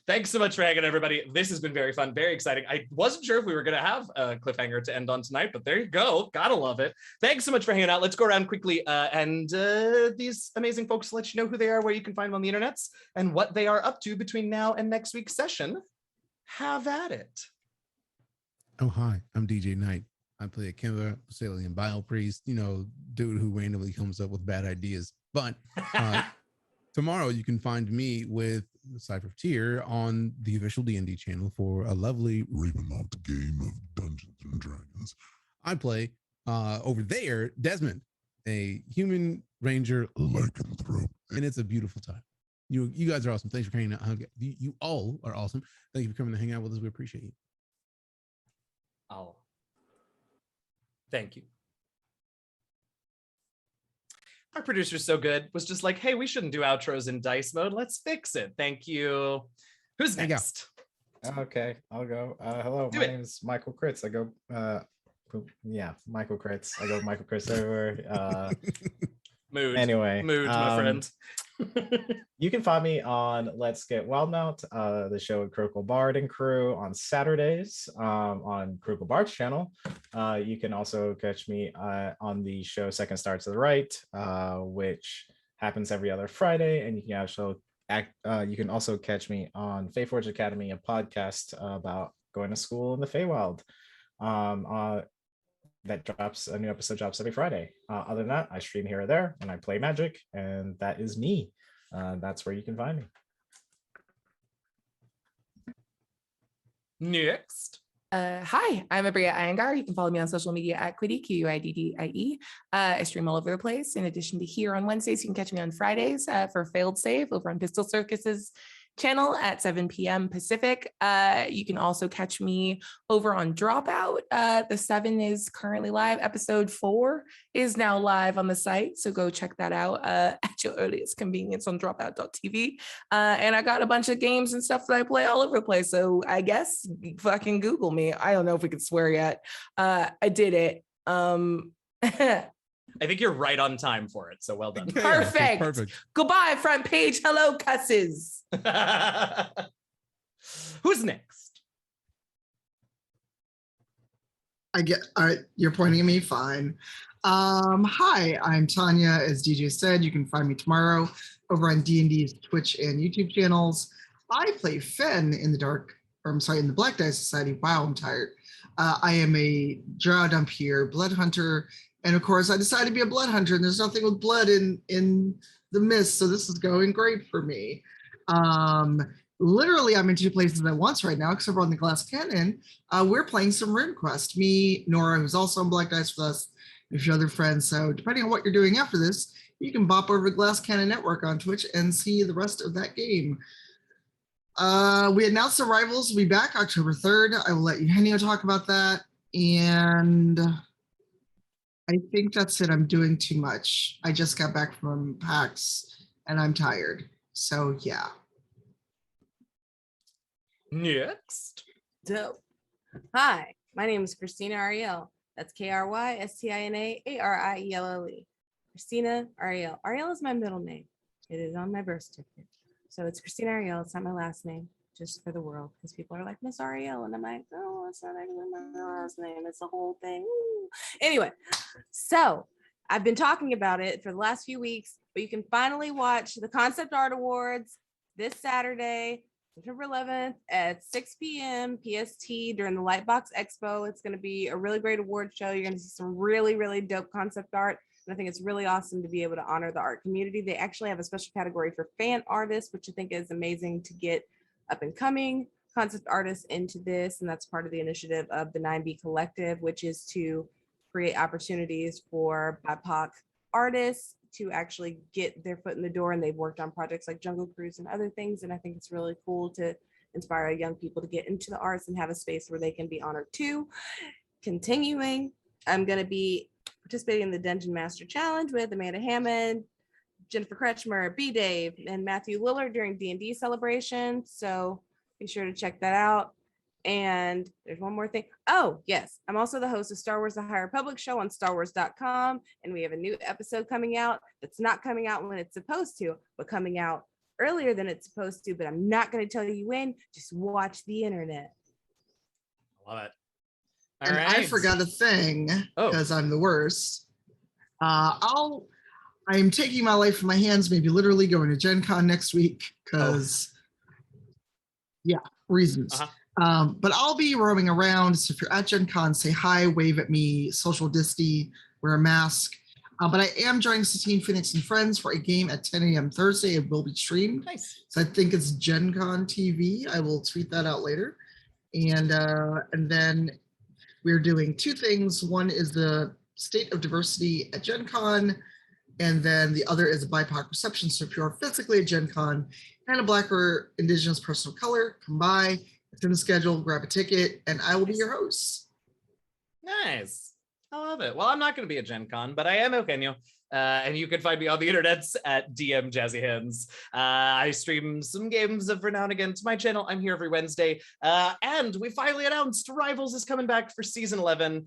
Thanks so much for hanging, everybody. This has been very fun, very exciting. I wasn't sure if we were going to have a cliffhanger to end on tonight, but there you go. Gotta love it. Thanks so much for hanging out. Let's go around quickly and these amazing folks let you know who they are, where you can find them on the internets, and what they are up to between now and next week's session. Have at it. Oh, hi, I'm DJ Knight. I play Ikemba, Musalian Biopriest, dude who randomly comes up with bad ideas. But tomorrow you can find me with Cypher of Tyr on the official D&D channel for a lovely Ravenloft game of Dungeons and Dragons. I play over there Desmond, a human ranger lycanthrope, and it's a beautiful time. You guys are awesome. Thanks for hanging out. You all are awesome. Thank you for coming to hang out with us. We appreciate you. Oh, thank you. Our producer's so good. Was just like, hey, we shouldn't do outros in dice mode. Let's fix it. Thank you. Who's next? Okay, I'll go. Hello, my name is Michael Kritz. I go, Michael Kritz. I go Michael Kritz over. Mood. Anyway, my friend. You can find me on Let's Get Wildmount, the show with Critical Bard and crew on Saturdays on Critical Bard's channel. You can also catch me on the show Second Star to the Right, which happens every other Friday, and you can also catch me on Feyforge Academy, a podcast about going to school in the Feywild. That drops, a new episode drops every Friday. Other than that, I stream here or there and I play Magic, and that is me. That's where you can find me. Next. Hi, I'm Abria Iyengar. You can follow me on social media at Quiddy, Q-U-I-D-D-I-E. I stream all over the place. In addition to here on Wednesdays, you can catch me on Fridays for Failed Save over on Pistol Circus's channel at 7 p.m. Pacific. You can also catch me over on Dropout. The 7 is currently live. Episode 4 is now live on the site, so go check that out at your earliest convenience on dropout.tv. And I got a bunch of games and stuff that I play all over the place, so I guess fucking Google me. I don't know if we can swear yet. I did it. I think you're right on time for it, so well done. Perfect. Perfect. Goodbye, front page. Hello, cusses. Who's next? All right, you're pointing at me, fine. Hi, I'm Tanya. As DJ said, you can find me tomorrow over on D&D's Twitch and YouTube channels. I play Fen in the Black Dice Society. Wow, I'm tired. I am a Drow Dumpier, Blood Hunter, and of course, I decided to be a blood hunter, and there's nothing with blood in the mist, so this is going great for me. Literally, I'm in 2 places at once right now, except for on the Glass Cannon. We're playing some RuneQuest. Me, Nora, who's also on Black Dice with us, and a few other friends. So depending on what you're doing after this, you can bop over to Glass Cannon Network on Twitch and see the rest of that game. We announced the Rivals will be back October 3rd. I will let Eugenio talk about that, and I think that's it. I'm doing too much. I just got back from PAX and I'm tired. So yeah. Next. Dope. Hi, my name is Christina Ariel. That's Krystyna-Arielle. Christina Ariel. Ariel is my middle name. It is on my birth certificate. So it's Christina Ariel. It's not my last name, just for the world, because people are like, Miss Ariel. And I'm like, oh, it's not actually my last name. It's the whole thing. Ooh. Anyway, so I've been talking about it for the last few weeks, but you can finally watch the Concept Art Awards this Saturday, September 11th at 6 p.m. PST during the Lightbox Expo. It's going to be a really great award show. You're going to see some really, really dope concept art. And I think it's really awesome to be able to honor the art community. They actually have a special category for fan artists, which I think is amazing to get up and coming concept artists into this. And that's part of the initiative of the 9B Collective, which is to create opportunities for BIPOC artists to actually get their foot in the door. And they've worked on projects like Jungle Cruise and other things. And I think it's really cool to inspire young people to get into the arts and have a space where they can be honored too. Continuing, I'm going to be participating in the Dungeon Master Challenge with Amanda Hammond, Jennifer Kretschmer, B. Dave, and Matthew Lillard during D&D celebration. So be sure to check that out. And there's one more thing. Oh, yes. I'm also the host of Star Wars: The High Republic show on StarWars.com. And we have a new episode coming out that's not coming out when it's supposed to, but coming out earlier than it's supposed to. But I'm not going to tell you when. Just watch the internet. Love it. And I forgot a thing because I'm the worst. I'm taking my life in my hands, maybe literally going to Gen Con next week because, reasons. But I'll be roaming around. So if you're at Gen Con, say hi, wave at me, social disty, wear a mask. But I am joining Satine Phoenix and Friends for a game at 10 a.m. Thursday. It will be streamed. Nice. So I think it's Gen Con TV. I will tweet that out later. And then we're doing two things. One is the State of Diversity at Gen Con, and then the other is a BIPOC reception. So if you're physically at Gen Con and a Black or Indigenous person of color, come by. It's in the schedule, grab a ticket, and I will be your host. Nice. I love it. Well, I'm not going to be at Gen Con, but I am Eugenio. And you can find me on the internets at DM Jazzy Hands. I stream some games every now and again to my channel. I'm here every Wednesday. And we finally announced Rivals is coming back for season 11.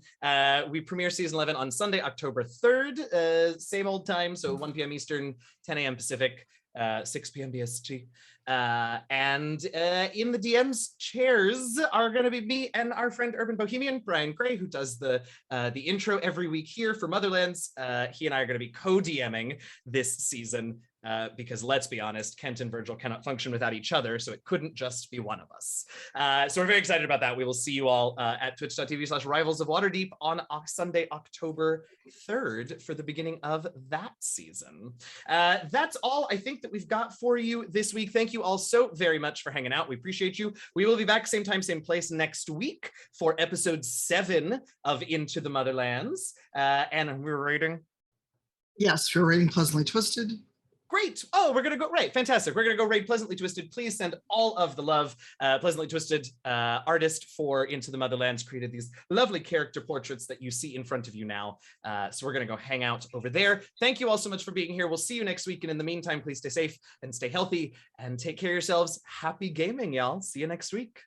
We premiere season 11 on Sunday, October 3rd. Same old time, so 1 p.m. Eastern, 10 a.m. Pacific, 6 p.m. BST. And in the DM's chairs are going to be me and our friend Urban Bohemian, Brian Gray, who does the intro every week here for Motherlands. He and I are going to be co-DMing this season because let's be honest, Kent and Virgil cannot function without each other, so it couldn't just be one of us. So we're very excited about that. We will see you all at twitch.tv/Rivals of Waterdeep on Sunday, October 3rd for the beginning of that season. That's all I think that we've got for you this week. Thank you all so very much for hanging out. We appreciate you. We will be back same time, same place next week for episode 7 of Into the Motherlands. And we're rating. Yes, we're rating Pleasantly Twisted. Great. Oh, we're going to go, right. Fantastic. We're going to go raid Pleasantly Twisted. Please send all of the love. Pleasantly Twisted artist for Into the Motherlands created these lovely character portraits that you see in front of you now. So we're going to go hang out over there. Thank you all so much for being here. We'll see you next week. And in the meantime, please stay safe and stay healthy and take care of yourselves. Happy gaming, y'all. See you next week.